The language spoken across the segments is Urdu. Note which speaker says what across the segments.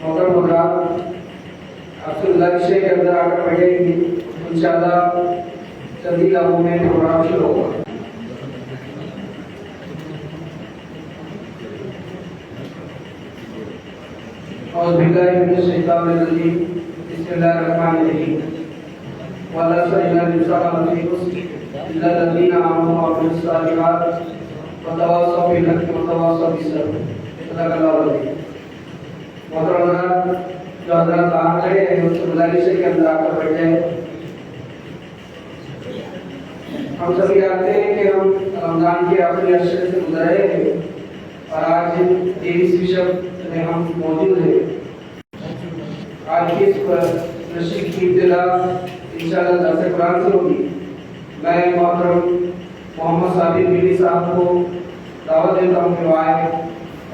Speaker 1: محترم حضرات، آپ سے گزارش ہے کہ اندر آ کر بیٹھے گی انشاءاللہ چند ہی لمحوں میں پروگرام شروع ہوگا۔ اعوذ باللہ من الشیطان الرجیم، بسم اللہ الرحمن الرحیم۔ وَلَا سَيْنَا لِسَانَ فِي إِلَّا الَّذِينَ آمَنُوا وَعَمِلُوا الصَّالِحَاتِ وَتَوَاصَوْا بِالْحَقِّ وَتَوَاصَوْا بِالصَّبْرِ۔ صدق اللہ العظیم۔ محترم حضرات، جو حضرات آ رہے ہیں ان سے گزارش ہے کہ اندر آ کر بیٹھ جائیں۔ ہم سبھی جانتے ہیں کہ ہم رمضان کے آخری عشرے سے گزرے ہیں اور آج 23ویں شب میں ہم موجود ہیں۔ آج کی اس نشر کی ابتدا انشاءاللہ درس قرآن سے ہوگی۔ میں محترم محمد صابر ملی صاحب کو دعوت دیتا ہوں کہ وہ آئے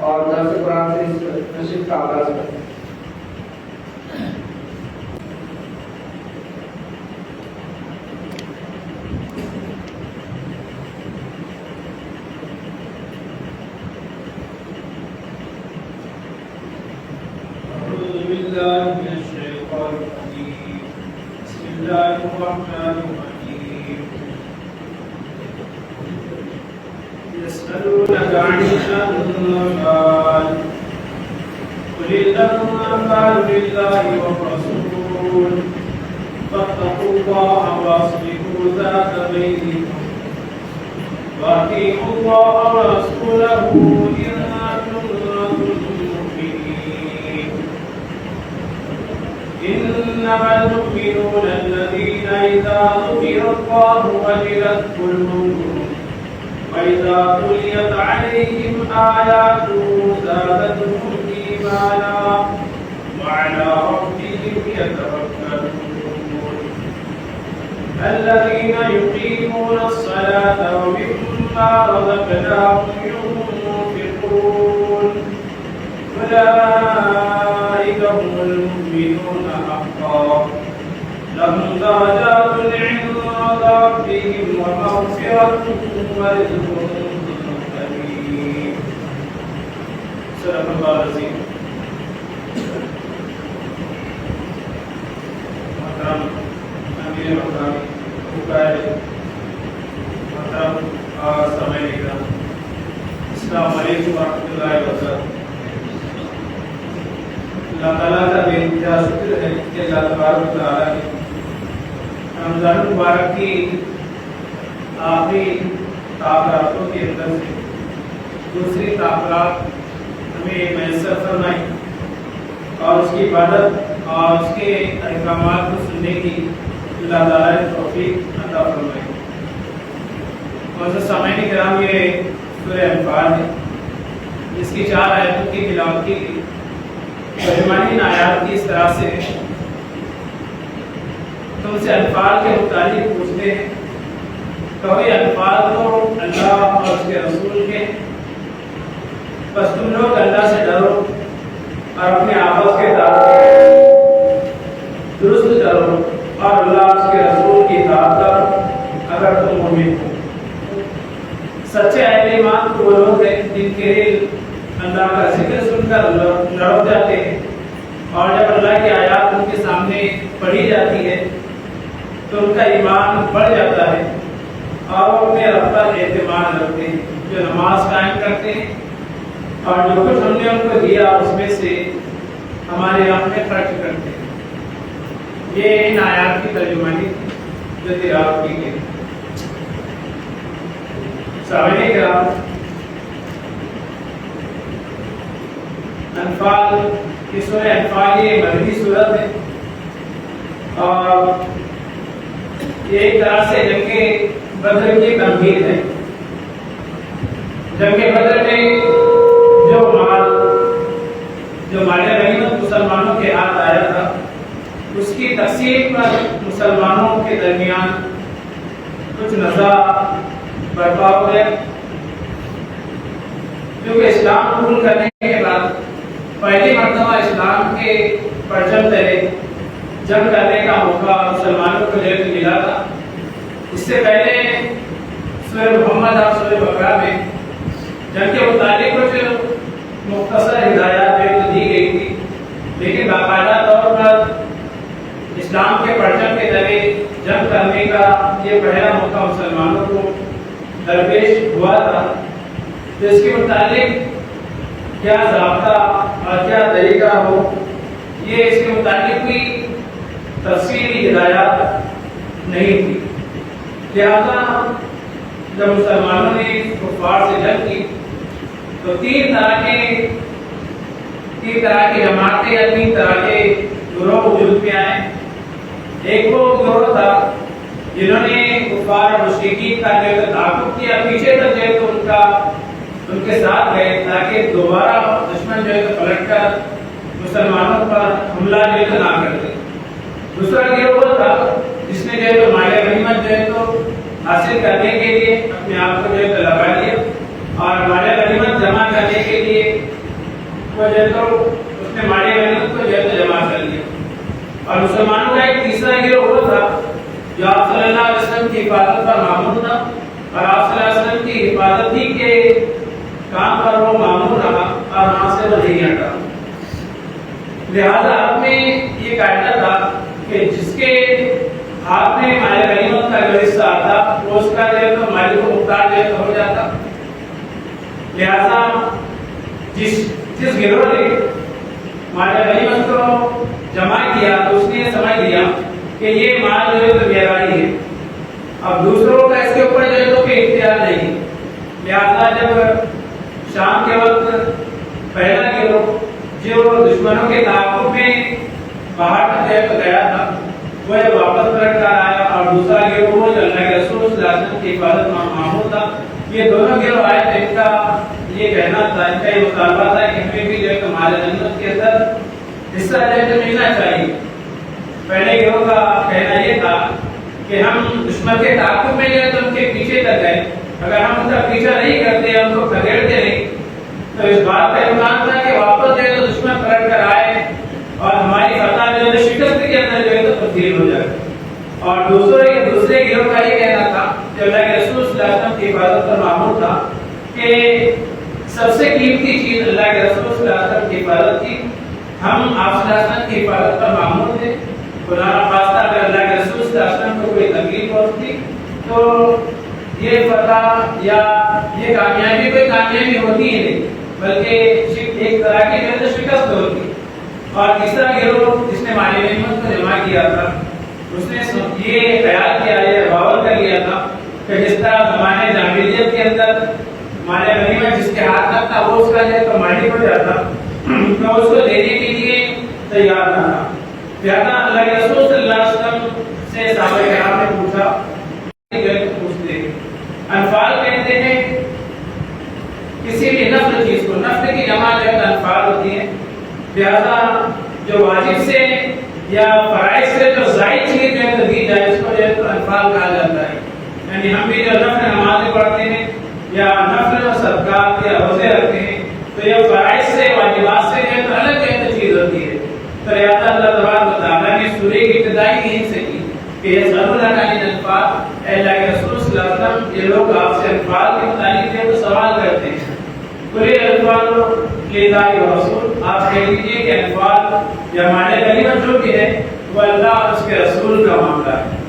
Speaker 1: اور درس قرآن سے اس نشر کا آغاز کریں۔
Speaker 2: يسألونك عن الأنفال قل الأنفال لله والرسول فاتقوا الله وأصلحوا ذات بينكم وأطيعوا الله ورسوله إن كنتم مؤمنين إنما المؤمنون الذين إذا ذكر الله وجلت قلوبهم وإذا تليت عليهم آياته زادتهم إيمانا وعلى ربهم يتوكلون الذين يقيمون الصلاة ومما رزقناهم ينفقون أولئك هم المؤمنون حقا لهم درجات عند ربهم ومغفرة ورزق كريم۔ صدق اللہ العظیم۔ محترم امیر محترم محترم سامعین کرام، السلام علیکم ورحمۃ اللہ وبرکاتہ۔ اللہ تعالیٰ کا بے انتہا شکر ہے کہ اللہ تبارک و تعالیٰ نے رمضان مبارک کی آخری تاخراتوں کے اندر سے دوسری تاخرات ہمیں میسر فرمائی اور اس کی عبادت اور اس کے احکامات کو سننے کی اللہ تعالیٰ نے توفیق عطا فرمائی۔ معزز سامعین کرام، یہ سورہ انفال ہے جس کی 4 آیتوں کی تلاوت کی گئی۔ ترجمانی آیات کی اس طرح سے تم سے انفال کے متعلق پوچھتے ہیں، کہو یہ انفال تو اللہ اور اس کے رسول کے، بس تم لوگ اللہ سے ڈرو اور اپنے آپس کے تعلق درست کرو اور اللہ اس کے رسول کی اطاعت کرو اگر تم مومن ہو۔ سچے اہل ایمان تو وہ لوگ ہیں جن کے دل اللہ کا ذکر سن کر لڑک جاتے ہیں اور جب اللہ کی آیات ان کے سامنے پڑھی جاتی ہے تو ان کا ایمان بڑھ جاتا ہے اور وہ اپنے رب پر اعتماد رکھتے ہیں، جو نماز قائم کرتے ہیں اور جو کچھ ہم نے ان کو دیا اس میں سے ہمارے راہ میں خرچ کرتے ہیں۔ یہ ان آیات کی ترجمانی جو تلاوت کی گئی۔ سامعین کرام، انفال کی سورہ انفال یہ مدنی سورت ہے اور یہ ایک طرح سے جنگ بدر کی تمہید ہے۔ جنگ بدر میں جو مال غنیمت مسلمانوں کے ہاتھ آیا تھا اس کی تقسیم پر مسلمانوں کے درمیان کچھ نزاع برپا ہو گیا، کیونکہ اسلام قبول کرنے کے بعد پہلی مرتبہ اسلام کے پرچم تلے جنگ کرنے کا موقع مسلمانوں کو جب ملا تھا۔ اس سے پہلے سورہ محمد اور سورہ بقرہ میں جنگ کے متعلق کچھ مختصر ہدایات جو دی گئی تھی، لیکن باقاعدہ طور پر اسلام کے پرچم کے تلے جنگ کرنے کا یہ پہلا موقع مسلمانوں کو درپیش ہوا تھا۔ تو اس کے متعلق کیا ضابطہ اور کیا طریقہ ہو، یہ اس کے متعلق کوئی تفصیلی ہدایات نہیں تھی۔ لہذا جب مسلمانوں نے کفار سے جنگ کی تو تین طرح کی جماعتیں یا تین طرح کے گروہ وجود میں آئے۔ ایک وہ گروہ تھا جنہوں نے کفار اور مشرکین کا جو تعاقب کیا، پیچھے تک جو ہے تو ان کے ساتھ گئے تاکہ دوبارہ دشمن جو ہے تو پلٹ کر مسلمانوں پر حملہ جو ہے تو نہ کر دے۔ دوسرا گروہ وہ تھا جس نے جو ہے تو مال غنیمت جو ہے تو حاصل کرنے کے لیے اپنے آپ کو جو ہے تو لگا لیا، اور مال غنیمت جمع کرنے کے لیے وہ جو ہے تو اس نے مال غنیمت کو جو ہے تو جمع کر لیا۔ اور مسلمانوں کا ایک تیسرا گروہ وہ تھا جو آپ صلی اللہ علیہ وسلم کی حفاظت پر معمول تھا، اور آپ صلی اللہ علیہ وسلم کی حفاظت ہی کے کام پر وہ معمول رہا اور وہاں سے وہ نہیں ہٹا۔ لہذا آپ میں یہ قاعدہ تھا کہ جس کے ہاتھ میں مال غنیمت کا جو حصہ آتا وہ اس کا جو ہے تو مالک و مختار جو ہے تو ہو جاتا۔ لہذا جس گروہ نے مال غنیمت کو جمع کیا تو اس نے سمجھ لیا کہ یہ مال جو ہے تو میرا ہی ہے، اب دوسروں کا اس کے اوپر جو ہے تو کوئی اختیار نہیں۔ لہذا جب شام کے وقت پہلا گروہ جو دشمنوں کے تعاقب میں باہر تک جو ہے تو گیا تھا وہ واپس پلٹ کر آیا، اور دوسرا گروہ وہ جو اللہ کے رسول صلی اللہ علیہ وسلم کی حفاظت میں معمول تھا، یہ دونوں گروہ آئے تو ان کا یہ کہنا تھا، ان کا یہ مطالبہ تھا کہ ہمیں بھی جو ہے تو مال غنیمت کے اندر حصہ جو ہے تو ملنا چاہیے۔ پہلے گروہ کا کہنا یہ تھا کہ ہم دشمن کے تعاقب میں جو ہے تو ان کے پیچھے تک گئے، اگر ہم ان کا پیچھا نہیں کرتے، ان کو کھدیڑتے نہیں، تو اس بات کا امکان تھا کہ واپس جو ہے تو دشمن پلٹ کر آئے اور ہماری فتح جو ہے شکست کے اندر جو ہے تو تبدیل ہو جائے۔ اور دوسرے گروہ کا یہ کہنا تھا کہ اللہ کے رسول صلی اللہ علیہ وسلم کی حفاظت پر معمول تھا کہ سب سے قیمتی چیز اللہ کے رسول صلی اللہ علیہ وسلم کی حفاظت تھی، ہم آپ صلی اللہ علیہ وسلم کی حفاظت پر معمول تھے، خدا نخواستہ اگر اللہ کے رسول صلی اللہ علیہ وسلم کو کوئی تکلیف پہنچتی تو یہ فتح یا یہ کامیابی کوئی کامیابی ہوتی ہی نہیں، بلکہ ایک طرح کی جو شکست ہوتی۔ اور تیسرا گروہ جس نے مال غنیمت کو جمع کیا تھا اس نے یہ خیال کیا، یہ باور کر لیا تھا کہ جس طرح زمانے جاہلیت کے اندر مال غنیمت جس کے ہاتھ تک تھا وہ اس کا جو ہے تو مالک ہو جاتا، تو اس کو دینے کے لیے تیار نہ تھا۔ لہذا اللہ کے رسول صلی اللہ علیہ وسلم سے صحابہ کرام نے پوچھا، پوچھتے انفال کہتے ہیں کسی بھی نفل چیز کو، نفل کی جمع جو ہے انفال ہوتی ہے، لہذا جو واجب سے یا فرائض سے جو زائد چیز جو ہے دی جائے اس کو جو ہے تو انفال کہا جاتا ہے۔ یعنی ہم بھی جو نفل نمازیں پڑھتے ہیں یا نفل صدقات یا روزے رکھتے ہیں تو یہ فرائض سے واجبات سے جو ہے تو الگ جو ہے تو چیز ہوتی ہے۔ تو لہذا اللہ تبارک و تعالیٰ نے سورہ کی ابتدائی یہیں سے کی کہ یہ ضرور انفال، اے اللہ کے رسول صلی اللہ علیہ وسلم یہ لوگ آپ سے انفال کے متعلق جو ہے تو سوال کرتے ہیں، قل الانفال للہ والرسول، آپ کہہ لیجیے کہ انفال یا مال غنیمت جو بھی ہے وہ اللہ اور اس کے رسول کا معاملہ ہے۔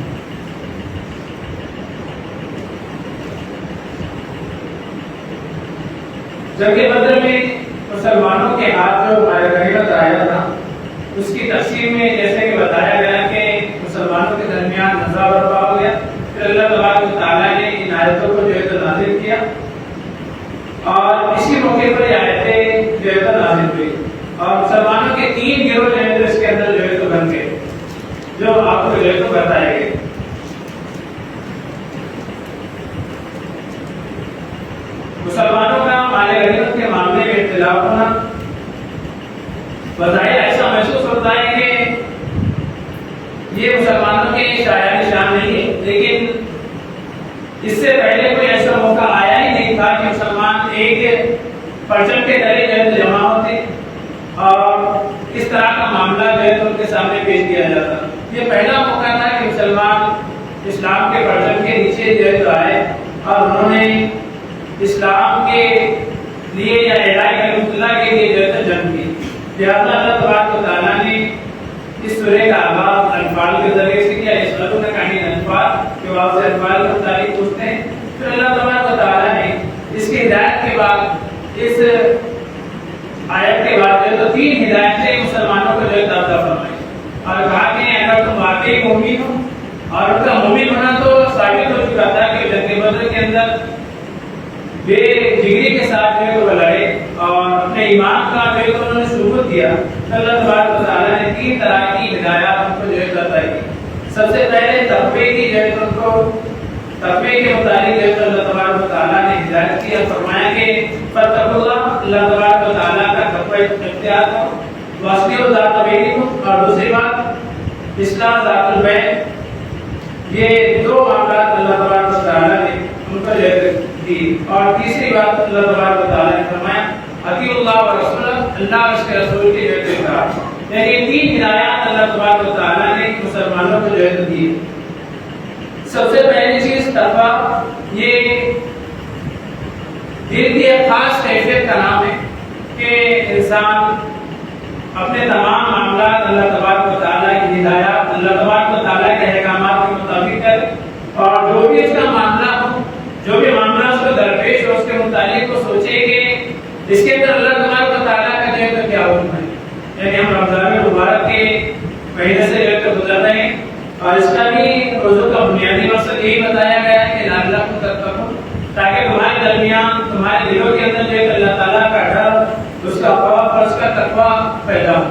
Speaker 2: جنگ بدر میں مسلمانوں کے ہاتھ جو مال غنیمت آیا تھا اس کی تقسیم میں جیسے کہ بتایا گیا کہ مسلمانوں کے درمیان نزاع برپا ہو گیا، پھر اللہ تبارک و تعالیٰ نے ان آیتوں کو جو ہے تو نازل کیا، اور اسی موقع پر یہ آیتیں جو ہے تو نازل ہوئی، اور مسلمانوں کے تین گروہ جو ہے تو اس کے اندر جو ہے تو بن گئے، جو آپ کو جو ہے تو بتائے گئے۔ مسلمانوں کا مال غنیمت کے معاملے میں اختلاف ہونا بظاہر ایسا محسوس ہوتا ہے کہ یہ مسلمانوں کے شاعر نشان نہیں ہے، لیکن اس سے پہلے کوئی ایسا موقع آیا ہی نہیں تھا کہ مسلمان ایک پرچم کے تلے جو ہے تو جمع ہوتے اور اس طرح کا معاملہ جو ہے تو ان کے سامنے پیش کیا جاتا۔ یہ پہلا موقع تھا کہ مسلمان اسلام کے پرچم کے نیچے جو ہے تو آئے اور انہوں نے اسلام کے لیے یا اعلاء کلمت اللہ کے لیے جو ہے جنگ کی. لہٰذا اللہ تبارک و تعالیٰ نے اس سورہ کا آغاز انفال کے ذریعے سے کیا. یسألونک عن الانفال کہ وہ آپ سے انفال کے متعلق پوچھتے ہیں. پھر اللہ تبارک و تعالیٰ نے اس کی ہدایت کے بعد اس آیت کے بعد جو تو 3 ہدایتیں مسلمانوں کو جو عطا فرمائی اور کہا کہ اگر تم واقعی مومن ہو اور ان کا مومن ہونا تو ثابت ہو چکا تھا کہ جنگ بدر کے اندر بے جگری کے ساتھ جو ہے وہ لڑے اور اپنے ایمان کا جو ہے انہوں نے ثبوت دیا. اللہ تبارک و تعالیٰ نے 3 طرح کی ہدایات ان کو جو ہے بتائی. سب سے پہلے تقوی کی جو ہے ان کو تقوی کے متعلق جو ہے اللہ تبارک و تعالیٰ نے ہدایت کی اور فرمایا کہ فاتقوا اللہ تبارک و تعالیٰ کا تقوی اختیار کرو واصلحوا ذات بینکم. اور دوسری بات اصلاح ذات البین. یہ 2 معاملات اللہ تبارک و تعالیٰ نے ان کو جو ہے دی. اور تیسری بات اللہ تبارک و تعالیٰ نے فرمایا اطیعوا اللہ و رسولہ, اللہ اور اس کے رسول کی جو ہے اطاعت. یعنی 3 ہدایات اللہ تبارک و تعالیٰ نے مسلمانوں کو جو ہے دی. سب سے پہلی چیز تقوی. یہ دل کی ایک خاص کیفیت کا نام ہے کہ انسان اپنے تمام معاملات اللہ تبارک و تعالیٰ کی ہدایات, اللہ تبارک و تعالیٰ کے احکامات کے مطابق کرے اور جو بھی اس کا معاملہ ہو, جو بھی معاملہ اس کو درپیش ہو, اس کے متعلق کو سوچے کہ اس کے اندر اللہ تبارک و تعالیٰ کا جو ہے تو کیا حکم ہے. یعنی ہم رمضان مبارک کے مہینے سے جو ہے تو گزر رہے ہیں اور اس کا بھی روزوں کا بنیادی مقصد یہی بتایا گیا ہے کہ لعلکم تتقون, تاکہ تمہارے درمیان تمہارے دلوں کے اندر جو ہے اللہ تعالیٰ کا ڈر, اس کا خوف اور اس کا تقوی پیدا ہو.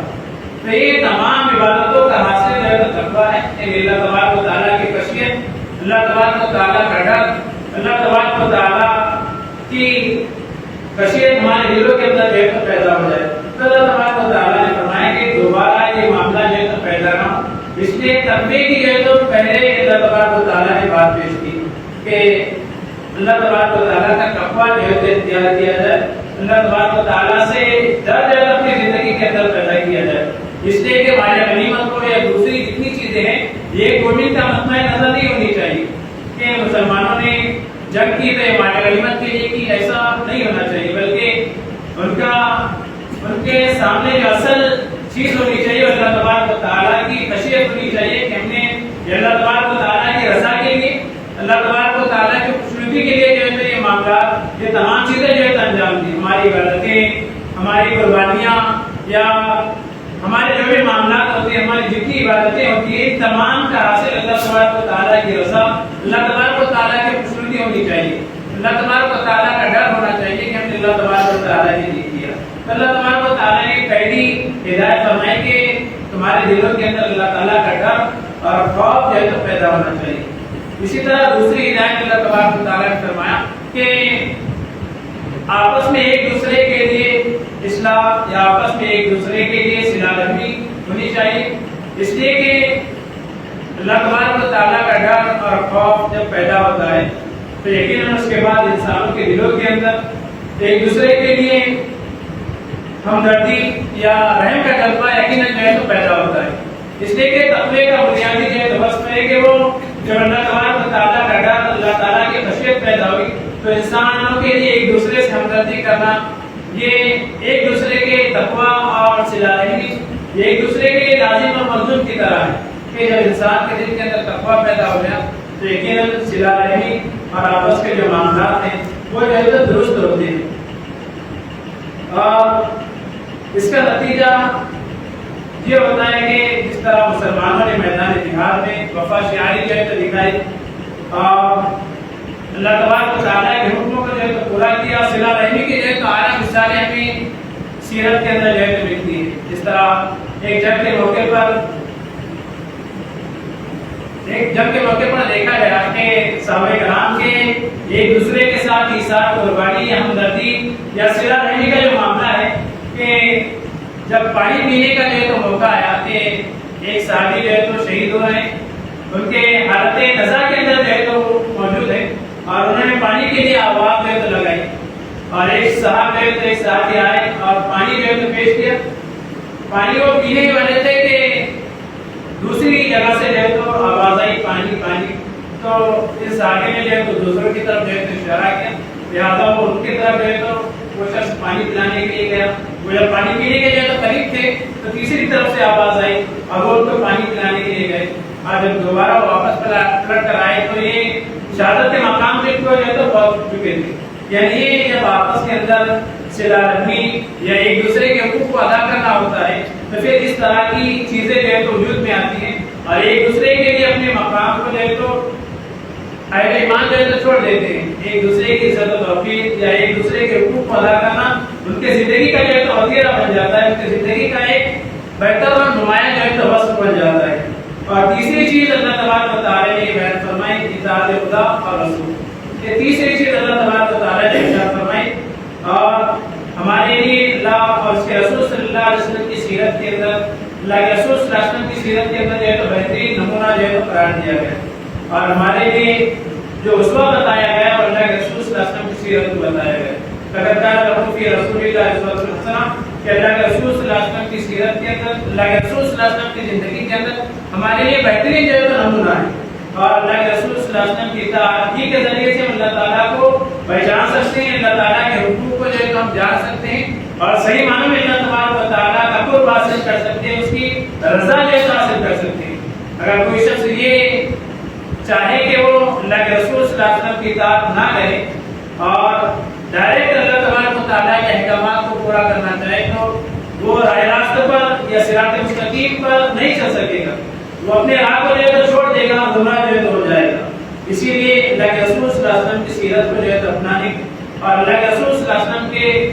Speaker 2: تو یہ تمام عبادتوں کا حاصل جو ہے تو تقوی ہے. یعنی اللہ تبارک و تعالیٰ کی خشیت, اللہ تبارک و تعالیٰ کا ڈر, اللہ تبارک و تعالیٰ کی خشیت ہمارے دلوں کے اندر جو ہے تو پیدا ہو جائے. تو اللہ تبارک و تعالیٰ نے فرمایا کہ دوبارہ یہ معاملہ جو ہے تو پیدا نہ ہو, اس لیے تقوی کی جو ہے تو پہلے اللہ تبارک و تعالیٰ نے بات پیش کی کہ اللہ تبارک و تعالیٰ کا تقوی جو ہے تو اختیار کیا جائے, اللہ تبارک و تعالیٰ سے ڈر جو ہے اپنی زندگی کے اندر پیدا کیا جائے. اس لیے کہ ہمارے غنیمت کو یا دوسری جتنی چیزیں ہیں یہ مومن کا مطمئن نظر نہیں ہونی چاہیے کہ مسلمانوں نے جنگ کی تو ہمارے غنیمت کے لیے کی, ایسا نہیں ہونا چاہیے. بلکہ ان کے سامنے جو اصل چیز ہونی چاہیے اللہ تبارک و تعالیٰ کی خشیت ہونی چاہیے کہ ہم نے اللہ تبارک و تعالیٰ کی رضا کے لیے, اللہ تبارک و تعالیٰ کی خوشنودی کے لیے جو ہے یہ معاملات, یہ تمام چیزیں جو ہے انجام دی. ہماری عبادتیں, ہماری قربانیاں یا ہمارے جو بھی معاملات ہوتے ہیں, ہماری جتنی عبادتیں ہوتی ہیں, تمام کا حاصل اللہ تبارک و تعالیٰ کی رضا, اللہ تبارک و تعالیٰ کی خوشنودی ہونی چاہیے, اللہ تبارک و تعالیٰ کا ڈر ہونا چاہیے کہ ہم نے اللہ تبارک و تعالیٰ نے دی کیا. اللہ تبارک و تعالیٰ نے پہلی ہدایت فرمائی کہ تمہارے دلوں کے اندر اللہ تعالیٰ کا ڈر اور خوف جو ہے تو پیدا ہونا چاہیے. اسی طرح دوسری ہدایت اللہ تبارک و تعالیٰ نے فرمایا کہ آپس میں ایک دوسرے کے لیے اصلاح یا آپس میں ایک دوسرے کے لیے صلہ رحمی ہونی چاہیے. اس لیے کہ اللہ تبارک و تعالیٰ کا ڈر اور خوف جب پیدا ہوتا ہے تو یقیناً اس کے بعد انسانوں کے دلوں کے اندر ایک دوسرے کے لیے ہمدردی یا رحم کا جذبہ یقیناً جو ہے تو پیدا ہوتا ہے. اس لیے کہ تقوی کا بنیادی جو ہے تو بس ہے کہ وہ جب اللہ تبارک و تعالیٰ کا ڈر, اللہ تعالیٰ کی خشیت پیدا ہوئی تو انسانوں کے لیے ایک دوسرے سے ہمدردی کرنا, یہ ایک دوسرے کے تقوی اور صلہ رحمی یہ ایک دوسرے کے لازم اور ملزوم کی طرح ہے کہ جب انسان کے دل کے اندر تقوی پیدا ہو گیا تو یقیناً صلہ رحمی اور آپس کے جو معاملات ہیں وہ جو ہے تو درست ہوتے ہیں. اور اس کا نتیجہ یہ ہوتا ہے کہ جس طرح مسلمانوں نے میدان جہاد میں وفا شعاری جو ہے تو دکھائی اور اللہ تبارک و تعالیٰ کے حکموں کو جو ہے تو پورا کیا, صلہ رحمی کی جو ہے تو اعلیٰ مثالیں ہمیں سیرت کے اندر جو ہے تو ملتی ہے. جس طرح ایک جنگ کے موقع پر دیکھا گیا کہ صحابہ کرام کے ایک دوسرے کے ساتھ ایثار قربانی یا ہمدردی یا صلہ رحمی کا جو معاملہ ہے کہ جب پانی پینے کا جو ہے تو موقع آیا کہ ایک صحابی جو ہے تو شہید ہو رہے ہیں, ان کے حالت نزا کے اندر جو ہے تو موجود ہے اور انہوں نے پانی کے لیے آواز جو ہے تو لگائی اور ایک صاحب جو ہے تو ایک صحابی آئے اور پانی جو ہے تو پیش کیا. پانی وہ پینے کی وجہ سے کہ دوسری جگہ سے جو ہے تو آواز آئی پانی پانی, تو اس صحابی نے جو ہے تو دوسروں کی طرف جو ہے تو اشارہ کیا, لہٰذا وہ ان کی طرف جو ہے تو وہ شخص پانی پلانے کے لیے گیا، وہ جب پانی پینے کے لیے تو قریب تھے تو تیسری طرف سے آواز آئی اور وہ ان کو پانی پلانے کے لیے گئے، اور جب دوبارہ واپس پلٹ کر آئے تو یہ شہادت کے مقام پہ جو ہے تو بہت چکے تھے. یعنی یہ جب آپس کے اندر صلہ رحمی یا ایک دوسرے کے حقوق کو ادا کرنا ہوتا ہے تو پھر اس طرح کی چیزیں جو ہے تو وجود میں آتی ہیں، اور ایک دوسرے کے لیے اپنے مقام کو جو ہے تو اہل ایمان جو ہے تو چھوڑ دیتے ہیں. ایک دوسرے کی عزت و توفیق یا ایک دوسرے کے حقوق کو ادا کرنا ان کے زندگی کا جو ہے تو وسیلہ بن جاتا ہے، ان کی زندگی کا ایک بہتر اور نمایاں جو ہے تو وصف بن جاتا ہے. اور تیسری چیز اللہ تبارک و تعالیٰ نے بیان فرمائی اطاعت خدا اور رسول. یہ تیسری چیز اللہ تبارک و تعالیٰ نے بیان فرمائی، اور ہمارے لیے اللہ اور اس کے رسول صلی اللہ علیہ وسلم کی سیرت کے اندر، اللہ کے رسول صلی اللہ علیہ وسلم کی سیرت کے اندر جو ہے تو بہترین نمونہ جو ہے تو قرار دیا گیا، اور ہمارے لیے جو اسوہ بتایا گیا اور اللہ کے رسول صلی اللہ علیہ وسلم کی سیرت کو بتایا گیا. اگر کان لکم فی رسول اللہ اسوۃ حسنہ کہ اللہ کے رسول صلی اللہ علیہ وسلم کی سیرت کے اندر، اللہ کے رسول صلی اللہ علیہ وسلم کی زندگی کے اندر ہمارے لیے بہترین جو ہے تو نمونہ ہے، اور اللہ کے رسول صلی اللہ علیہ وسلم کی اطاعت کے ذریعے سے ہم اللہ تعالیٰ کو پہچان سکتے ہیں، اللہ تعالیٰ کے حقوق کو جو ہے تو ہم جان سکتے ہیں، اور صحیح معنوں میں اللہ تبارک و تعالیٰ کا قرب حاصل کر سکتے ہیں، اس کی رضا جو ہے تو حاصل کر سکتے ہیں. اگر کوئی شخص یہ چاہے کہ وہ اللہ کے رسول صلی اللہ علیہ وسلم کی اطاعت نہ کرے اور ڈائریکٹ اللہ تبارک و تعالیٰ کے احکامات کو پورا کرنا چاہے تو وہ راہ راست پر یا صراط مستقیم پر نہیں چل سکے گا، وہ اپنے راہ کو جو ہے تو چھوڑ دے گا، گمراہ جو ہے تو ہو جائے گا. اسی لیے اللہ کے رسول صلی اللہ علیہ وسلم کی سیرت کو جو ہے تو اپنانے اور اللہ کے رسول صلی اللہ علیہ وسلم کے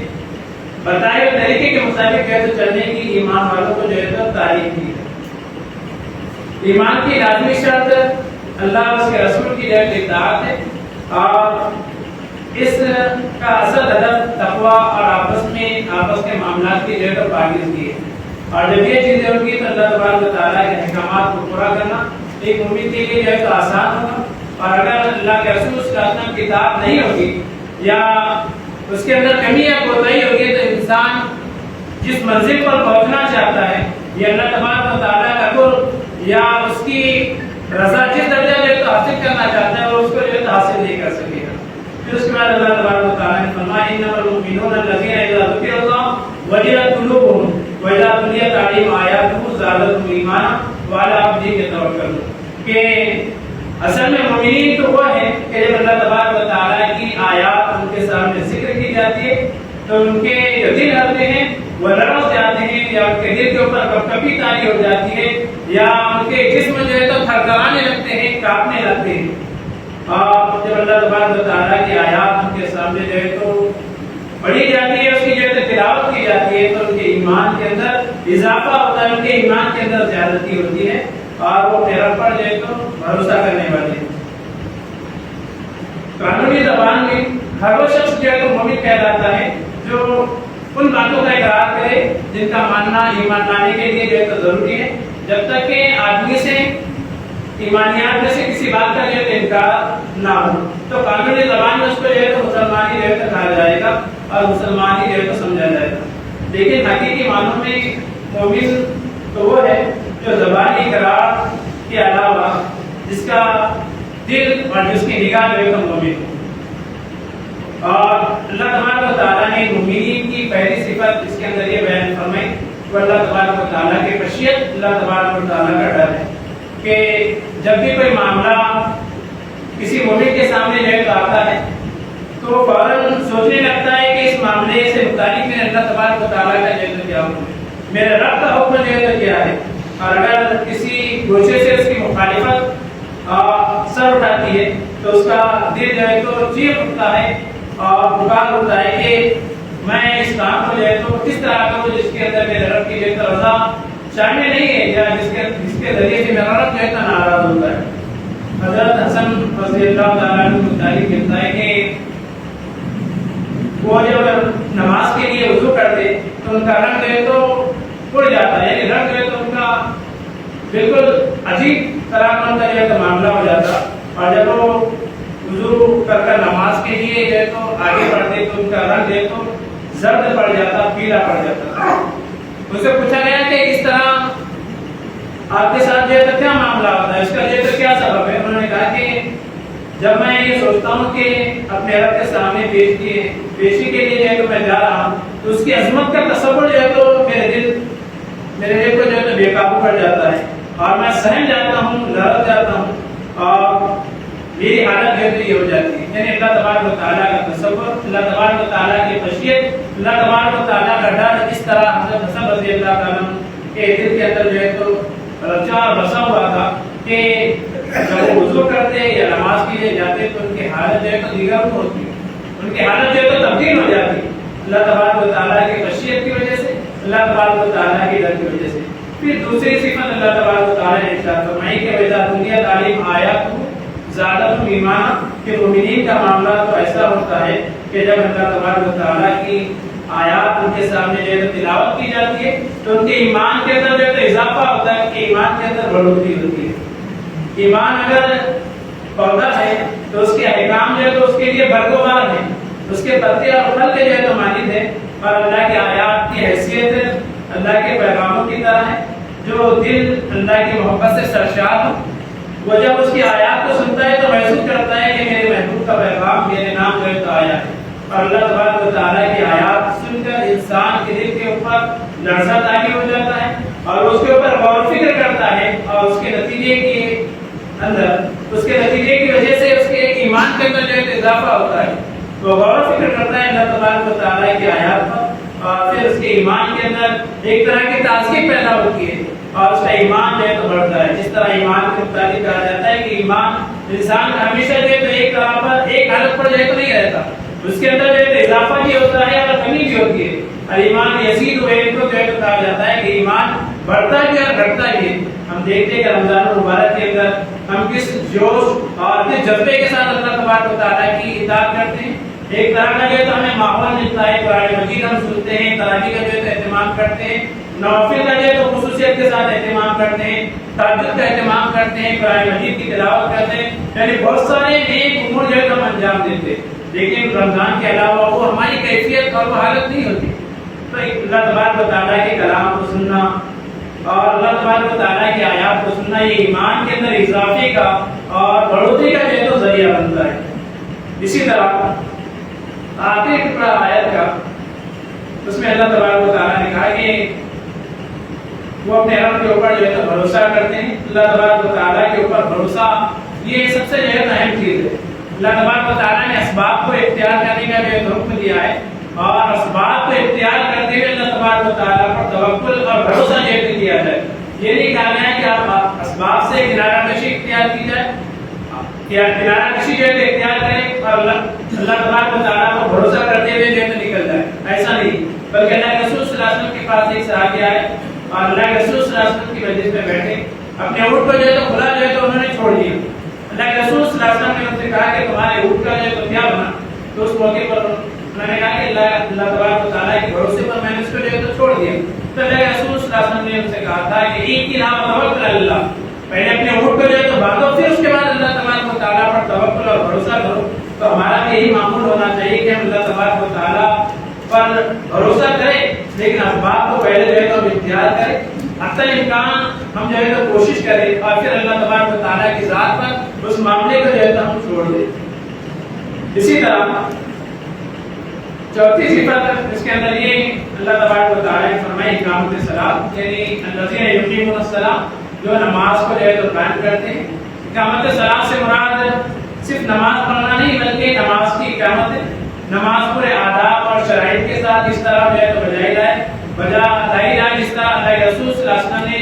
Speaker 2: بتائے ہوئے طریقے کے مطابق جو ہے تو چلنے کی ایمان والوں کو جو ہے تو تعلیم دی ہے. ایمان کی لازمی شرط اللہ اور اس کے رسول کی جو ہے اطاعت ہے، اور اس کا اصل ہدف تقوی اور آپس کے معاملات کی جو ہے تو پاکیزگی ہے. اور جب یہ چیزیں ہوگی تو اللہ تبارک و تعالیٰ کے احکامات کو پورا کرنا ایک مومن کے لیے جو ہے تو آسان ہوگا. اور اگر اللہ کے رسول صلی اللہ علیہ وسلم کی اطاعت نہیں ہوگی یا اس کے اندر کمی یا کوتاہی ہوگی تو انسان جس منزل پر پہنچنا چاہتا ہے یہ اللہ تبارک و تعالیٰ کا قرب یا اس کی رضا جس درجہ جو ہے تو حاصل کرنا چاہتا ہے وہ اس کو جو ہے تو حاصل نہیں کر سکے گا. پھر اس کے بعد اللہ تبارک و تعالیٰ نے فرمایا انما المؤمنون الذین اذا ذکر اللہ وجلت قلوبهم واذا تلیت علیہم آیاتہ زادتہم ایمانا وعلی ربہم یتوکلون. کہ اصل میں مومنین تو وہ ہیں کہ جب اللہ تبارک و تعالیٰ کی آیات ان کے سامنے ذکر کی جاتی ہے تو ان کے جو دل ہوتے ہیں وہ لرز جاتے ہیں، یا ان کے دل کے اوپر کپکپی طاری ہو جاتی ہے، یا ان کے جسم جو ہے تو تھرتھرانے لگتے ہیں، کانپنے لگتے ہیں. اور جب اللہ تبارک و تعالیٰ کی آیات ان کے سامنے جو ہے تو پڑھی جاتی ہے، اس کی جو ہے تلاوت کی جاتی ہے تو ان کے ایمان کے اندر اضافہ ہوتا ہے، ان کے ایمان کے اندر زیادتی ہوتی ہے، اور وہ اپنے رب پر جو ہے تو بھروسہ کرنے والے ہیں. قانونی زبان میں ہر وہ شخص جو ہے تو مومن کہلاتا ہے جو ان باتوں کا اقرار کرے جن کا ماننا ایمان لانے کے لیے جو ہے تو ضروری ہے، جب تک کہ آدمی سے ایمانیات میں سے کسی بات کا جو ہے انکار نہ ہو تو قانونی زبان میں اس کو جو ہے تو مسلمانی جو ہے تو کہا جائے گا اور مسلمانی جو ہے تو سمجھا جائے گا. لیکن حقیقی معنوں میں مومن تو وہ ہے جو زبانی اقرار کے علاوہ جس کا دل اور جس کی نگاہ جو ہے تو مومن ہو. اور اللہ تبارک و تعالیٰ نے مومنین کی پہلی صفت اس کے اندر یہ بیان فرمائی کہ اللہ تبارک و تعالیٰ کی خشیت، اللہ تبارک و تعالیٰ کا ڈر ہے کہ جب بھی کوئی معاملہ کسی مومن کے سامنے جو ہے تو آتا ہے تو فوراً سوچنے لگتا ہے کہ اس معاملے سے متعلق میں اللہ تبارک و تعالیٰ کا جو ہے تو کیا حکم ہے، میرے رب کا حکم جو ہے تو کیا ہے. اور اگر کسی گوشے سے اس کی مخالفت سر اٹھاتی ہے تو اس کا دل جو ہے تو چیخ اٹھتا ہے اور پکار ہوتا ہے کہ میں اس کام کو جو ہے تو کس طرح کروں جس کے اندر میرے رب کی جو ہے تو رضا شامل نہیں ہے، یا جس کے ذریعے سے میرا رب جو ہے تو ناراض ہوتا ہے. حضرت حسن رضی اللہ تعالیٰ عنہ متعلق کہتا ہے کہ وہ جب نماز کے لیے وضو کرتے تو ان کا رنگ جو ہے تو اڑ جاتا ہے، یعنی رنگ جو ہے تو ان کا بالکل عجیب طرح کا ان کا جو ہے تو معاملہ ہو جاتا. اور جب وہ وضو کر نماز کے لیے جو ہے تو آگے بڑھتے تو ان کا رنگ جو ہے تو زرد پڑ جاتا، پیلا پڑ جاتا. اس سے پوچھا گیا کہ اس طرح آپ کے ساتھ جو ہے تو کیا معاملہ ہوتا ہے، اس کا جو ہے تو کیا سبب ہے. انہوں نے کہا کہ جب میں یہ سوچتا ہوں کہ اپنے رب کے سامنے پیشی کے لیے جو ہے تو میں جا رہا ہوں تو اس کی عظمت کا تصور جو ہے تو میرے دل کو جو ہے تو بے قابو کر جاتا ہے اور میں سہم جاتا ہوں، لرز جاتا ہوں اور میری حالت جو ہے تو یہ ہو جاتی ہے. یعنی اللہ تبارک و تعالیٰ کا تصور، اللہ تبارک و تعالیٰ کی خشیت، اللہ تبارک و تعالیٰ کا ڈر اس طرح حضرت حسن رضی اللہ تعالیٰ کے دل کے اندر جو ہے تو رچا اور بسا ہوا تھا کہ جب وہ وضو کرتے یا نماز کے لیے جاتے تو ان کی حالت جو ہے تو دیگر ہوتی ہے، ان کی حالت جو ہے تو تبدیل ہو جاتی ہے اللہ تبارک و تعالیٰ کی خشیت کی وجہ سے، اللہ تبارک و تعالیٰ کی ڈر کی وجہ سے. پھر دوسری صفت اللہ تبارک و تعالیٰ نے ارشاد فرمائی کہ وَإِذَا تُلِيَتْ عَلَيْهِمْ آيَاتُهُ زَادَتْهُمْ إِيمَانًا کہ مومنین کا معاملہ تو ایسا ہوتا ہے کہ جب اللہ تبارک و تعالیٰ کی آیات ان کے سامنے جو ہے تلاوت کی جاتی ہے تو ان کے ایمان کے اندر جو ہے اضافہ ہوتا ہے، کہ ایمان کے اندر بڑھوتری ہوتی ہے. ایمان اگر پودا ہے تو اس کے احکام جو ہے تو اس کے لیے برگوار ہیں، اس کے پتے اور پھل کے جو ہے تو مانند ہے، اور اللہ کی آیات کی حیثیت اللہ کے پیغاموں کی طرح ہے جو دل اللہ کی محبت سے سرشار ہو. وہ جب اس کی آیات کو سنتا ہے تو محسوس کرتا ہے کہ میرے محبوب کا پیغام میرے نام جو ہے تو آیا ہے. اور اللہ تبارک و تعالیٰ کی آیات سن کر انسان کے دل کے اوپر لرزہ طاری ہو جاتا ہے اور اس کے اوپر غور و فکر کرتا ہے اور اس کے نتیجے کے اندر، اس کے نتیجے کی وجہ سے اس کے ایمان کے اندر جو ہے اضافہ ہوتا ہے. وہ غور و فکر کرتا ہے اللہ تبارک و تعالیٰ کی آیات پر اور پھر اس کے ایمان کے اندر ایک طرح کی تازگی پیدا ہوتی ہے اور اس کا ایمان جو ہے تو بڑھتا ہے. جس طرح ایمان کے متعلق کہا جاتا ہے کہ ایمان انسان کا ہمیشہ جو ہے تو ایک طرح پر ایک حالت پر جو ہے تو نہیں رہتا، اس کے اندر جو ہے تو اضافہ بھی ہوتا ہے اور کمی بھی ہوتی ہے. اور ایمان یزید و ینقص جو ہے تو کہا جاتا ہے کہ ایمان بڑھتا بھی اور گھٹتا بھی ہے. ہم دیکھتے ہیں کہ رمضان المبارک کے اندر ہم کس جوش اور کس جذبے کے ساتھ اللہ تبارک و تعالیٰ کی اطاعت کرتے ہیں. ایک طرح کا جو ہے تو ہمیں ماحول ملتا ہے، قرآن مجید ہم سنتے ہیں، تراویح کا جو ہے تو اہتمام کرتے ہیں، نوافل کا جو ہے تو خصوصیت کے ساتھ اہتمام کرتے ہیں، تہجد کا اہتمام کرتے ہیں، قرآن مجید کی تلاوت کرتے ہیں، یعنی بہت سارے نیک امور جو ہے تو ہم انجام دیتے ہیں. لیکن رمضان کے علاوہ وہ ہماری کیفیت اور وہ حالت نہیں ہوتی. تو اللہ تبارک و تعالیٰ کے کلام کو سننا اور اللہ تبارک و تعالیٰ کی آیات کو سننا یہ ایمان کے اندر اضافے کا اور بڑھوتری کا جو ہے تو ذریعہ بنتا ہے. اسی طرح آخری ٹکڑا آیت کا، اس میں اللہ تبارک و تعالیٰ نے کہا کہ وہ اپنے رب کے اوپر جو ہے تو بھروسہ کرتے ہیں. اللہ تبارک و تعالیٰ کے اوپر بھروسہ یہ سب سے جو ہے اہم چیز ہے. اللہ تبارک و تعالیٰ نے اسباب کو اختیار کرنے کا جو ہے حکم دیا ہے اور اسباب کو اختیار کرتے ہوئے اللہ تبارک و تعالیٰ پر توکل اور بھروسہ جو ہے کیا جائے. یہ نہیں کہا گیا کہ آپ اسباب سے کنارہ کشی اختیار کی جائے، کنارہ کشی جو ہے اختیار کریں اور اللہ تبارک و تعالیٰ کو بھروسہ کرتے ہوئے جو ہے نکل جائے، ایسا نہیں. بلکہ اللہ کے رسول صلی اللہ علیہ وسلم کے پاس ایک صحابی آئے اور اللہ کے رسول صلی اللہ علیہ وسلم کی مجلس میں بیٹھے، اپنے اونٹ کو جو ہے تو کھلا جو ہے تو انہوں نے چھوڑ دیا. اللہ کے رسول صلی اللہ علیہ وسلم نے ان سے کہا کہ تمہارے اونٹ کا جو ہے تو کیا بنا؟ تو اس موقع پر انہوں نے کہا کہ اللہ تبارک و تعالیٰ کے بھروسے پر میں نے اس کو جو ہے تو چھوڑ دیا. تو اللہ کے رسول صلی اللہ علیہ وسلم نے ان سے کہا تھا کہ ایک کی نام توکل اللہ، پہلے اپنے اونٹ کو جو ہے تو باندھو، پھر اس کے بعد اللہ تبارک و تعالیٰ پر توکل اور بھروسہ کرو. تو ہمارا بھی یہی معمول ہونا چاہیے کہ ہم اللہ تبارک و تعالیٰ پر بھروسہ کریں، لیکن اسباب کو پہلے جو ہے تو اختیار کریں، حتی امکان ہم جو ہے تو کوشش کریں اور پھر اللہ تبارک و تعالیٰ کی ذات پر اس معاملے کو جو ہے تو ہم چھوڑ دیں. اسی طرح چوتھی صفت اس کے اندر یہ اللہ تبارک و تعالیٰ نے فرمائی اقامت الصلاۃ، یعنی الذین یقیمون الصلاۃ، جو نماز کو جو ہے تو قائم کرتے ہیں. اقامت الصلاۃ سے مراد صرف نماز پڑھنا نہیں بلکہ نماز کی اقامت ہے. نماز پورے آداب اور شرائط کے ساتھ اس طرح جو ہے تو بجائی جائے جس طرح اللہ کے رسول صلی اللہ علیہ وسلم نے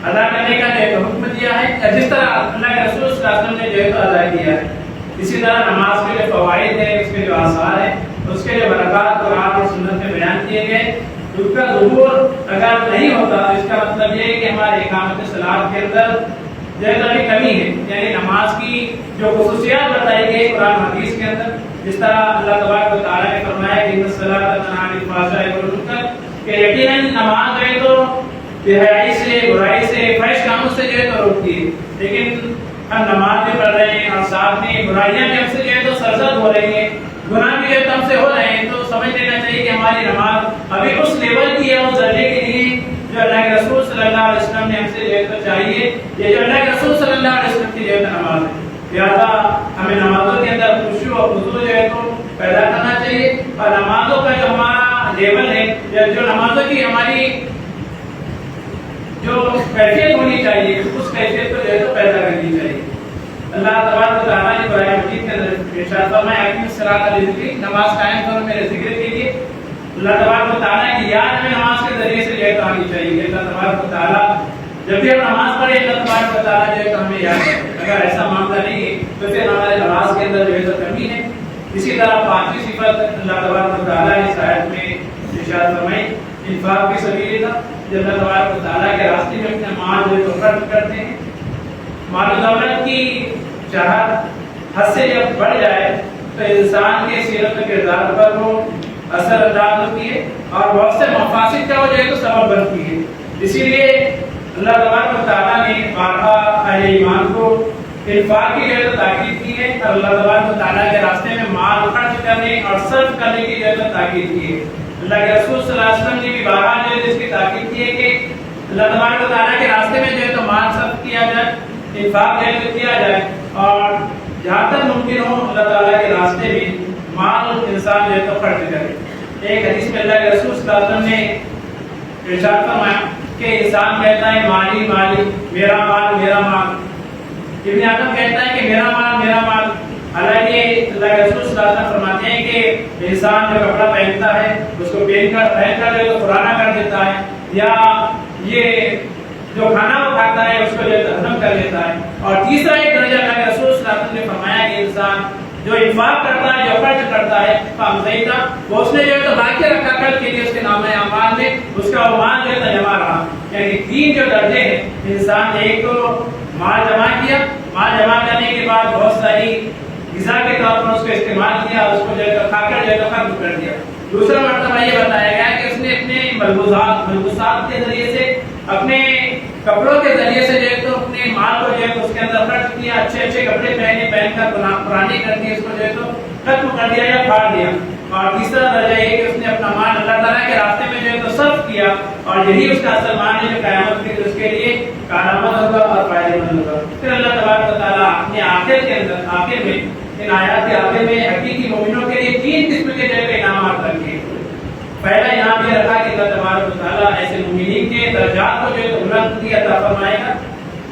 Speaker 2: ادا کرنے کا جو ہے تو حکم دیا ہے، جس طرح اللہ کے رسول صلی اللہ علیہ وسلم نے جو ہے تو ادا کیا ہے. اسی طرح نماز کے جو فوائد ہیں، اس کے جو آثار ہیں، اس کے جو برکات قرآن اور سنت میں بیان کیے گئے، اس کا ظہور اگر نہیں ہوتا تو اس کا مطلب یہ ہے کہ ہمارے اقامت الصلاۃ کے اندر جو ہے تو کمی ہے. یعنی نماز کی جو خصوصیات بتائی گئی قرآن حدیث کے اندر، جس طرح اللہ تبارک و تعالیٰ نے فرمایا کہ الصلاۃ تنہی عن الفحشاء والمنکر، کہ یقیناً نماز جو ہے تو بے حیائی سے، برائی سے، فحش کاموں سے جو ہے تو روکتی ہے. لیکن ہم نماز بھی پڑھ رہے ہیں اور ساتھ میں برائیاں بھی ہم سے جو ہے تو سرزد ہو رہی ہیں، گناہ بھی جو ہے تو ہم سے ہو رہے ہیں. تو سمجھ لینا چاہیے کہ ہماری نماز ابھی اس لیول کی ہے، اس درجے کے لیے جو اللہ کے رسول صلی اللہ علیہ وسلم نے ہم سے جو ہے تو چاہیے. یہ جو اللہ کے رسول صلی اللہ علیہ وسلم کی جو ہے نماز ہے، لہٰذا ہمیں نمازوں کے اندر خشوع اور خضوع جو ہے تو پیدا کرنا چاہیے، اور نمازوں کا جو ہمارا لیول ہے یا جو نمازوں کی ہماری جو کیفیت ہونی چاہیے اس کیفیت کو جو ہے تو پیدا کرنی چاہیے۔ اللہ تبارک و تعالیٰ نے قرآن مجید کے اندر ارشاد فرمایا اقیم الصلاۃ لذکری، نماز قائم کرو میرے ذکر کے لیے۔ اللہ تبارک و تعالیٰ کی یاد میں نماز کے ذریعے سے جو ہے تو آنی چاہیے۔ اللہ تبارک و تعالیٰ جب بھی ہم نماز پڑھیں اللہ تبارک و تعالیٰ جو ہے تو ہمیں یاد ہے، اگر ایسا معاملہ نہیں ہے تو پھر ہمارے نماز کے اندر جو ہے تو کمی ہے۔ اسی طرح پانچویں صفت اللہ تبارک و تعالیٰ نے اس آیت میں ارشاد فرمائی انفاق فی سبیل اللہ، جب اللہ تبارک و تعالیٰ کے راستے میں اپنے مال جو ہے تو خرچ کرتے ہیں۔ مال و دولت کی چاہت حد سے جب بڑھ جائے تو انسان کے سیرت و کردار پر وہ اثر انداز ہوتی ہے اور بہت سے مفاسد کا وہ جو ہے تو سبب بنتی ہے۔ اسی لیے اللہ تبارک و تعالیٰ نے بارہا اہل ایمان کو انفاق کی جو ہے تو تاکید کی ہے، اور اللہ تبارک و تعالیٰ کے راستے میں مال خرچ کرنے اور صرف کرنے کی جو ہے تو تاکید کی ہے۔ اللہ کے رسول صلی اللہ علیہ وسلم نے بھی بارہا جو ہے اس کی تاکید کی ہے کہ اللہ تبارک و تعالیٰ کے راستے میں جو ہے تو مال صرف کیا جائے، انفاق جو ہے تو کیا جائے، اور جہاں تک ممکن ہو اللہ تعالیٰ کے راستے میں مال انسان جو ہے تو خرچ کرے۔ ایک حدیث میں اللہ کے رسول صلی اللہ علیہ وسلم نے ارشاد فرمایا کہ انسان کہتا ہے مالی مالی، میرا مال میرا مال۔ ابن آدم کہتا ہے کہ میرا مال۔ حالانکہ اللہ کے رسول صلی اللہ علیہ وسلم فرماتے ہیں کہ انسان جو کپڑا پہنتا ہے اس کو پہن کر جو پرانا کر دیتا ہے، یا یہ جو کھانا وہ کھاتا ہے اس کو جو ہضم کر لیتا ہے۔ اور تیسرا ایک درجہ اللہ کے رسول صلی اللہ علیہ وسلم نے فرمایا کہ انسان جو انفاق کرتا ہے، جو خرچ کرتا ہے فامزیتا، وہ اس نے جو ہے تو باقی رکھا کل کے لیے اس کے نام اعمال میں اس کا مال جو ہے تو جمع رہا۔ یعنی تین جو درجے ہیں، انسان نے ایک تو مال جمع کیا، مال جمع کرنے کے بعد بہت ساری غذا کے طور پر اس کو استعمال کیا، اس کو جو ہے تو کھا کر جو ہے تو ختم کر دیا۔ دوسرا مرتبہ یہ بتایا گیا کہ اس نے اپنے ملبوسات کے ذریعے سے، اپنے کپڑوں کے ذریعے سے جو ہے تو اپنے مال کو جو ہے تو اس کے اندر خرچ کیا، اچھے اچھے کپڑے پہن کر پرانے کر دیے، اس کو جو ہے تو ختم کر دیا یا پھاڑ دیا۔ اور تیسرا درجہ یہ کہ اس نے اپنا مال اللہ تعالیٰ کے راستے میں جو ہے تو صرف کیا، اور یہی اس کا اصل مال ہے جو قیامت کے اس کے لیے کارآمد ہوگا اور فائدہ مند ہوگا۔ پھر اللہ تبارک و تعالیٰ اپنے آخر کے اندر، آخر میں، ان آیات کے آخر میں حقیقی مومنوں کے لیے تین قسم کے جو ہے انعامات رکھے۔ پہلا انعام یہ رکھا کہ اللہ تبارک و تعالیٰ ایسے مومنین کے درجات کو جو ہے تو بلند عطا فرمائے گا،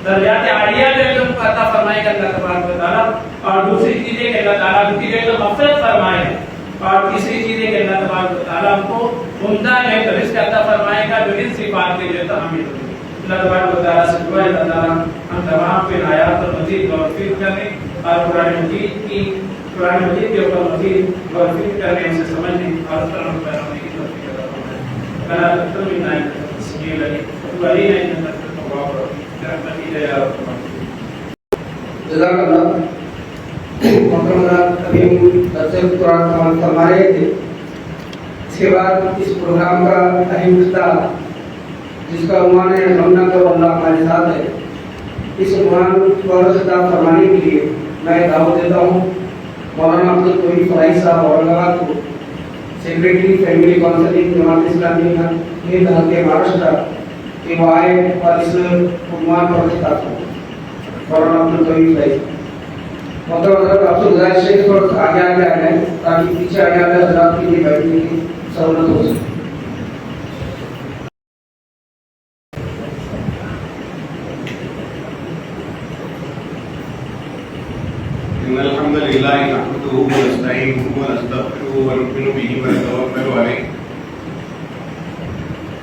Speaker 2: درجات عالیہ جو ہے تو ان کو عطا فرمائے گا اللہ تبارک و تعالیٰ۔ اور دوسری چیز ہے کہ اللہ تعالیٰ ان کی جو ہے تو مغفرت فرمائے گا، اور تیسری چیز ہے کہ اللہ تبارک و تعالیٰ ان کو عمدہ جو ہے تو رزق عطا فرمائے گا جو ان صفات کے جو ہے تو حامل ہوگی۔ اللہ تبارک و تعالیٰ سے دعا ہے اللہ تعالیٰ ہم تمام کو ان آیات پر مزید غور و فکر کرنے اور قرآن مجید کے اوپر مزید غور و فکر کرنے، اسے سمجھنے اور اس پر عمل پیرا ہونے کی توفیق عطا فرمائے۔ اللہ تقبل منا انک السمیع العلیم وتب علینا انک انت التواب الرحیم برحمتک یا ارحم الراحمین۔
Speaker 1: جزاک اللہ۔ محترم حضرات، ابھی ہم تفسیر قرآن سماعت فرما رہے تھے، اس کے بعد اس پروگرام کا اہم حصہ جس کا عنوان ہے ہم نہ کرو اللہ ہمارے ساتھ ہے، اس عنوان کو خطاب فرمانے کے لیے میں دعوت دیتا ہوں مولانا عبدالتوفیق فلاحی صاحب اورنگ آباد کو، secretary family counselling Jamaat Islami Hind حلقہ مہاراشٹر کہ وہ آئے اور اس عنوان پر خطاب کریں۔ مولانا عبدالتوفیق فلاحی صاحب، محترم حضرات، آپ سے گزارش ہے کہ تھوڑا آگے آ جائیں تاکہ پیچھے آنے والے حضرات کے لیے بیٹھنے کی سہولت ہو سکے۔
Speaker 3: إن الحمد لله نحمده ونستعينه ونستغفره ونؤمن به ونتوكل عليه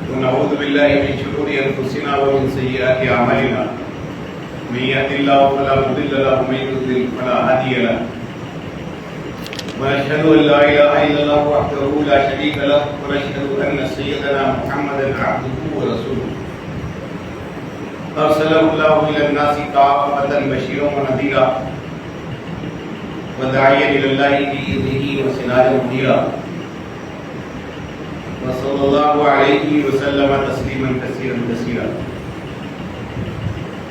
Speaker 3: ونعوذ بالله من شرور أنفسنا ومن سيئات أعمالنا من يهد الله فلا مضل له ومن يضلل فلا هادي له ونشهد أن لا إله إلا الله وحده لا شريك له ونشهد أن سيدنا محمدا عبده ورسوله أرسله الله إلى الناس كافة بشيرا ونذيرا وداعيا إلى الله بإذنه وسراجا منيرا وصلى الله عليه وسلم تسليما كثيرا كثيرا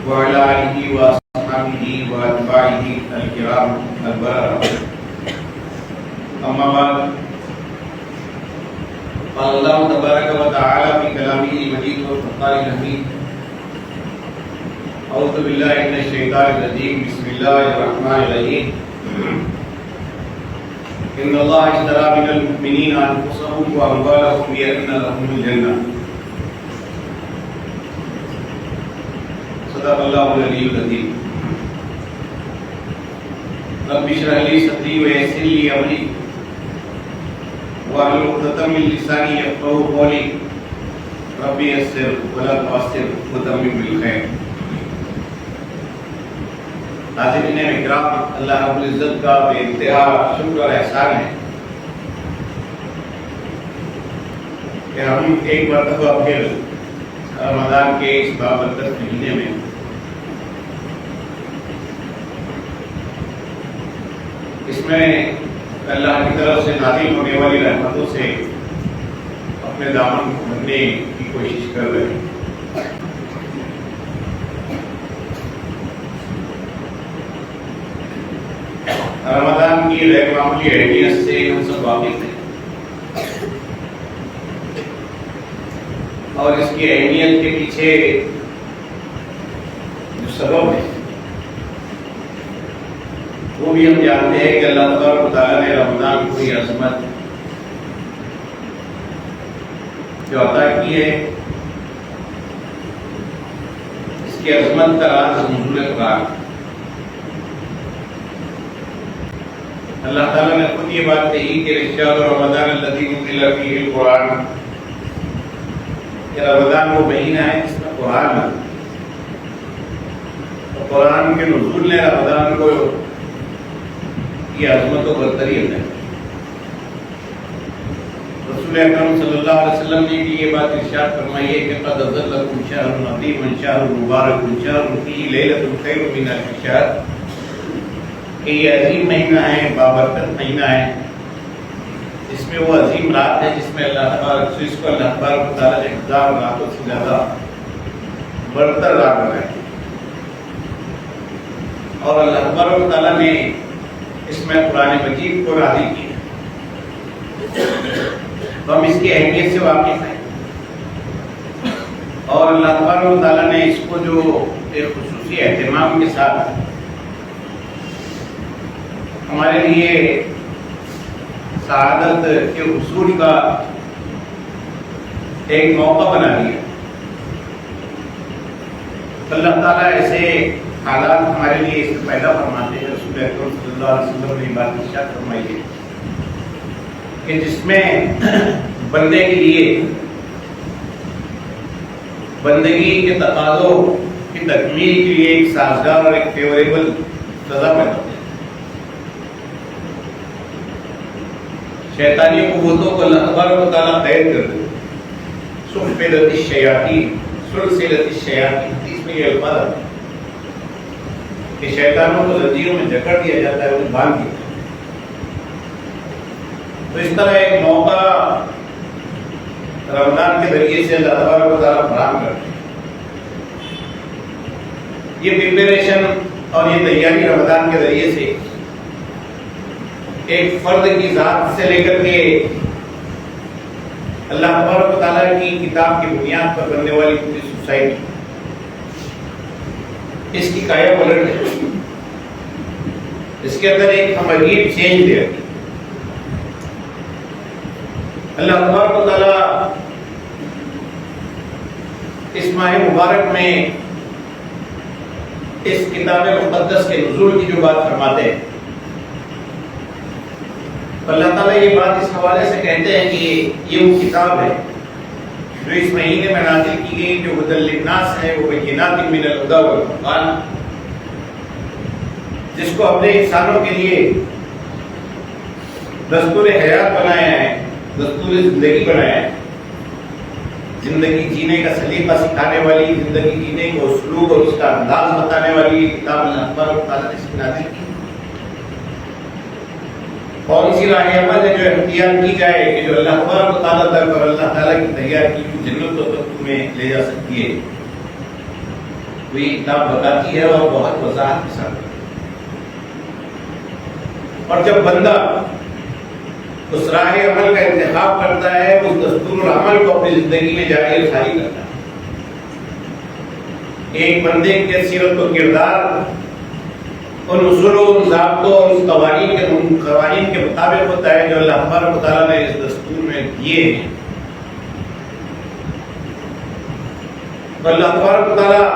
Speaker 3: وعلى آله وأصحابه وأتباعه الكرام البررة أما بعد قال الله تبارك وتعالى في كلامه المجيد والفرقان الحميد اعوذ باللہ من الشیطان الرجیم بسم اللہ الرحمن الرحیم ان اللہ اشتری من المؤمنین انفسهم واموالهم بان لهم الجنہ صدق اللہ العلی العظیم رب اشرح لي صدری ويسر لي امری واحلل عقدۃ من لسانی یفقهوا قولی رب یسر ولا تعسر وتمم بالخیر. ناظرین اکرام، اللہ رب العزت کا بے انتہا شکر اور احسان ہے کہ ہم ایک مرتبہ پھر رمضان کے اس بابرکت مہینے میں اس میں اللہ کی طرف سے نازل ہونے والی رحمتوں سے اپنے دامن کو بھرنے کی کوشش کر رہے ہیں. رمضان کی غیر معمولی اہمیت سے ہم سب واقف ہیں اور اس کی اہمیت کے پیچھے جو سبب ہے وہ بھی ہم جانتے ہیں کہ اللہ تبارک و تعالیٰ نے رمضان کو یہ عظمت جو عطا کی ہے، اس کی عظمت کا راز نزول قرآن. اللہ تعالیٰ نے خود یہ بات کہی کہ شہر رمضان الذی انزل فیہ القرآن، کہ رمضان وہ مہینہ ہے جس میں قرآن ہے، اور قرآن کے نزول نے رمضان کو یہ عظمت و برتری ہے. رسول اکرم صلی اللہ علیہ وسلم نے بھی یہ بات ارشاد فرمائی ہے کہ قد اظلکم شہر عظیم شہر مبارک شہر فیہ لیلۃ خیر من الف شہر، کہ یہ عظیم مہینہ ہے، بابرکت مہینہ ہے، جس میں وہ عظیم رات ہے جس میں اللہ تبارک اس کو اللہ تبارک تعالیٰ نے 1000 راتوں سے زیادہ برتر رات بنائی، اور اللہ تبارک تعالیٰ نے اس میں قرآن مجید کو نازل کیا. تو ہم اس کی اہمیت سے واقف ہیں اور اللہ تبارک تعالیٰ نے اس کو جو ایک خصوصی اہتمام کے ساتھ ہمارے لیے سعادت کے حصول کا ایک موقع بنا دیا. اللہ تعالیٰ ایسے حالات ہمارے لیے اس سے پیدا فرماتے ہیں. رسول اکرم صلی اللہ علیہ وسلم نے بات ارشاد فرمائی ہے کہ جس میں بندے کے لیے بندگی کے تقاضوں کی تکمیل کے لیے ایک سازگار اور ایک فیوریبل سزا پیدا ہوتی ہے. شیطانی قوتوں کو اللہ تبارک و تعالیٰ قید کر دے. سلسلۃ الشیاطین، سلسلۃ الشیاطین، اس میں یہ الفاظ آتا ہے کہ شیطانوں کو زنجیروں میں جکڑ دیا جاتا ہے، انہیں باندھ دیا. تو اس طرح ایک موقع رمضان کے ذریعے سے اللہ تبارک و تعالیٰ فراہم کرتے ہیں. یہ پریپریشن اور یہ تیاری رمضان کے ذریعے سے ایک فرد کی ذات سے لے کر کے اللہ تبارک و تعالیٰ کی کتاب کی بنیاد پر بننے والی پوری سوسائٹی، اس کی کایا پلٹ ہے. اس کے اندر ایک ہم عجیب چینج دے رہی. اللہ تبارک و تعالیٰ اس ماہ مبارک میں اس کتاب مقدس کے نزول کی جو بات فرماتے ہیں، اللہ تعالیٰ یہ بات اس حوالے سے کہتے ہیں کہ یہ وہ کتاب ہے جو اس مہینے میں نازل کی گئی، جو ہدی للناس ہے، وہ بینات من الہدی والفرقان، جس کو اپنے انسانوں کے لیے دستور حیات بنایا ہے، دستور زندگی بنایا ہے. زندگی جینے کا سلیقہ سکھانے والی، زندگی جینے کا اسلوب اور اس کا انداز بتانے والی یہ کتاب اللہ تبارک و تعالیٰ نے اس کی نازل کی. اور اسی راہ عمل ہے جو اختیار کی جائے کہ جو اللہ تبارک و تعالیٰ تک اور اللہ تعالیٰ کی تیار کی جنتوں تک تمہیں لے جا سکتی ہے، وہ یہ کتاب بتاتی ہے اور بہت وضاحت کے ساتھ. اور جب بندہ اس راہ عمل کا انتخاب کرتا ہے، اس دستور العمل کو اپنی زندگی میں جاری اور ساری کرتا ہے. ایک بندے کے سیرت و کردار ان اصول و ضابطوں اور اس قوانین کے مطابق ہوتا ہے جو اللہ تبارک و تعالیٰ نے اس دستور میں دیے ہیں. تو اللہ تبارک و تعالیٰ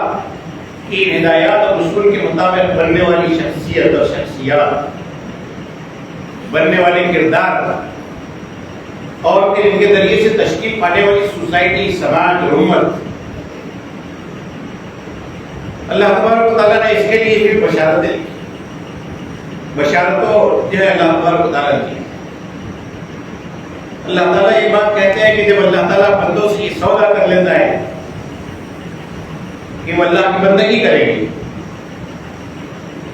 Speaker 3: کی ہدایات اور اصول کے مطابق بننے والی شخصیت اور شخصیات، بننے والے کردار اور پھر ان کے ذریعے سے تشکیل پانے والی سوسائٹی، سماج اور امت، اللہ تبارک و تعالیٰ نے اس کے لیے بھی بشارتیں دی. بشارتوں جو ہے اللہ تبارک و تعالیٰ کی. اللہ تعالیٰ یہ بات کہتے ہیں کہ جب اللہ تعالیٰ بندوں سے یہ سودا کر لیتا ہے کہ وہ اللہ کی بندگی کرے گی،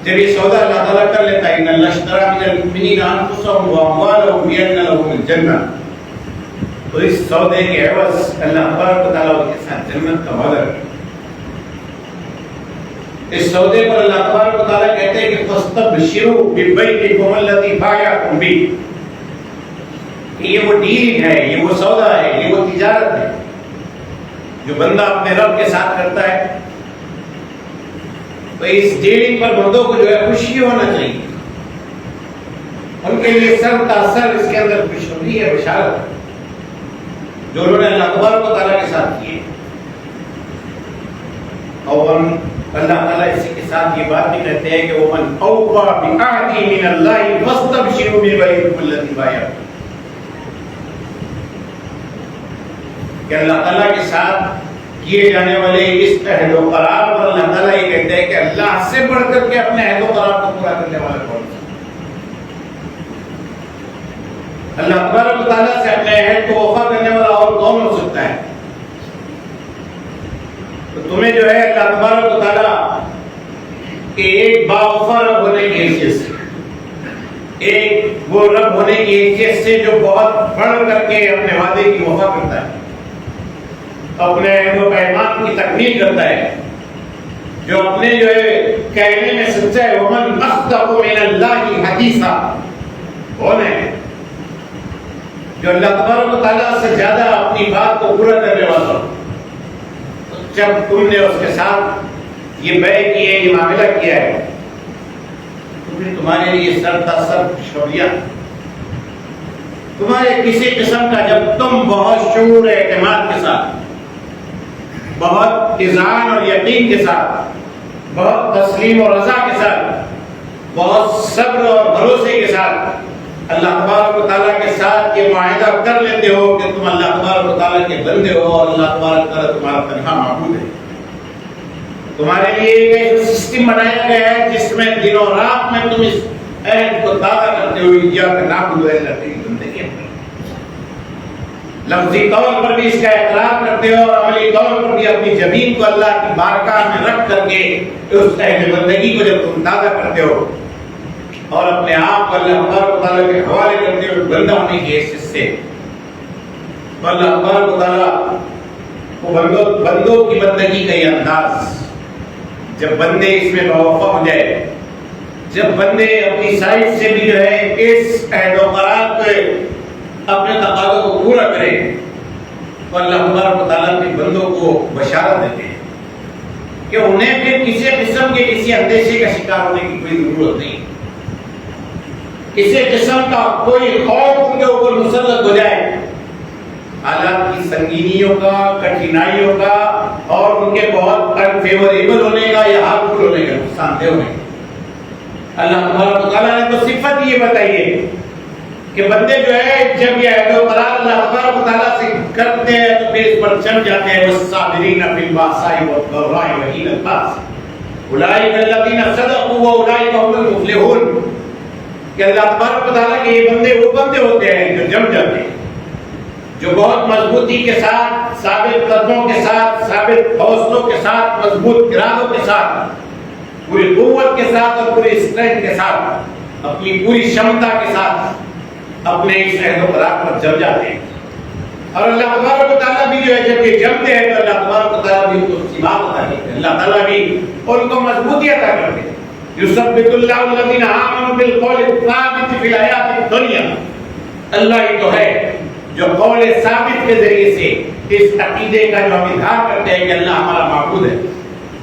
Speaker 3: جب یہ سودا اللہ تعالیٰ کر لیتا ہے، ان اللہ اشتری من المؤمنین انفسهم واموالهم بان لهم الجنہ، تو اس سودے کے عوض اللہ تبارک و تعالیٰ کے ساتھ جنت کا وعدہ کرتا ہے. اس سودے پر اللہ تبارک و تعالیٰ کہتے ہیں کہ فاستبشروا ببیعکم الذی بایعتم بہ، یہ وہ ڈیل ہے، یہ وہ سودا ہے، یہ وہ تجارت ہے جو بندہ اپنے رب کے ساتھ کرتا ہے. تو اس ڈیلنگ پر بندوں کو جو ہے خوشی ہونا چاہیے، ان کے لیے سر تاثر اس کے اندر خوشخبری ہے، بشارت ہے جو انہوں نے اللہ تبارک و تعالیٰ کے ساتھ کیے. اور اللہ تعالیٰ اسی کے ساتھ یہ بات بھی کہتے ہیں کہ وَمَنْ أَوْفَىٰ بِعَهْدِهِ مِنَ اللَّهِ فَاسْتَبْشِرُوا بِبَيْعِكُمُ الَّذِي بَایَعْتُم، کہ اللہ تعالیٰ کے ساتھ کیے جانے والے اس عہد و قرار پر اللہ تعالیٰ یہ کہتے ہیں کہ اللہ سے بڑھ کر کے اپنے عہد و قرار کو پورا کرنے والا کون ہے؟ اللہ تبارک و تعالیٰ سے اپنے عہد کو وفا کرنے والا اور کون ہو سکتا ہے؟ تو تمہیں جو ہے اللہ تبارک و تعالیٰ کہ ایک باوفا رب ہونے کی حیثیت سے، ایک وہ رب ہونے کی حیثیت سے جو بہت بڑھ کر کے اپنے وعدے کی وفا کرتا ہے، اپنے عہد و پیمان کی تکمیل کرتا ہے، جو اپنے جو ہے کہنے میں سچا ہے. وَمَنْ أَصْدَقُ مِنَ اللَّهِ حَدِيثًا، کون ہے جو اللہ تبارک و تعالیٰ سے زیادہ اپنی بات کو پورا کرنے والا ہو. جب تم نے اس کے ساتھ یہ بیع کی ہے، یہ معاملہ کیا ہے، تو پھر تمہارے لیے سر تاثر خوشخبریاں، تمہارے کسی قسم کا، جب تم بہت شعور اعتماد کے ساتھ، بہت اذعان اور یقین کے ساتھ، بہت تسلیم اور رضا کے ساتھ، بہت صبر اور بھروسے کے ساتھ اللہ تبارک و تعالیٰ کے ساتھ یہ معاہدہ کر لیتے ہو کہ تم اللہ تبارک و تعالیٰ کے بندے ہو اور اللہ تبارک و تعالیٰ تمہارا تنہا معبود ہے. تمہارے لیے ایک ایسا سسٹم بنایا گیا ہے جس میں دن و رات میں تم اس عہد کو دعویٰ کرتے ہو ایاک نعبد و ایاک نستعین بندگی کرتے ہو. لفظی طور پر بھی اس کا اقرار کرتے ہو اور عملی طور پر بھی اپنی زمین کو اللہ کی بارگاہ میں رکھ کر کے اس عہد بندگی کو جب تم دعویٰ کرتے ہو اور اپنے آپ کو اللہ تبارک و تعالیٰ کے حوالے کرتے ہوئے بندہ ہونے کی حیثیت سے، تو اللہ تبارک و تعالیٰ کو بندوں کی بندگی کا یہ انداز، جب بندے اس میں باوفا ہو جائے، جب بندے اپنی سائٹ سے بھی جو ہے اس عہد و قرار پہ اپنے تقاضوں کو پورا کریں، تو اللہ تبارک و تعالیٰ کے بندوں کو بشارت دیتے ہیں کہ انہیں پھر کسی قسم کے کسی اندیشے کا شکار ہونے کی کوئی ضرورت نہیں، کسی قسم کا کوئی خوف ان کے اوپر مسلط ہو جائے، حالات کی سنگینیوں کا، کٹھنائیوں کا اور ان کے بہت انفیوریبل ہونے کا یا ہارمفل ہونے کا، نقصان دہ ہونے کا. اللہ تبارک و تعالیٰ نے تو صفت یہ بتائی ہے کہ بندے جو ہے جب یہ عہد و قرار اللہ تبارک و تعالیٰ سے کرتے ہیں تو پھر اس پر چم جاتے ہیں. والصابرین فی البأساء والضراء وحین البأس اولئک الذین صدقوا واولئک هم المفلحون، کہ اللہ تبارک و تعالیٰ کے یہ بندے وہ بندے ہوتے ہیں جو جم جاتے ہیں، جو بہت مضبوطی کے ساتھ، ثابت قدموں کے ساتھ، ثابت حوصلوں کے ساتھ، مضبوط ارادوں کے ساتھ، پوری قوت کے ساتھ اور پوری اسٹرینتھ کے ساتھ، اپنی پوری شمتا کے ساتھ اپنے اس عہد و قرار پر جم جاتے ہیں. اور اللہ تبارک و تعالیٰ بھی جو ہے جب یہ جمتے ہیں تو اللہ تبارک و تعالیٰ بھی ان کو ثبات عطا کرتے ہیں، اللہ تعالیٰ بھی ان کو مضبوطی عطا کرتے ہیں. یثبت اللہ الذین آمنوا بالقول الثابت فی الحیاۃ الدنیا، اللہ ہی تو ہے جو قول ثابت کے ذریعے سے اس عقیدے کا جو ہم اظہار کرتے ہیں کہ اللہ ہمارا معبود ہے،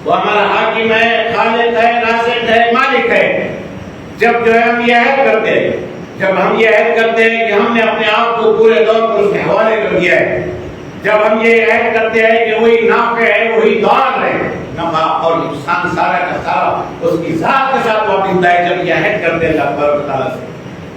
Speaker 3: وہ ہمارا حاکم ہے، خالق ہے، رازق ہے، مالک ہے۔ جب جو ہے ہم یہ عہد کرتے ہیں، جب ہم یہ عہد کرتے ہیں کہ ہم نے اپنے آپ کو پورے طور پر اس کے حوالے کر دیا ہے، جب ہم یہ عہد کرتے ہیں کہ وہی نافع ہے، وہی ضار ہے، نفع اور نقصان سارا کا سارا اس کی ذات کے ساتھ واپس ہے، جب یہ عہد کرتے ہیں اللہ تبارک و تعالیٰ سے،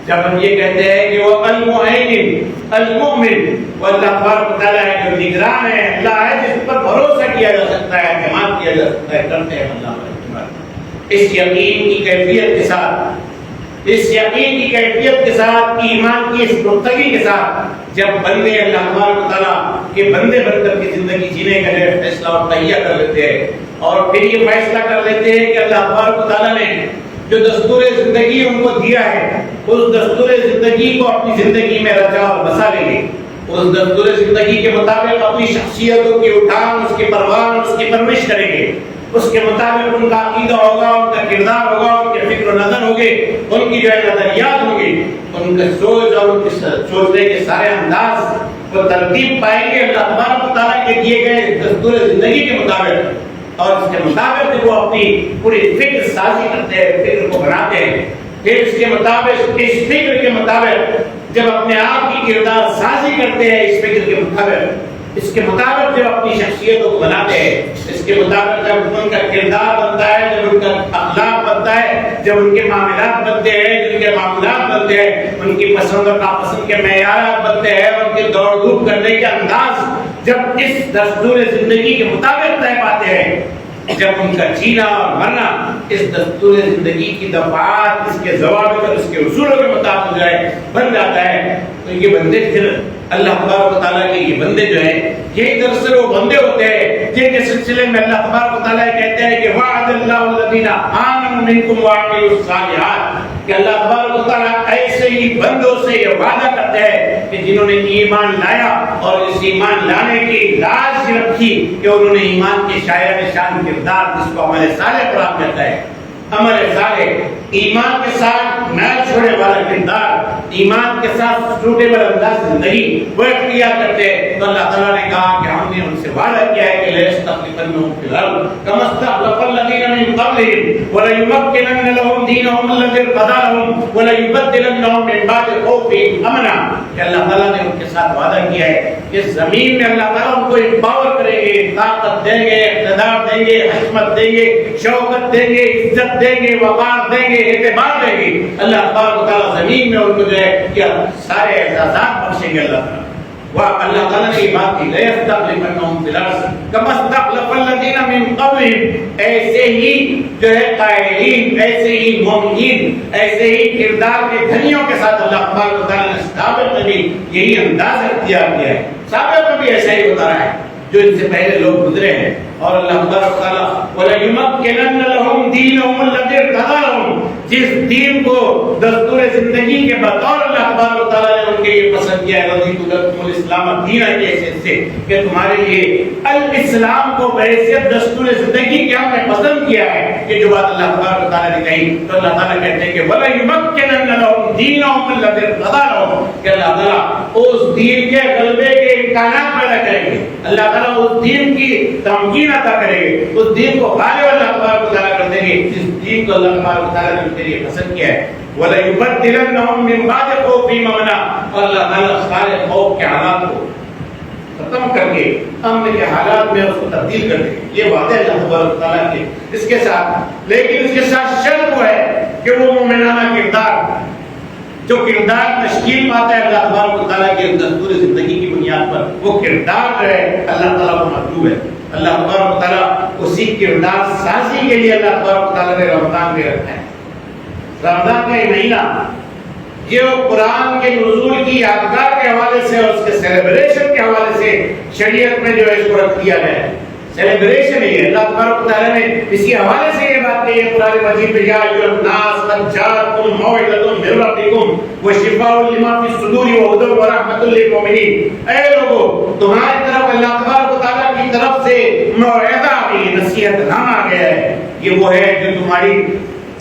Speaker 3: جب ہم یہ کہتے ہیں کہ وہ المؤمن المؤمن، وہ اللہ تبارک و تعالیٰ ہے جو نگران ہے، اللہ ہے جس پر بھروسہ کیا جا سکتا ہے، اعتماد کیا جا سکتا ہے، کرتے ہیں اللہ پر۔ اس یقین کی کیفیت کے ساتھ، اس یقین کی کیفیت کے ساتھ، ایمان کی اس پختگی کے ساتھ جب بندے اللہ تبارک و تعالیٰ کے بندے بن کر کے زندگی جینے کا جو فیصلہ اور تہیہ کر لیتے ہیں، اور پھر یہ فیصلہ کر لیتے ہیں کہ اللہ تبارک و تعالیٰ نے جو دستور زندگی ان کو دیا ہے، اس دستور زندگی کو اپنی زندگی میں رچا اور بسا لیں گے، اس دستور زندگی کے مطابق اپنی شخصیتوں کی اٹھان، اس کی پروان، اس کی پرورش کریں گے، اس کے مطابق ان کا عقیدہ ہوگا، ان کا کردار ہوگا، ان کے فکر و نظر ہوگے، ان کی جو ہے نظریات ہوں گے، ان کے سوچ اور ان کے سوچنے کے سارے انداز کو ترتیب پائیں گے اللہ تبارک و تعالیٰ کے دیے گئے دستور زندگی کے مطابق، اور اس کے مطابق وہ اپنی پوری فکر سازی کرتے ہیں، فکر کو بناتے ہیں، پھر اس کے مطابق، اس فکر کے مطابق جب اپنے آپ کی کردار سازی کرتے ہیں، اس فکر کے مطابق، اس کے مطابق جب اپنی شخصیتوں کو بناتے ہیں، اس کے مطابق جب ان کا کردار بنتا ہے، جب ان کا اخلاق بنتا ہے، جب ان کے معاملات بنتے ہیں، جن کے معاملات بنتے ہیں، ان کی پسند اور ناپسند کے معیارات بنتے ہیں، ان کے دوڑ دھوپ کرنے کے انداز جب اس دستور زندگی کے مطابق طے پاتے ہیں، جب ان کا جینا اور مرنا اس دستور زندگی کی دفعات، اس کے ضوابط اور اس کے اصولوں کے مطابق جو ہے بن جاتا ہے، تو یہ بندے پھر اللہ تبارک و تعالیٰ کے یہ بندے جو ہیں، یہ دراصل وہ بندے ہوتے ہیں جن کے سلسلے میں اللہ تبارک و تعالیٰ کہتے ہیں کہ وعد اللہ الذین آمنوا منکم وعملوا الصالحات، کہ اللہ تبارک و تعالیٰ ایسے ہی بندوں سے یہ وعدہ کرتے ہیں کہ جنہوں نے ایمان لایا اور اس ایمان لانے کی لاج رکھی کہ انہوں نے ایمان کے شاعر شان کردار، جس کو عمل صالح قرآن کہتا ہے، عمل صالح، ایمان کے ساتھ میل چھوڑنے والا کردار، ایمان کے ساتھ سوٹیبل انداز زندگی وہ اختیار کرتے ہیں، تو اللہ تعالیٰ نے کہا کہ ہم نے ان سے وعدہ کیا ہے کہ لَيَسْتَخْلِفَنَّهُمْ فِي الْأَرْضِ كَمَا اسْتَخْلَفَ الَّذِينَ مِن قَبْلِهِمْ وَلَيُمَكِّنَنَّ لَهُمْ دِينَهُمْ الَّذِي ارْتَضَىٰ لَهُمْ وَلَيُبَدِّلَنَّهُمْ مِن بَعْدِ خَوْفِهِمْ أَمْنًا، کہ اللہ تعالیٰ نے ان کے ساتھ وعدہ کیا ہے کہ زمین میں اللہ تعالیٰ ان کو امپاور کریں گے، طاقت دیں گے، اقتدار دیں گے، حکمت دیں گے، شوکت دیں گے، عزت دیں گے، وقار دیں گے، اعتبار دیں گے، اللہ تبارک و تعالیٰ زمین میں ان کو جو ہے کیا سارے اعزازات بخشیں گے اللہ تعالیٰ۔ اللہ تعالیٰ نے یہ بات کی لَيَسْتَخْلِفَنَّهُمْ فِي الْأَرْضِ كَمَا اسْتَخْلَفَ الَّذِينَ مِن قَبْلِهِمْ، ایسے ہی جو ہے قائلین، ایسے ہی مومنین، ایسے ہی کردار کے دھنیوں کے ساتھ اللہ تبارک و تعالیٰ نے سابق میں بھی یہی انداز اختیار کیا ہے، سابق میں بھی ایسا ہی ہوتا رہا ہے جو ان سے پہلے لوگ گزرے ہیں، اور اللہ تبارک و تعالیٰ وَلَيُمَكِّنَنَّ لَهُمْ دِينَهُمُ الَّذِي ارْتَضَىٰ لَهُمْ، جس دین کو دستور زندگی کے بطور اللہ تبارک و تعالیٰ نے ان کے لیے پسند کیا ہے، رضیت لکم الاسلام دینا کی حیثیت سے، کہ تمہارے لیے الاسلام کو بحیثیت دستور زندگی کے ہم نے پسند کیا ہے، یہ جو بات اللہ تبارک و تعالیٰ نے کہی، تو اللہ تعالیٰ کہتے ہیں کہ وَلَيُمَكِّنَنَّ لَهُمْ دِينَهُمُ الَّذِي ارْتَضَىٰ لَهُمْ، کہ اللہ تعالیٰ اس دین کے غلبے کے امکانات پیدا کریں گے، اللہ تعالیٰ اس دین کی تمکین عطا کریں گے، اس دین کو غالب اللہ تبارک و تعالیٰ کر دیں گے، جس دین کو اللہ تبارک و تعالیٰ نے ان کے لیے پسند کیا ہے۔ وَلَيُبَدِّلَنَّهُم مِّن بَعْدِ خَوْفِهِمْ أَمْنًا، اور اللہ تعالیٰ سارے خوف کے حالات کو ختم کر کے امن کے حالات میں اس کو تبدیل کر دیں گے، یہ وعدہ اللہ تبارک و تعالیٰ کے اس کے ساتھ، لیکن اس کے ساتھ شرط وہ ہے کہ وہ مومنانہ کردار جو کردار تشکیل پاتا ہے اللہ تبارک و تعالیٰ کے دستور زندگی کی بنیاد پر، وہ کردار جو ہے اللہ تعالیٰ کو مطلوب ہے، اللہ تبارک و تعالیٰ اسی کردار سازی کے لیے اللہ تبارک و تعالیٰ نے رمضان میں رکھا ہے۔ رمضان کا یہ مہینہ یہ قرآن کے نزول کی یادگار کے حوالے سے اور اس کے سیلیبریشن کے حوالے سے شریعت میں جو ہے اس کو رکھ دیا گیا ہے، سیلیبریشن ہے یہ، اللہ تبارک و تعالیٰ نے اسی حوالے سے یہ بات کہی ہے قرآن مجید میں، یا ایھا الناس قد جاءتکم موعظۃ من ربکم وشفاء لما فی الصدور وہدی ورحمۃ للمؤمنین، اے لوگو تمہاری طرف اللہ تبارک و تعالیٰ کی طرف سے موعظہ آ گئی، نصیحت نامہ آ گیا ہے، یہ وہ ہے جو تمہاری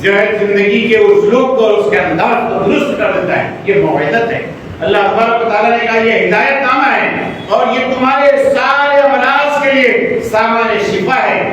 Speaker 3: جو ہے زندگی کے اسلوب کو اور اس کے انداز کو درست کر دیتا ہے، یہ موعظت ہے۔ اللہ تبارک و تعالیٰ نے کہا یہ ہدایت نامہ ہے اور یہ تمہارے سارے امراض کے لیے سامان شفا ہے،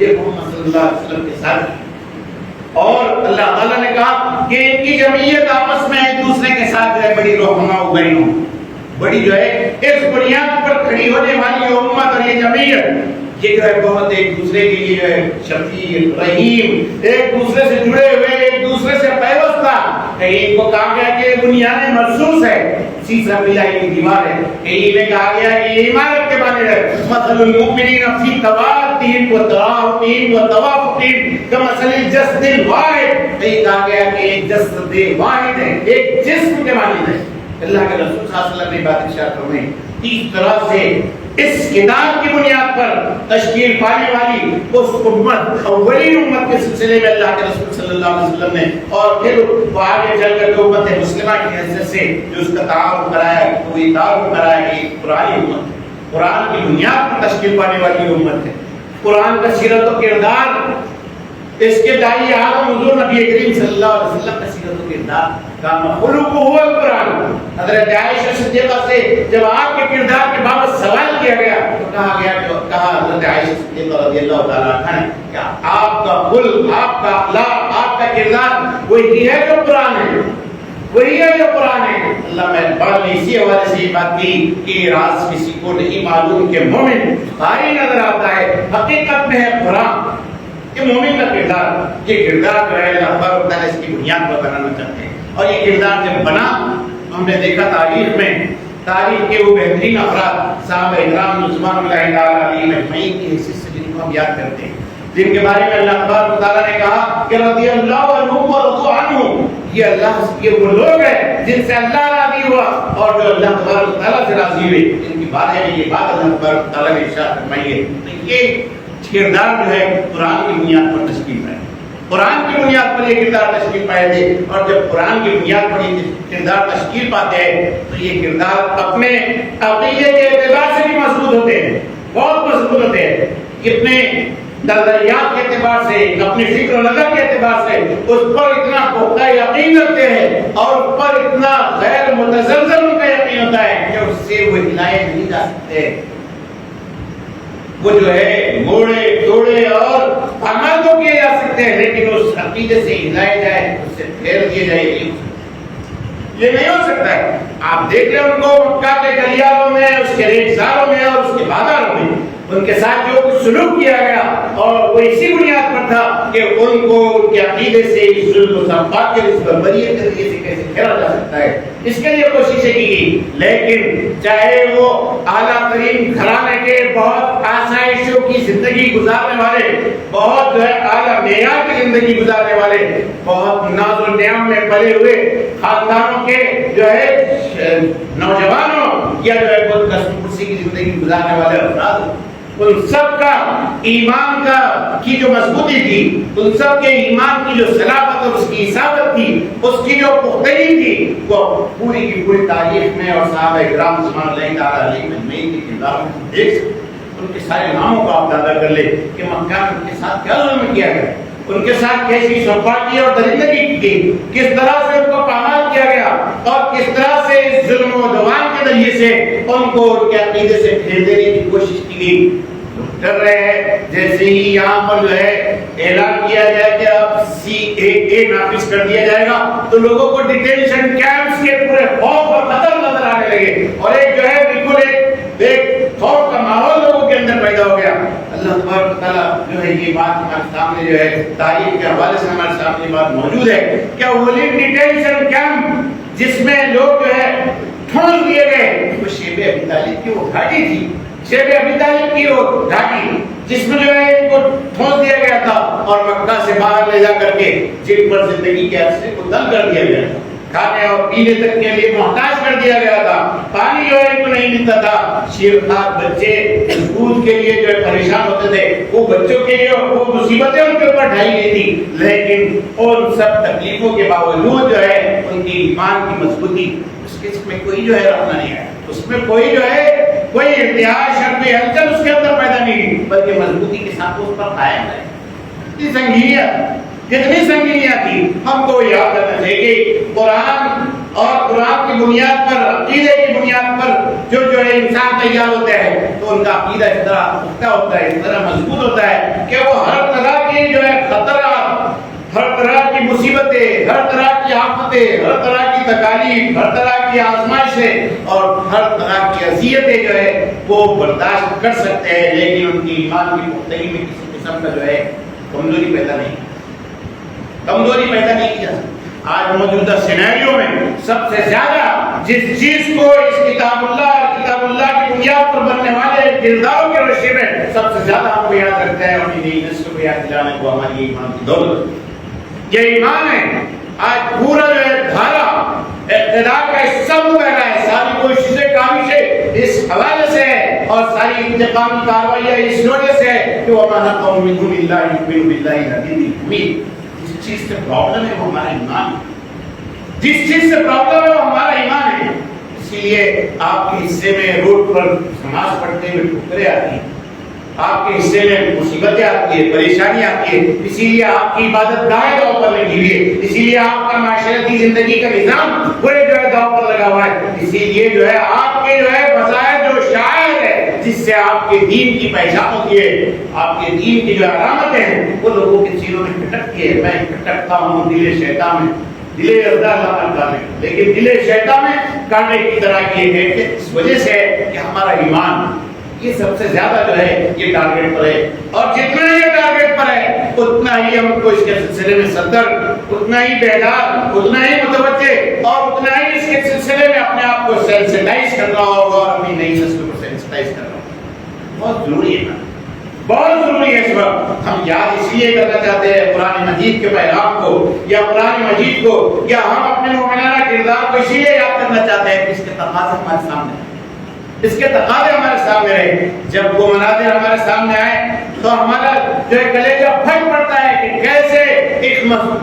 Speaker 3: یہ محمد صلی اللہ علیہ وسلم کے ساتھ ہے۔ اور اللہ تعالیٰ نے کہا کہ ان کی جمعیت آپس میں ایک دوسرے کے ساتھ جو ہے بڑی رحماء و بینوں، بڑی جو ہے اس بنیاد پر کھڑی ہونے والی امت اور یہ جمعیت یہ جو ہے بہت ایک دوسرے کے لیے جو ہے شفیق رحیم، ایک دوسرے سے جڑے ہوئے، ایک دوسرے سے پیوستہ۔ کہیں کو کہا گیا کہ بنیاد مرصوص ہے، سیسا ملائی کی دیوار ہے، کہیں میں کہا گیا کہ یہ عمارت کے معنی ہے۔ مثل المؤمنین فی توادہم و تراحمہم و توافقہم کمثل الجسد الواحد، کہیں کہا گیا کہ ایک جسد واحد ہے، ایک جسم کے معنی ہے۔ اللہ کے رسول صلی اللہ علیہ وسلم نے بات ارشاد فرمائی، اس طرح سے اس کتاب کی بنیاد پر تشکیل پانے والی اس امت، اولین امت کے سلسلے میں اللہ کے رسول صلی اللہ علیہ وسلم نے، اور پھر وہ آگے چل کر امت مسلمہ کی حیثیت سے جو اس کا تعارف کرایا، وہ یہ تعارف کرایا کہ ایک پرانی امت، قرآن کی بنیاد پر تشکیل پانے والی امت ہے۔ قرآن کا سیرت و کردار، اس کے داعی اعظم حضور نبی کریم صلی اللہ علیہ وسلم کا سیرت و کردار کا خلق ہوا قرآن۔ حضرت عائشہ صدیقہ سے جب آپ کے کردار کے بابت سوال کیا گیا تو کہا گیا کہ حضرت عائشہ صدیقہ رضی اللہ تعالیٰ عنہ نے کہ آپ کا خلق، آپ کا اخلاق، آپ کا کردار وہی ہے جو قرآن ہے، وہی ہے جو قرآن ہے۔ اللہ مہربان نے اسی حوالے سے یہ بات کی کہ راز کسی کو نہیں معلوم کہ مومن قاری نظر آتا ہے، حقیقت میں ہے قرآن۔ کہ مومن کا کردار، یہ کردار جو ہے اللہ تبارک و تعالیٰ اس کی بنیاد پر بنانا چاہتے ہیں، اور یہ کردار جب بنا ہم نے دیکھا تاریخ میں، تاریخ کے وہ بہترین افراد صحابہ اکرام رضوان اللہ تعالیٰ علیہم اجمعین کی حیثیت سے جن کو ہم یاد کرتے ہیں، جن کے بارے میں اللہ تبارک و تعالیٰ نے کہا کہ رضی اللہ عنہم ورضوا عنہ، یہ اللہ کے وہ لوگ ہیں جن سے اللہ راضی ہوا اور جو اللہ تبارک و تعالیٰ سے راضی ہوئے، جن کے بارے میں یہ بات اللہ تبارک و تعالیٰ نے ارشاد فرمائی ہے۔ تو یہ کردار جو ہے قرآن کی بنیاد پر تشکیل پائے، قرآن کی بنیاد پر یہ کردار تشکیل پائے تھے، اور جب قرآن کی بنیاد پر یہ کردار تشکیل پاتے ہیں تو یہ کردار اپنے عقیدے کے اعتبار سے بھی مضبوط ہوتے ہیں، بہت مضبوط ہوتے ہیں، اپنے نظریات کے اعتبار سے، اپنی فکر و نظر کے اعتبار سے اس پر اتنا پختہ یقین رکھتے ہیں اور اس پر اتنا غیر متزلزل ان کا یقین ہوتا ہے کہ اس سے وہ ہلائے نہیں جا سکتے۔ وہ جو ہے موڑے توڑے اور اعمال تو کیے جا سکتے ہیں، لیکن اس عقیدے سے ہلائے جائے، اس سے پھیر دیے جائے، یہ نہیں ہو سکتا ہے۔ آپ دیکھ لیں ان کو مکہ کے گلیاروں میں، اس کے ریگزاروں میں اور اس کے بازاروں میں ان کے ساتھ جو کچھ سلوک کیا گیا، اور وہ اسی بنیاد پر تھا کہ ان کو ان کے عقیدے سے اس ظلم و ستم کے اس بربریت کے ذریعے سے کیسے پھیرا جا سکتا ہے، اس کے لیے کوششیں کی گئی۔ لیکن چاہے وہ اعلیٰ ترین گھرانے کے بہت آسائشوں کی زندگی گزارنے والے، بہت جو ہے اعلیٰ معیار کی زندگی گزارنے والے، بہت ناز و نعم میں پلے ہوئے خاندانوں کے جو ہے نوجوانوں، یا جو ہے بہت کشت کرسی کی زندگی گزارنے والے افراد، ان سب کا ایمان کی جو مضبوطی تھی، ان سب کے ایمان کی جو صلابت اور اس کی اصابت تھی، اس کی جو پختگی تھی، وہ پوری کی پوری تاریخ میں اور صحابہ کرام رضوان اللہ تعالیٰ علیہم اجمعین کے کرداروں میں دیکھ سکتے۔ ان کے سارے ناموں کو آپ ادا کر لیں کہ مکہ میں ان کے ساتھ کیا ظلم کیا گیا، ان کے ساتھ کیسی سرپاہی اور درندگی کی گئی، کس طرح سے ان کو پامال کیا گیا، اور کس طرح سے اس ظلم و عدوان کے ذریعے سے ان کو ان کے عقیدے سے پھیر دینے کی کوشش کی گئی۔ کر رہے ہیں جیسے ہی یہاں پر جو ہے اعلان کیا جائے کہ اب CAA نافذ کر دیا جائے گا، تو لوگوں کو ڈیٹینشن کیمپس کے پورے خوف اور خطر نظر آنے لگے، اور ایک جو ہے بالکل ایک خوف کا ماحول لوگوں کے اندر پیدا ہو گیا۔ اللہ تبارک و تعالیٰ جو ہے یہ بات ہمارے سامنے جو ہے تاریخ کے حوالے سے ہمارے سامنے بات موجود ہے کہ اولین ڈیٹینشن کیمپ جس میں لوگ جو ہے ٹھونس دیے گئے، وہ شیب ابی طالب کی وہ گھاٹی تھی، شیب ابی طالب کی وہ گھاٹی جس میں جو ہے ان کو ٹھونس دیا گیا تھا اور مکہ سے باہر لے جا کر کے جن پر زندگی کے عرصے کو دم کر دیا گیا تھا، کھانے اور پینے تک کے لیے محتاج کر دیا گیا تھا، پانی جو ہے ان کو نہیں ملتا تھا، شیرخوار بچے اسکول کے لیے جو ہے پریشان ہوتے تھے، وہ بچوں کے لیے وہ مصیبتیں ان کے اوپر ڈھائی گئی تھی، لیکن ان سب تکلیفوں کے باوجود جو ہے ان کی ایمان کی مضبوطی، اس میں کوئی جو ہے رکھنا نہیں ہے، اس میں کوئی جو ہے کوئی ارتعاش اور کوئی ہلچل اس کے اندر پیدا نہیں ہوئی، بلکہ مضبوطی کے ساتھ اس پر قائم ہے۔ اتنی سنگینیاں تھی، ہم کو یاد رکھنا چاہیے کہ قرآن اور قرآن کی بنیاد پر، عقیدے کی بنیاد پر جو ہے انسان تیار ہوتا ہے تو ان کا عقیدہ اس طرح پختہ ہوتا ہے، اس طرح مضبوط ہوتا ہے کہ وہ ہر طرح کی جو ہے خطرات، ہر طرح کی مصیبتیں، ہر طرح کی آفتیں، ہر طرح کی تکالیف، ہر طرح کی آزمائشیں اور ہر طرح کی اذیتیں جو ہے وہ برداشت کر سکتے ہیں، لیکن ان کی ایمان کی پختگی میں کسی قسم کا جو ہے کمزوری پیدا نہیں کی جا سکتی۔ آج موجودہ سینیریو میں سب سے زیادہ جس چیز کو اس کتاب اللہ کی بنیاد پر بننے والے کرداروں کے رشتے میں سب سے زیادہ ہم کو یاد رکھتا ہے، اپنی نئی نسل کو یاد دلانے کو ہماری ایمان کی دولت، یہ ایمان ہے۔ آج پورا جو ہے دھارا اقتدار کا سب بہ رہا ہے، ساری کوششیں کاوشیں اس حوالے سے ہے اور ساری انتقامی کارروائیاں اس وجہ سے ہے کہ وَمَا نَقَمُوا مِنْهُمْ إِلَّا أَن يُؤْمِنُوا بِاللَّهِ الْعَزِيزِ الْحَمِيدِ۔ جس چیز سے پرابلم ہے وہ ہمارا ایمان ہے، جس چیز سے پرابلم ہے وہ ہمارا ایمان ہے۔ اسی لیے آپ کے حصے میں روڈ پر نماز پڑھتے ہوئے ٹھکریں آتی ہیں، آپ کے حصے میں مصیبتیں آتی ہیں، پریشانی آتی ہے، اسی لیے آپ کی عبادت دائیں داؤ پر لگی ہوئی ہے، اسی لیے آپ کا معاشرتی زندگی کا نظام پورے جو ہے داؤ پر لگا ہوا ہے، اسی لیے جو ہے آپ کے جو ہے بظاہر جو شاعر ہے جس سے آپ کے دین کی پہچان ہوتی ہے، آپ کے دین کی جو علامتیں ہیں وہ لوگوں کے سینوں میں کھٹکتی ہے۔ میں کھٹکتا ہوں دل شیطان میں، دل اللہ میں، لیکن دل شیطان میں کانٹے کی طرح یہ ہے کہ اس وجہ سے کہ ہمارا ایمان یہ سب سے زیادہ جو ہے یہ ٹارگٹ پر ہے، اور جتنا یہ ٹارگٹ پر ہے اتنا ہی ہم کو اس کے سلسلے میں سترک، اتنا ہی بیدار، اتنا ہی متوجہ اور اتنا ہی اس کے سلسلے میں اپنے آپ کو سینسٹائز کرنا ہوگا اور اپنی نئی نسل کو سینسٹائز کرنا ہوگا۔ بہت ضروری ہے نا، بہت ضروری ہے۔ اس وقت ہم یاد اس لیے کرنا چاہتے ہیں قرآن مجید کے پیغام کو یا قرآن مجید کو، یا ہم اپنے مومنانہ کردار کو اسی لیے یاد کرنا چاہتے ہیں کہ اس کے تقاضے ہمارے سامنے، اس کے تقاضے ہمارے سامنے رہے۔ جب وہ مناظر ہمارے سامنے آئے تو ہمارا جو ہے کلیجہ پھٹ پڑتا ہے کہ کیسے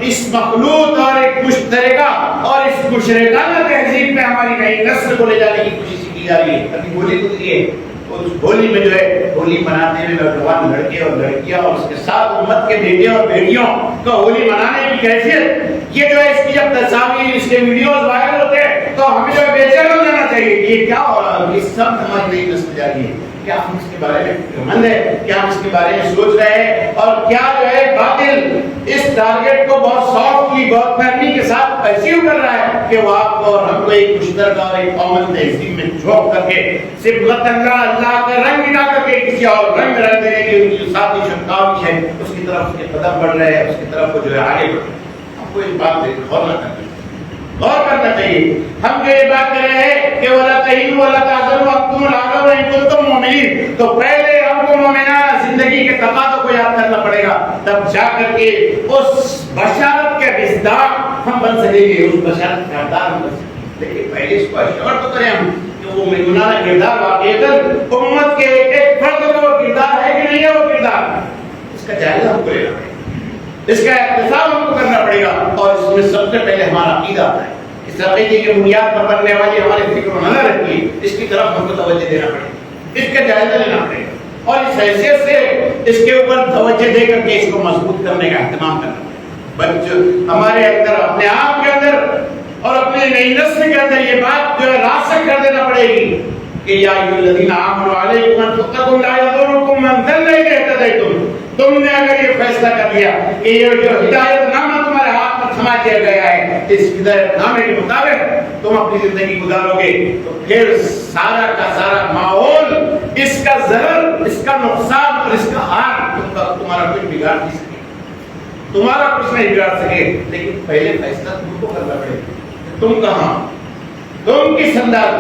Speaker 3: اس مخلوط اور ایک مشترکہ اور اس مشرکانہ تہذیب میں ہماری نئی نسل کو لے جانے کی کوشش کی جا رہی ہے۔ ابھی ہولی گزری ہے، اس ہولی میں جو ہے ہولی منانے میں نوجوان لڑکے اور لڑکیاں اور اس کے ساتھ امت کے بیٹے اور بیٹیوں کا ہولی منانے کی کیفیت، یہ جو ہے اس کی جب تصاویر، اس کے ویڈیوز وائرل ہوتے ہیں تو ہمیں جو ہے بے چین ہو جانا چاہیے کہ یہ کیا ہو رہا ہے، یہ سب ہماری نئی نسل جا رہی ہے۔ کیا ہم اس کے بارے میں فکرمند ہے؟ کیا ہم اس کے بارے میں سوچ رہے ہیں؟ اور کیا جو ہے باطل اس ٹارگٹ کو بہت سافٹلی، بہت نرمی کے ساتھ پرسیو کر رہا ہے کہ وہ آپ کو اور ہم کو ایک مشترکہ اور ایک کامن تہذیب میں جھونک کر کے صبغت اللہ کا رنگ ملا کر کے کسی اور رنگ میں رنگ دینے کی ان کی جو سازش اور کاوش ہے اس کی طرف اس کے قدم بڑھ رہے ہیں، اس کی طرف وہ جو ہے آگے بڑھ رہے ہیں۔ ہم کو اس بات پہ غور کرنا چاہیے۔ ہم جو یہ بات کر رہے ہیں کہ وَلَا تَهِنُوا وَلَا تَحْزَنُوا وَأَنتُمُ الْأَعْلَوْنَ إِن كُنتُم مُؤْمِنِينَ، تو پہلے ہم کو مومنانہ زندگی کے تقاضوں کو یاد کرنا پڑے گا، تب جا کر کے اس بشارت کے مصداق ہم بن سکیں گے، اس بشارت کا حقدار ہم بن سکیں گے۔ لیکن پہلے اس کو اشور تو کریں ہم کہ وہ مومنانہ کردار واقعتاً امت کے ایک فرد کا وہ کردار ہے کہ نہیں ہے، وہ کردار اس کا جائزہ ہم کو لینا پڑے گا، اس کا احتساب ہم کو کرنا پڑے گا، اور اس میں سب سے پہلے ہمارا عقیدہ آتا ہے۔ اس عقیدے کی بنیاد پر بننے والی ہماری فکر و نظر رہتی ہے، اس کی طرف ہم کو توجہ دینا پڑے گا، اس کا جائزہ لینا پڑے گا، اور اس حیثیت سے اس کے اوپر توجہ دے کر کے اس کو مضبوط کرنے کا اہتمام کرنا پڑے گا۔ بچوں ہمارے اندر، اپنے آپ کے اندر اور اپنے نئی نسل کے اندر یہ بات جو ہے راسخ کر دینا پڑے گی کہ یا ایھا الذین آمنوا علیکم انفسکم لا یضرکم من ضل اذا اهتدیتم۔ تم نے اگر یہ فیصلہ کر لیا کہ یہ جو ہدایت نامہ تمہارے ہاتھ میں تھما دیا گیا ہے، اس ہدایت نامے کے مطابق تم اپنی زندگی گزارو گے، تو پھر سارا کا سارا ماحول، اس کا ضرر، اس کا نقصان اور اس کا ہار تمہارا کچھ بگاڑ نہیں سکے، تمہارا کچھ نہیں بگاڑ سکے۔ لیکن پہلے فیصلہ تم کو کرنا پڑے گا، تم کہاں، تم کس انداز،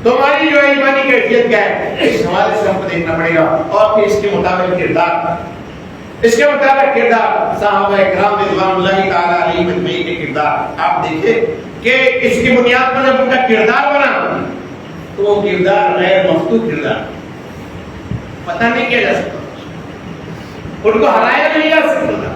Speaker 3: تمہاری جو ایمانی کیفیت کیا ہے، اس حوالے سے ہم کو دیکھنا پڑے گا، اور پھر اس کے مطابق کردار، اس کے مطابق کردار صحابہ کرام رضوان اللہ تعالی علیہم اجمعین کے کردار آپ دیکھیں کہ اس کی بنیاد پر جب ان کا کردار بنا تو وہ کردار غیر مفتوح کردار، پتہ نہیں کیا جا سکتا، ان کو ہرایا نہیں جا سکتا،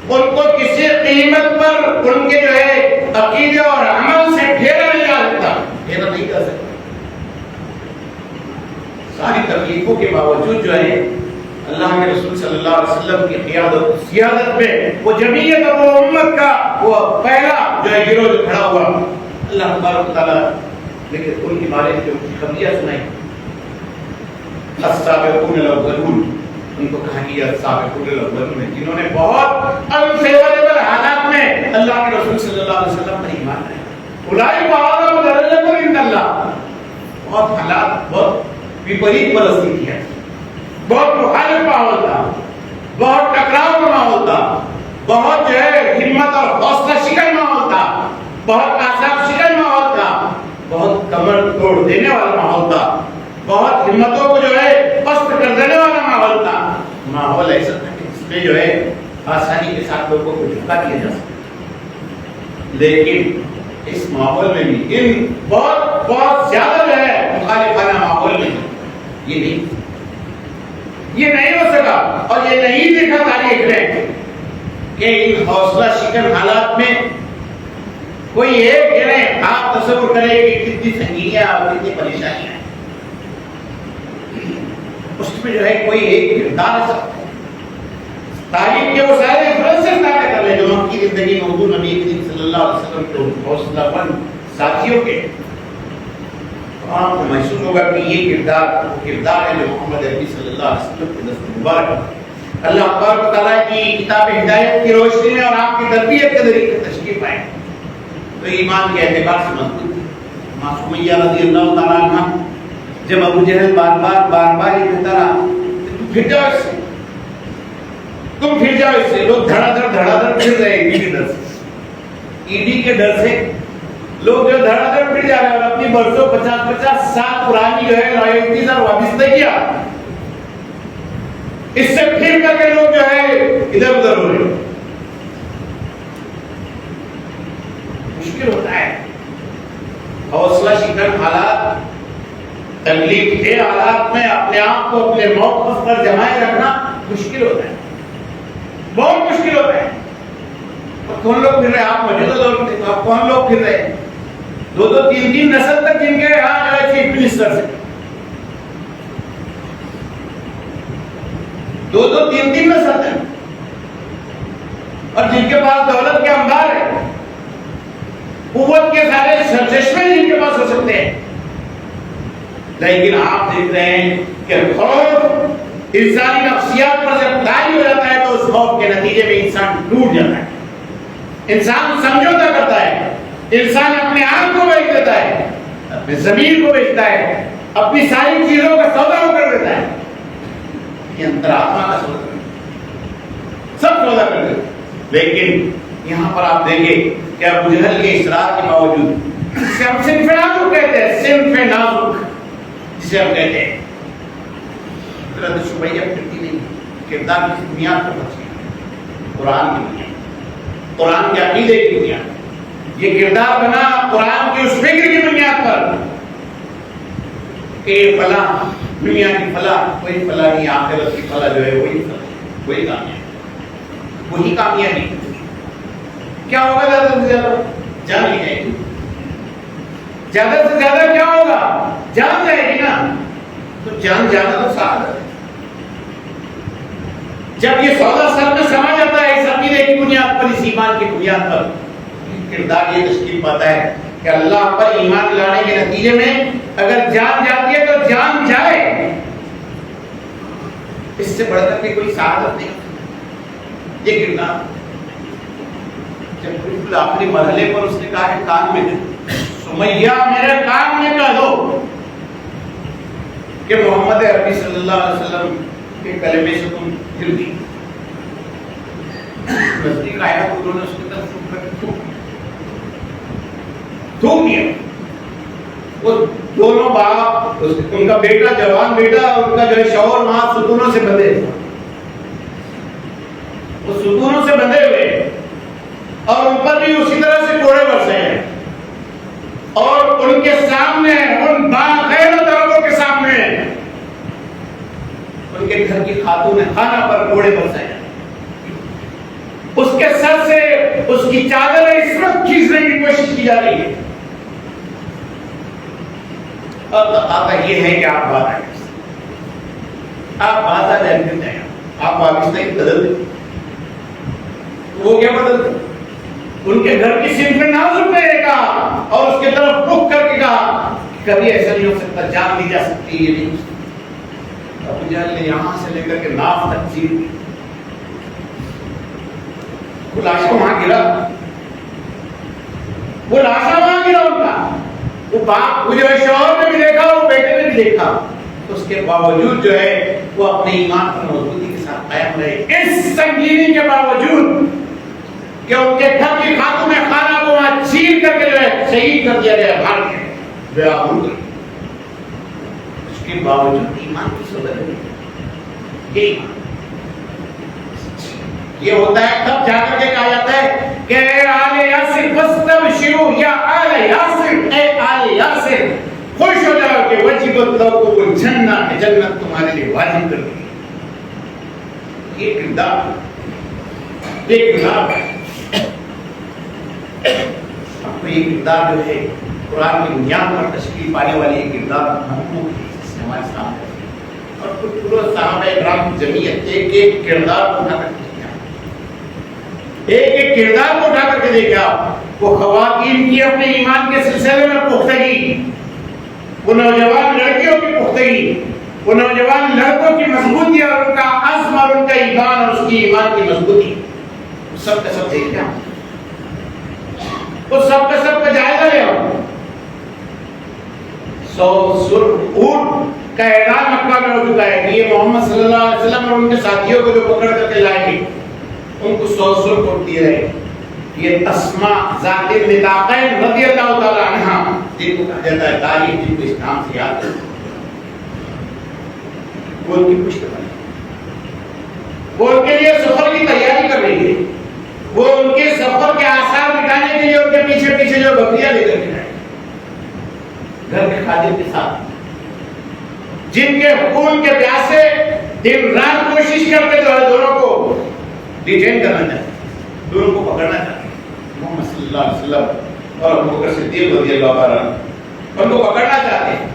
Speaker 3: ان کو کسی قیمت پر ان کے جو ہے عقیدے اور عمل سے پھیرا نہیں جا سکتا، پھیرا نہیں جا سکتا۔ ساری تکلیفوں کے باوجود جو ہے اللہ کے رسول صلی اللہ علیہ وسلم کی قیادت سیادت میں وہ جمعیت اور وہ امت کا وہ پہلا جو ہے گروہ جو کھڑا ہوا، اللہ تبارک تعالیٰ لیکن ان کے بارے میں جو خبریاں سنائی، السابقون الاولون، ان کو کہا کہ السابقون الاولون ہیں جنہوں نے بہت انفیوریبل حالات میں اللہ کے رسول صلی اللہ علیہ وسلم پر ایمان لایا، اولئک اعظم درجۃ عند اللہ، بہت حالات بہت وپریت پرستی کی ہے، بہت مخالف ماحول تھا، بہت ٹکراؤ کا ماحول تھا، بہت جو ہے ہمت اور حوصلہ شکن ماحول تھا، بہت آساب شکن ماحول تھا، بہت کمر توڑ دینے والا ماحول تھا، بہت ہمتوں کو جو ہے پست کر دینے والا ماحول تھا، ماحول ایسا تھا کہ اس میں جو ہے آسانی کے ساتھ لوگوں کو جھکا دیا جا سکتا، لیکن اس ماحول میں بھی ان بہت بہت زیادہ جو ہے مخالفانہ ماحول میں یہ نہیں ہو سکا، اور یہ نہیں دیکھا تاریخ میں کہ ان حوصلہ شکن حالات میں کوئی ایک گرے، آپ تصور کریں کہ کتنی سنگینیاں اور کتنی پریشانیاں ہیں، اس میں جو ہے کوئی ایک کردار ایسا تاریخ کے وہ سارے ریفرنسز ناٹے کر لیں جو مکی زندگی میں حضور نبی کریم صلی اللہ علیہ وسلم کے حوصلہ مند ساتھیوں کے، آپ کو محسوس ہوگا کہ یہ کردار ہے جو محمد عربی صلی اللہ علیہ وسلم کے دست مبارک اللہ تبارک تعالیٰ کی کتاب ہدایت کی روشنی میں اور آپ کی تربیت کے ذریعے تشریف آئے تو ایمان کے اعتبار سے مضبوط ہے۔ معصومیہ رضی اللہ تعالیٰ عنہ جب ابو جہل بار بار یہ کہتا رہا تم پھر جاؤ اس سے، تم پھر جاؤ اس سے، لوگ دھڑا دھڑ پھر رہے ایڈی کے ڈر سے، ایڈی کے ڈر سے لوگ جو دھڑا دھڑ پھر جا رہے ہیں اور اپنی برسوں 50 سال پرانی جو ہے رائلٹیز اور وابستگیاں اس سے پھر کر کے لوگ جو ہے ادھر ادھر ہو رہے ہیں، مشکل ہوتا ہے، حوصلہ شکن حالات، تکلیف دہ حالات میں اپنے آپ کو اپنے موقف پر جمائے رکھنا مشکل ہوتا ہے، بہت مشکل ہوتا ہے۔ اور کون لوگ پھر رہے ہیں، آپ موجودہ دور میں آپ کون لوگ پھر رہے ہیں، 2-3 نسل تک جن کے یہاں جو ہے چیف منسٹر سے 2-3 نسل تک، اور جن کے پاس دولت کے انبار ہے، قوت کے سارے سرچشمے جن کے پاس ہو سکتے ہیں، لیکن آپ دیکھ رہے ہیں کہ خوف انسانی نفسیات پر جب طاری ہو جاتا ہے تو اس خوف کے نتیجے میں انسان ٹوٹ جاتا ہے، انسان سمجھوتا کرتا ہے، انسان اپنے آپ کو بیچ دیتا ہے، اپنے ضمیر کو بیچتا ہے، اپنی ساری چیزوں کا سودا کر دیتا ہے، یہ انترآتما کا سودا کر سب سودا کر دیتا ہے۔ لیکن یہاں پر آپ دیکھیں کہ ابو جہل کے اصرار کے باوجود جسے ہم صنف نازک کہتے ہیں، صنف نازک جسے ہم کہتے ہیں، حضرت شبیہ پھرتی نہیں، کردار کی بنیاد پر بچی ہے، قرآن کی بنیاد، قرآن کے عقیدے کی بنیاد، یہ کردار بنا قرآن کی اس فکر کی بنیاد پر کہ فلاں دنیا کی فلاں کوئی فلاں نہیں، آخرت کی فلاں جو ہے وہی کامیابی کیا ہوگا، زیادہ سے زیادہ جان لی جائے گی، زیادہ سے زیادہ کیا ہوگا، جان جائے گی نا، تو جان جانا تو سعادت ہے۔ جب یہ سودا سر میں سما جاتا ہے اس عقیدے کی بنیاد پر، اس ایمان کی بنیاد پر، کردار یہ تشکیل پاتا ہے کہ اللہ پر ایمان لانے کے نتیجے میں اگر جان جاتی ہے تو جان جائے، اس سے بڑھ کر کے کوئی سعادت نہیں۔ یہ کردار جب بالکل آخری مرحلے پر اس نے کہا کہ کان میں سمیہ میرے کان میں کہہ دو کہ محمد عربی صلی اللہ علیہ وسلم کے کلمے سے تم گر گئی، نزدیک آیا تو انہوں نے اس کی طرف تھوک دیا۔ وہ دونوں باپ، ان کا بیٹا جوان بیٹا اور ان کا جو ہے شوہر وہاں ستونوں سے بندھے، وہ ستونوں سے بندھے ہوئے اور ان پر بھی اسی طرح سے کوڑے برسے ہیں، اور ان کے سامنے ان غیر دربوں کے سامنے ان کے گھر کی خاتون خانہ پر کوڑے برسے ہیں، اس کے سر سے اس کی چادر عصمت کھینچنے کی کوشش کی جا رہی ہے، اور بتاتا یہ ہے کہ آپ بات آ جائیں، آپ بات آ جائیں پھر آپ واپس نہیں بدل دیں، وہ کیا بدل دیں، ان کے گھر کی صنف نازک میں دیکھا اور اس کی طرف رخ کر کے کہا کبھی ایسا نہیں ہو سکتا، جان دی جا سکتی، یہ نہیں ہو سکتا۔ ابو جہل نے یہاں سے لے کر کے ناف تک چیر دی، وہ لاشا وہاں گرا، وہ لاشا وہاں گرا ان کا، وہ باپ جو ہے شوہر نے بھی دیکھا، وہ بیٹے نے بھی دیکھا، اس کے باوجود جو ہے وہ اپنے ایمان پر مضبوطی کے ساتھ قائم رہے، اس سنگینی کے باوجود کہ ان کے گھر کی خاتون خانہ کو وہاں چیر کر کے جو ہے شہید کر دیا گیا، مار کے بے آبرو کر، اس کے باوجود ایمان کی صدر ہے، یہ ہوتا ہے تب جا کر کے کہا جاتا ہے کہ اے آل یاسر فاستبشروا یا آل یاسر، اے آل یاسر خوش ہو جاؤ کہ وجبت لکم الجنہ، جنت تمہارے لیے واجب کر دی۔ یہ کردار اب تو یہ کردار جو ہے قرآن کی بنیاد پر تشکیل پانے والی یہ کردار ہمارے سامنے اور پورا صحابہ کرام کی جمعیت ایک ایک کردار کو اٹھا کر کے دیکھا، ایک ایک کردار کو اٹھا کر کے دیکھا، وہ خواتین کی اپنے ایمان کے سلسلے میں پختگی، وہ نوجوان لڑکیوں کی پختگی، وہ نوجوان لڑکوں کی مضبوطی اور ان کا عزم اور ان کا ایمان اور اس کی ایمان کی مضبوطی، سب کا سب دیکھا، وہ سب کا جائزہ لے آؤ۔ 100 سر اونٹ کا اعلان مکہ میں ہو چکا ہے کہ یہ محمد صلی اللہ علیہ وسلم اور ان کے ساتھیوں کو جو پکڑ کر کے لائیں گے ان کو 100 سر اونٹ دیے رہے۔ یہ اسماء ذات النطاقین رضی اللہ تعالی عنہا جن کو کہا جاتا ہے تاریخ، جن کو اسلام سے یاد ہے، وہ ان کی پشت پر ہے، وہ ان کے لیے سفر کی تیاری کر رہی ہے، وہ ان کے سفر کے آثار مٹانے کے لیے ان کے پیچھے پیچھے جو بکریاں لے کر کے آئے گھر کے خادم کے ساتھ، جن کے خون کے پیاسے دن رات کوشش کرتے جو ہے دونوں کو ڈیٹین کرنا چاہتے، دونوں کو پکڑنا چاہتے، محمد صلی اللہ علیہ وسلم اور ابو بکر صدیق رضی اللہ عنہ ان کو پکڑنا چاہتے ہیں،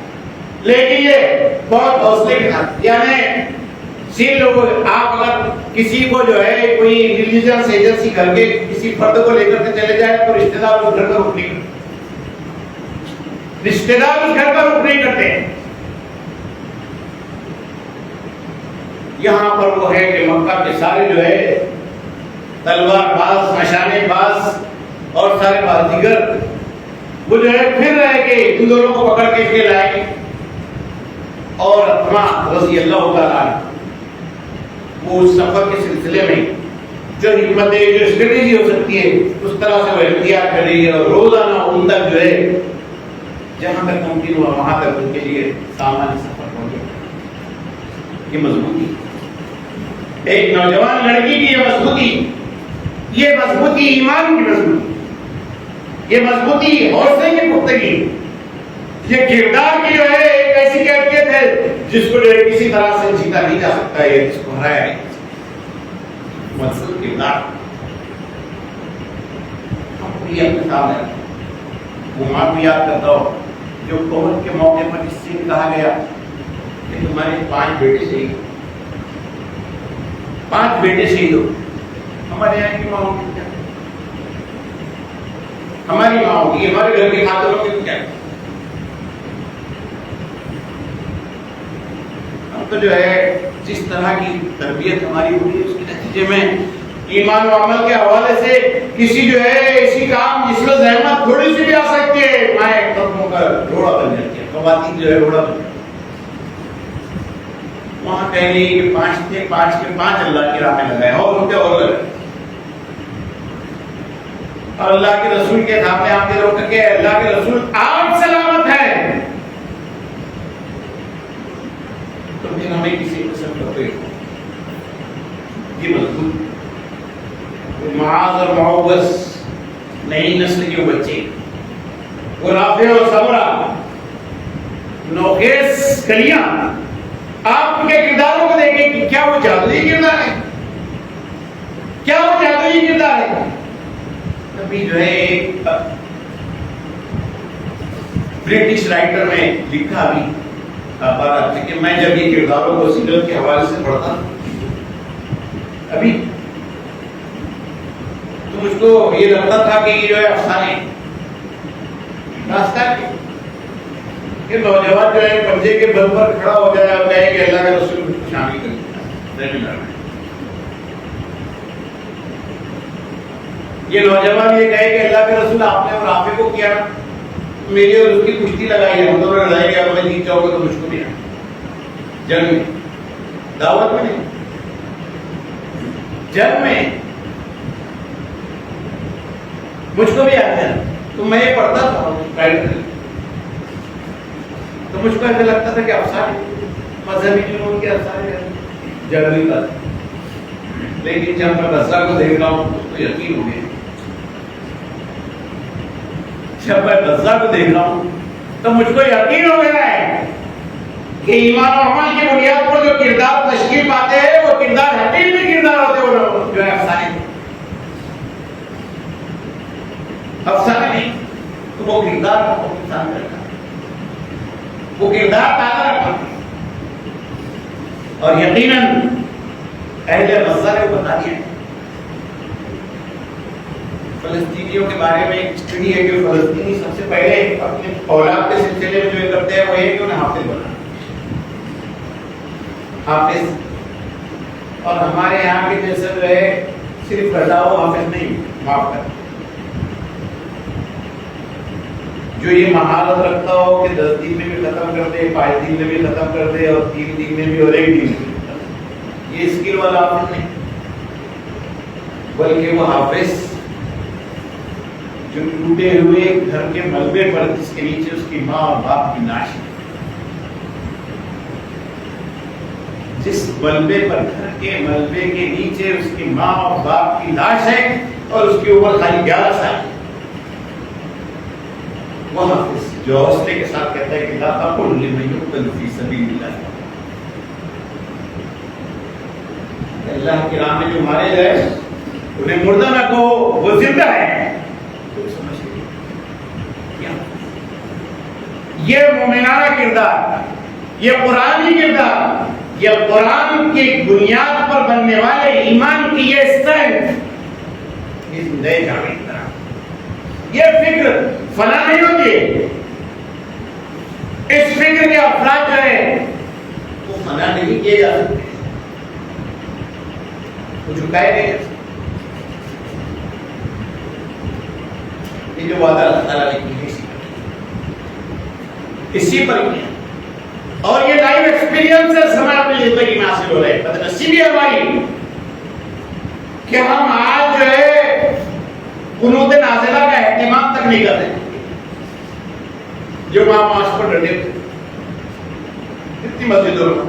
Speaker 3: لیکن یہ بہت حوصلے کے ساتھ، یعنی سین لوگ آپ اگر کسی کو جو ہے کوئی ریلیجنس ایجنسی کر کے کسی فرد کو لے کر کے چلے جائے تو رشتہ دار اس گھر کا رخ نہیں کرتے، رشتہ دار اس گھر کا رخ نہیں کرتے۔ یہاں پر وہ ہے کہ مکہ کے سارے جو ہے تلوار باز، نشانے باز اور سارے بازیگر وہ جو ہے پھر رہے کہ ان دونوں کو پکڑ کے لائے، اور عثمان رضی اللہ تعالیٰ وہ اس سفر کے سلسلے میں جو حکمت ہے، جو اسٹریٹجی ہو سکتی ہے اس طرح سے وہ اختیار کر رہی ہے، اور روزانہ ان تک جو ہے جہاں تک ممکن ہوا وہاں تک ان کے لیے سامان سفر ہو گیا۔ یہ مضبوطی، ایک نوجوان لڑکی کی یہ مضبوطی ایمان کی مضبوطی، یہ مضبوطی حوصلے کی پختگی، یہ کردار کی جو ہے ایک ایسی کیفیت ہے جس کو جو ہے کسی طرح سے جیتا نہیں جا سکتا ہے، جس کو ہرایا نہیں جا سکتا، مضبوط کردار۔ ہم کو یہ اپنے سامنے وہ ماں کو یاد کرتا ہوں جو احد کے موقع پر اس سے کہا گیا کہ تمہارے 5 بیٹے شہید، 5 بیٹے شہید ہو۔ ہمارے یہاں کی ماں ہوگی کیا؟ ہماری ماں ہوگی، ہمارے گھر کے خاتونوں کی کیا؟ ہم تو جو ہے جس طرح کی تربیت ہماری ہوئی اس کے نتیجے میں ایمان و عمل کے حوالے سے کسی جو ہے اسی کام جس میں زحمت تھوڑی سی بھی آ سکتی ہے، مائیں قدموں کا گھوڑا بن جاتی ہے، خواتین جو ہے گھوڑا بن جاتی ہے۔ وہاں کہہ لی کہ 5 تھے، 5 کے 5 اللہ کی راہ میں لگائے اور ہوتے اور لگائے، اور اللہ کے رسول کے سامنے آپ کے روک کے اللہ کے رسول آپ سلامت ہے، تو پھر ہمیں کسی قسم کا کوئی یہ مضبوط معاذ اور معوض نئی نسل کے بچے، وہ رافع اور سمرہ، نوخیز کلیاں، آپ ان کے کرداروں کو دیکھیں کہ کیا وہ جادوئی کردار ہے، کیا وہ جادوئی کردار ہے۔ کبھی جو ہے ایک برٹش رائٹر میں لکھا بھی کہ میں جب یہ کرداروں کو سیرت کے حوالے سے پڑھتا ابھی تو مجھ کو یہ لگتا تھا کہ یہ جو ہے افسانے راستہ کہ نوجوان جو ہے پنجے کے بل پر کھڑا ہو جائے اور کہے کہ اللہ کا رسول کو شامل کر یہ نوجوان یہ کہے کہ اللہ کے رسول آپ نے اور آپ کو کیا میری اور اس کی کشتی لگائی ہے ہم دونوں لڑائی گیا میں جیت جاؤں گا تو مجھ کو بھی جنگ میں دعوت میں نہیں جنگ میں مجھ کو بھی آتے ہیں تو میں یہ پڑھتا تھا تو مجھ کو ایسا لگتا تھا کہ افسانے مذہبی جنون کے افسانے جنگی کا لیکن جب میں بزرا کو دیکھ رہا ہوں تو یقین ہو گیا جب میں بزرا کو دیکھ رہا ہوں تو مجھ کو یقین ہو گیا ہے کہ ایمان و عمل کی بنیاد پر جو کردار تشکیل پاتے ہیں وہ کردار حقیقی کردار ہوتے ہیں وہ جو ہے افسانے افسانے نہیں تو وہ کردار انسان کرتا وہ کردار تازہ رکھا اور یقیناً اہل غزہ نے بتا دیا فلسطینیوں کے بارے میں ایک اسٹڈی ہے کہ فلسطینی سب سے پہلے اپنے اولاد کے سلسلے میں جو یہ کرتے ہیں وہ یہ کہ انہیں حافظ بنا حافظ اور ہمارے یہاں کے جیسے جو ہے صرف رضاؤ حافظ نہیں معاف کر جو یہ مہارت رکھتا ہو کہ 10 دن میں بھی ختم کر دے 5 دن میں بھی ختم کر دے اور 3 دن میں بھی اور 1 دن میں یہ اسکل والا حافظ نہیں بلکہ وہ حافظ جو ٹوٹے ہوئے گھر کے ملبے پر جس کے نیچے اس کی ماں اور باپ کی ناش ہے جس ملبے پر گھر کے ملبے کے نیچے اس کی ماں اور باپ کی لاش ہے اور اس کی عمر خالی 11 سال ہے وہ حافظ جو حوصلے کے ساتھ کہتا ہے کہ لا تقل لمن يقتل فی سبیل اللہ اللہ کی راہ میں جو مارے گئے انہیں مردہ نہ کہو وہ زندہ ہے یہ مومنانہ کردار یہ قرآنی کردار یہ قرآن کی بنیاد پر بننے والے ایمان کی یہ اسٹرینتھ اس نئے جامع کی طرح یہ فکر فنا نہیں ہوتی اس فکر کے افراد جو ہے وہ فنا نہیں کیے جا سکتے وہ جھکائے نہیں جا سکتے یہ جو وعدہ اللہ تعالیٰ نے کی اسی پر کیا اور یہ لائیو ایکسپیرینس ہمیں اپنی زندگی میں حاصل ہو رہے ہیں بدنصیبی ہماری کہ ہم آج جو ہے قنوت نازلہ کا اہتمام تک نہیں کرتے جو وہاں معاش پر ڈٹے ہوتے اتنی مسجدوں میں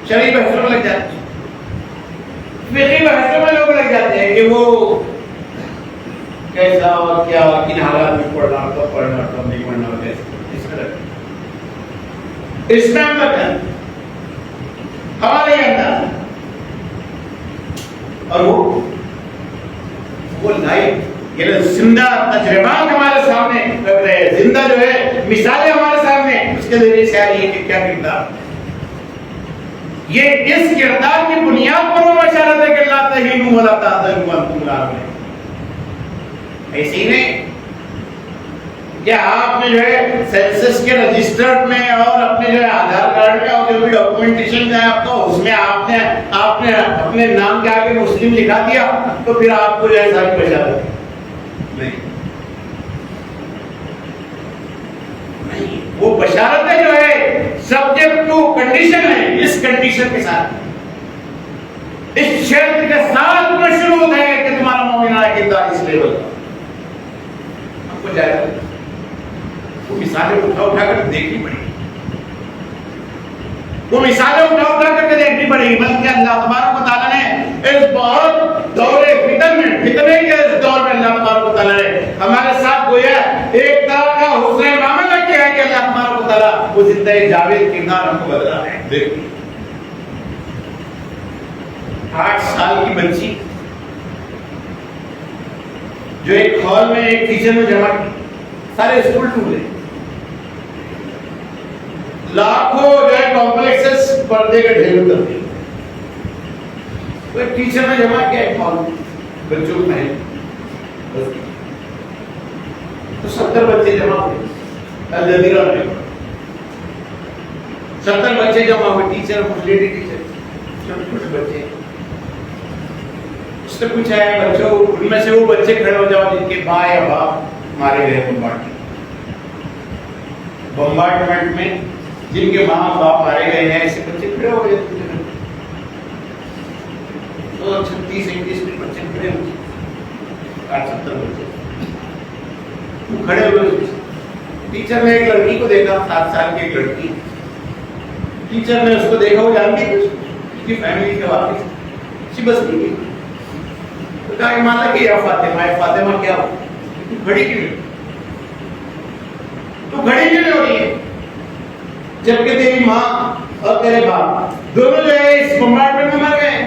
Speaker 3: شرعی بحثوں میں لگ جاتے ہیں فقہی بحثوں میں لوگ لگ جاتے ہیں کہ وہ کیسا اور کیا کن حالات میں پڑھنا کب پڑھنا کب نہیں پڑھنا اور کیسے اس طرح اسلام کا ہمارے اندر اور وہ لائف یہ زندہ تجربات ہمارے سامنے لگ رہے ہیں زندہ جو ہے مثالیں ہمارے سامنے اس کے ذریعے سے آ رہی ہے کہ کیا کردار یہ اس کردار کی بنیاد پر وہ بشارت ہے کہ لا تہینوا ولا تحزنوا وانتم الاعلون ایسی نہیں کہ آپ نے جو ہے سینسس کے رجسٹرڈ میں اور اپنے جو ہے آدھار کارڈ میں اور جو بھی ڈاکومنٹیشن ہے آپ کو اس میں آپ نے اپنے نام کے آگے مسلم لکھا دیا تو پھر آپ کو جو ہے ساری بشارت نہیں وہ بشارتیں جو ہے سبجیکٹ ٹو کنڈیشن ہے اس کنڈیشن کے ساتھ اس شرط کے ساتھ مشروط ہے کہ تمہارا مومنانہ کردار اس لیول کا ہم کو جائے وہ مثالیں اٹھا کر دیکھنی پڑے گی وہ مثالیں اٹھا کر کے دیکھنی پڑے گی بلکہ اللہ تبارک و تعالیٰ نے اس بہت دور فتن میں فتنے کے اس دور میں اللہ تبارک و تعالیٰ نے ہمارے ساتھ گویا ایک طرح کا حسن معاملہ کیا ہے کہ اللہ تبارک و تعالیٰ وہ زندہ جاوید کردار ہم کو بدلا ہے دیکھیں 8 سال کی بچی جو ایک ہال میں ایک کچن میں جمع کی سارے اسکول ٹوٹے لاکھوں جو ہے کمپلیکسز پردے کے ڈھیر اتر گئے وہ ایک ٹیچر نے جمع کیا ایک ہال میں بچوں کو پہلے بس تو 70 بچے جمع ہوئے الجزیرہ میں 70 بچے جمع ہوئے ٹیچر لیڈی ٹیچر چھوٹے چھوٹے بچے اس نے پوچھا ہے بچوں ان میں سے وہ بچے کھڑے ہو جاؤ جن کے ماں یا باپ مارے گئے بمبارڈمنٹ میں جن کے ماں باپ مارے گئے ہیں ایسے بچے کھڑے ہو گئے 36-37 بچے کھڑے ہوئے 70 بچے کھڑے ہوئے ٹیچر نے ایک لڑکی کو دیکھا 7 سال کی ایک لڑکی ٹیچر نے اس کو دیکھا وہ جانتی اس کی فیملی کے واپس بس نہیں تو کہا مانا کہ یا فاطمہ کیا ہو تو کھڑی کیوں تو کھڑی کیوں نہیں ہو رہی ہے جبکہ تیری ماں اور تیرے باپ دونوں جو ہے اس بمبارڈمنٹ میں مر گئے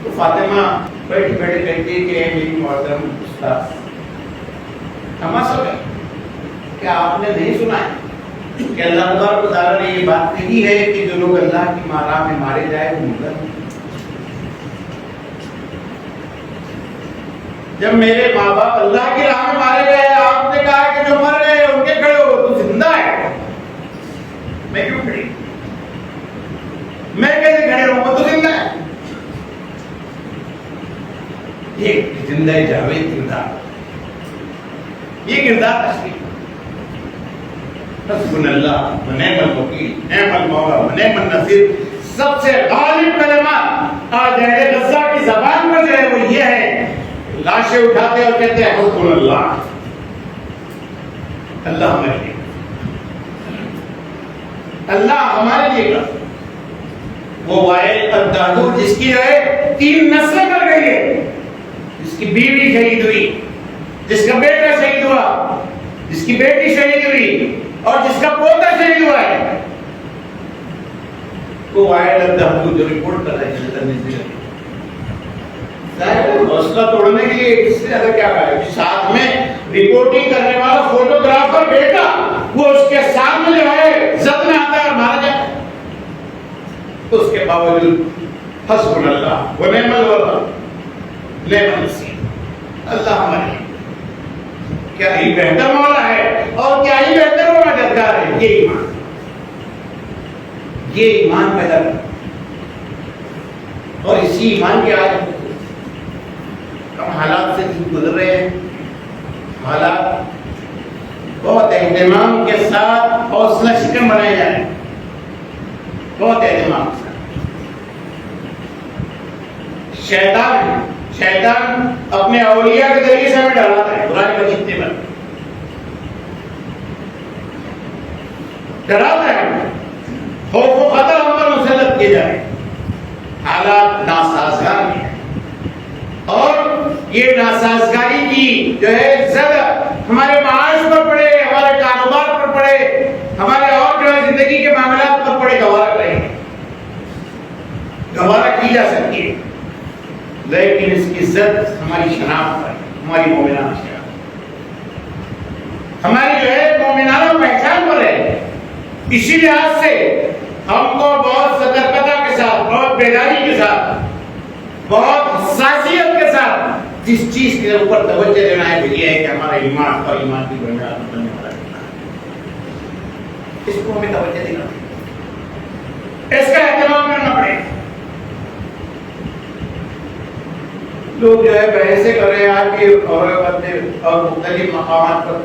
Speaker 3: تو فاطمہ بیٹھ بیٹھ کہتی ہے کہ میری محترم استاد ہم سب ہے کیا آپ نے نہیں سنا ہے کہ اللہ تبارک و تعالیٰ نے یہ بات کہی ہے کہ جو لوگ اللہ کی راہ میں مارے جائے وہ مردہ جب میرے ماں باپ اللہ کی راہ میں مارے گئے آپ نے کہا کہ جو مر گئے ان کے کھڑے ہو تو زندہ ہے میں کیوں کھڑی میں کیسے کھڑے رہوں وہ تو زندہ ہے یہ زندہ جاوید کردار یہ کردار تشریف حسبنا اللہ و نعم الوکیل نعم المولا و نعم النصیر سب سے غالب کلمات آج اہل غزہ کی زبان پر جو ہے وہ یہ ہے لاشیں اٹھاتے اور کہتے ہیں حسبنا اللہ اللہ ہمارے لیے اللہ ہمارے لیے کر وہ وائل الدہدور جس کی جو ہے 3 نسلیں مر گئی ہے جس کی بیوی شہید ہوئی جس کا بیٹا شہید ہوا جس کی بیٹی شہید ہوئی اور جس کا پوتا شہید ہوا ہے وہ وائل الدہدور جو رپورٹ کر رہے ہیں حوصلہ توڑنے کے لیے اس سے زیادہ کیا کہا ہے ساتھ میں رپورٹنگ کرنے والا فوٹوگرافر بیٹا وہ اس کے سامنے جو ہے زد میں آتا ہے اور مارا جاتا ہے اس کے باوجود حسبنا اللہ و نعم الوکیل نعم النصیر اللہ ہمارے کیا ہی بہتر مولا ہے اور کیا ہی بہتر وہ مددگار ہے یہ ایمان پیدا کر اور اسی ایمان کے آج ہم حالات سے گزر رہے ہیں حالات بہت اہتمام کے ساتھ حوصلہ شکن بنائے جا رہے ہیں بہت اہتمام کے ساتھ شیطان اپنے اولیاء کے ذریعے سے ہمیں ڈراتا ہے قرآن مجید میں ڈراتا ہے خوف و خطر ہم پر مسلط کیے جا رہے ہیں حالات ناسازگار ہیں اور یہ ناسازگاری کی جو ہے زد ہمارے معاش پر پڑے ہمارے کاروبار پر پڑے ہمارے اور جو ہے زندگی کے معاملات پر پڑے گوارا کریں گوارا کی جا سکتی ہے لیکن اس کی زد ہماری شناخت پر ہماری مومنانہ شناخت ہماری جو ہے مومنانہ پہچان پر ہے اسی لحاظ سے ہم کو بہت سترکتا کے ساتھ بہت بیداری کے ساتھ بہت حساسیت کے ساتھ جس چیز کے اوپر توجہ دینا ہے وہ یہ ہے کہ ہمارا ایمان اور ایمان کی بنیاد بننے والا اس کو ہمیں توجہ دینا اس کا اہتمام کرنا پڑے لوگ جو ہے بحثیں کر رہے ہیں آج کے اور مختلف مقامات پر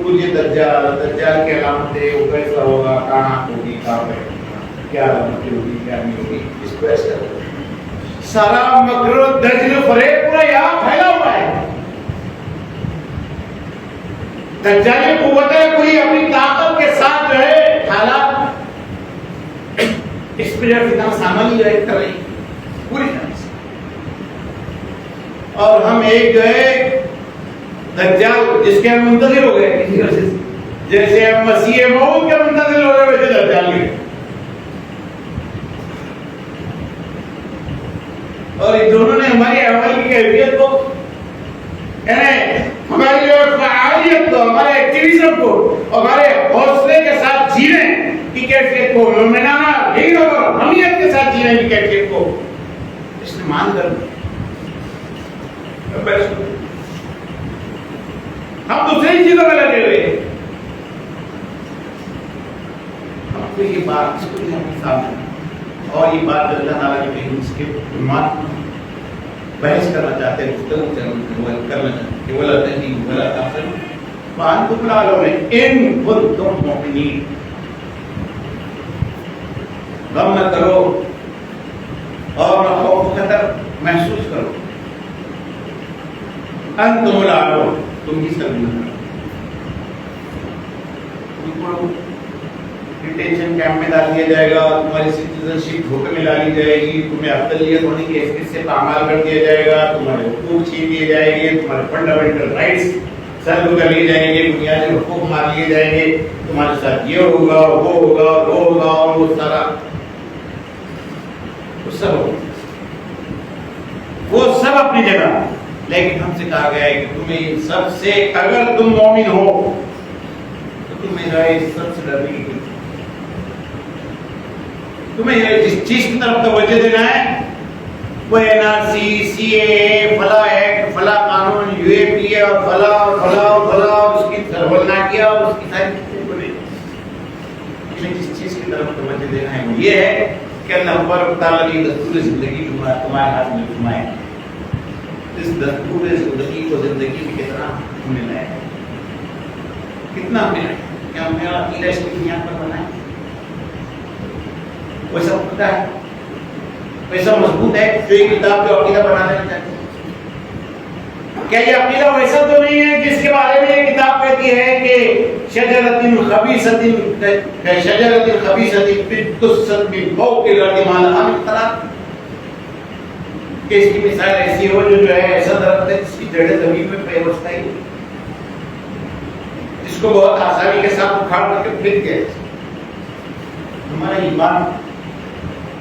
Speaker 3: کچھ دجال کی علامتیں وہ کیسا ہوگا کہاں ہوگی کیا علامتیں ہوگی کیا نہیں ہوگی اس کو ایسا سارا مکر و دجل و فریب پورا یہاں پھیلا ہوا ہے دجالی قوت ہے پوری اپنی طاقت کے ساتھ جو ہے حالات اس پہ جو ہے فتنہ سامانی جو ہے کر رہی پوری طرح سے اور ہم ایک جو ہے دجال جس کے ہم منتظر ہو گئے جیسے ہم مسیح موعود کے منتظر ہو گئے ویسے دجال کے اور ان دونوں نے ہماری عمل کی کیفیت کو یعنی ہماری جو فعالیت کو ہمارے ایکٹیویزم کو ہمارے حوصلے کے ساتھ جینے کی کیفیت کو مومنانہ حمیت کے ساتھ جینے کی کیفیت کو اس نے مان کر ہم دوسری چیزوں میں لگے ہوئے ہیں. ہم کو یہ بات اس کو ہمیں سامنے اور یہ بات اللہ تعالیٰ نے کہیں اس کے عنوان بحث کرنا چاہتے ہیں, گفتگو کرنا چاہتے ہیں. ولا تهنوا ولا تحزنوا وانتم الاعلون ان کنتم مؤمنین. غم نہ کرو اور نہ خوف خطر محسوس کرو. انتم الاعلون, تم ہی سربلند. تم کو ڈیٹینشن کیمپ میں ڈال دیا جائے گا, تمہاری سٹیزن شپ دھوکے میں ڈالی جائے گی, تمہیں اقلیت ہونے کی حیثیت سے پامال کر دیا جائے گا, تمہارے حقوق چھین لیے جائیں گے, تمہارے فنڈامنٹل رائٹس سلب کر لیے جائیں گے, بنیادی حقوق مار لیے جائیں گے, تمہارے ساتھ یہ ہوگا وہ ہوگا وہ ہوگا اور وہ سارا وہ سب اپنی جگہ. لیکن ہم سے کہا گیا ہے کہ تمہیں ان سب سے اگر تم مومن ہو تو تمہیں جو ہے سب سے ڈرنے کی, تمہیں جس چیز کی طرف توجہ دینا ہے وہ این آر سی, سی اے اے, فلاں ایکٹ, فلاں قانون, یو اے پی اے اور فلاں اور فلاں اور فلاں اور اس کی سربراہ کیا اور اس کی ساری چیزیں کو نہیں. تمہیں جس چیز کی طرف توجہ دینا ہے وہ یہ ہے کہ اللہ تبارک تعالیٰ کی دستور زندگی تمہارے ہاتھ میں گھمائے. اس دستور زندگی کو زندگی میں کتنا ہم نے لایا ہے, کتنا ہم نے کیا میرا عقیدہ اس کی بنیاد پر بنا ہے, ویسا پختہ ہے, ویسا مضبوط ہے جو یہ کتاب جو عقیدہ بنا دینا چاہتے ہیں. کیا یہ عقیدہ ویسا تو نہیں ہے جس کے بارے میں یہ کتاب کہتی ہے کہ شجرۃ خبیثۃ بتجست من فوق الارض ما لها من قرار, کہ اس کی مثال ایسی ہو جو ہے ایسا درخت ہے جس کی جڑیں زمین میں پیوستہ ہی, جس کو بہت آسانی کے ساتھ اکھاڑ کر کے پھینک دیا. ہمارا ایمان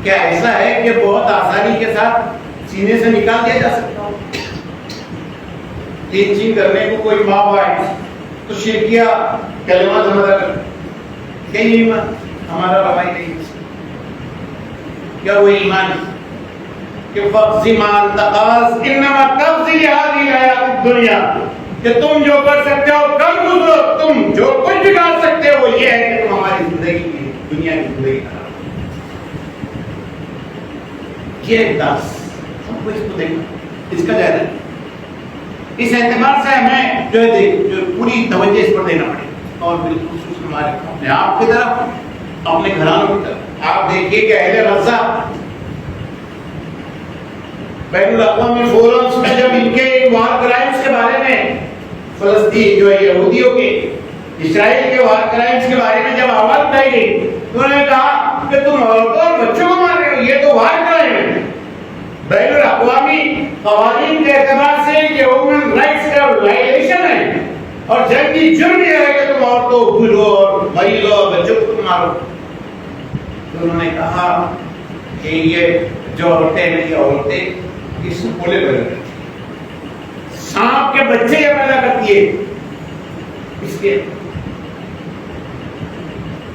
Speaker 3: کیا ایسا ہے کہ بہت آسانی کے ساتھ سینے سے نکال دیا جا سکتا ہو؟ تین کرنے کو کوئی ماں آئے تو شرکیہ کلمات ہمارا کر کیا یہ ایمان ہمارا بھائی نہیں؟ کیا وہ ایمان کہ فقض ما انتقاض انما تقضی لهذه الحیات الدنیا, کہ تم جو کر سکتے ہو کر گزرو, تم جو کچھ بگاڑ سکتے ہو وہ یہ ہے کہ تم ہماری زندگی کی دنیا کی زندگی خراب. یہ اقداس ہم کو اس کو دیکھنا, اس کا جائزہ, اس اعتبار سے ہمیں جو ہے جو پوری توجہ اس پر دینا پڑے اور بالخصوص ہمارے اپنے آپ کی طرف, اپنے گھرانوں کی طرف. آپ دیکھیے کہ اہل غزہ بین الاقوامی فورمز میں جب ان کے وار کرائمز کے بارے میں, فلسطین جو ہے یہودیوں کے, اسرائیل کے وار کرائمز کے بارے میں جب آواز اٹھائی گئی تو انہوں نے کہا کہ تم عورتوں اور بچوں کو مار رہے ہو, یہ تو وار کرائم ہے. بین الاقوامی قوانین کے اعتبار سے یہ ہیومن رائٹس کا وائلیشن ہے اور جنگی جرم یہ ہے کہ تم عورتوں کو بھولو اور مریضوں اور بچوں کو تم مارو. تو انہوں نے کہا کہ یہ جو عورتیں ہیں یہ عورتیں اس بولے پیدا کرتی ہیں, سانپ کے بچے یہ پیدا کرتی ہے,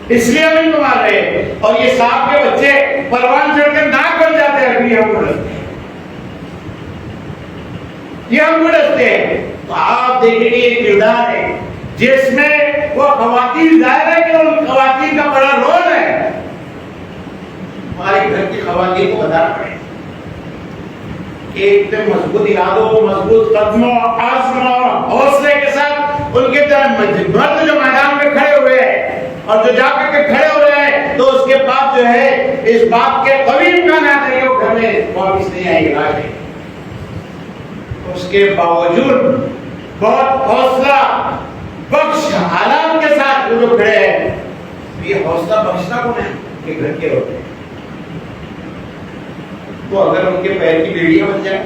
Speaker 3: اس لیے ہم ان کو مار رہے ہیں. اور یہ سانپ کے بچے پروان چڑھ کے ناک بن جاتے ہیں, ابھی ہم کو ڈستے ہیں, یہ ہم کو ڈستے ہیں. تو آپ دیکھیں گے یہ کردار ہے جس میں وہ خواتین, ظاہر ہے کہ ان خواتین کا بڑا رول ہے. ہمارے گھر کی خواتین کو بتانا پڑے کہ ایک دم مضبوط ارادوں, مضبوط قدموں, عزم اور حوصلے کے ساتھ ان کے مرد جو میدان میں کھڑے ہوئے ہیں اور جو جا کر کے کھڑے ہو رہے ہیں, تو اس کے بعد جو ہے اس بات کے قوی امکانات ہیں وہ گھر میں واپس نہیں آئے گی. اس کے باوجود بہت حوصلہ بخش حالات کے ساتھ وہ جو کھڑے ہیں, یہ حوصلہ بخشنا کون ہے کہ گھر کے ہوتے ہیں. تو اگر ان کے پیر کی بیڑیاں بن جائیں,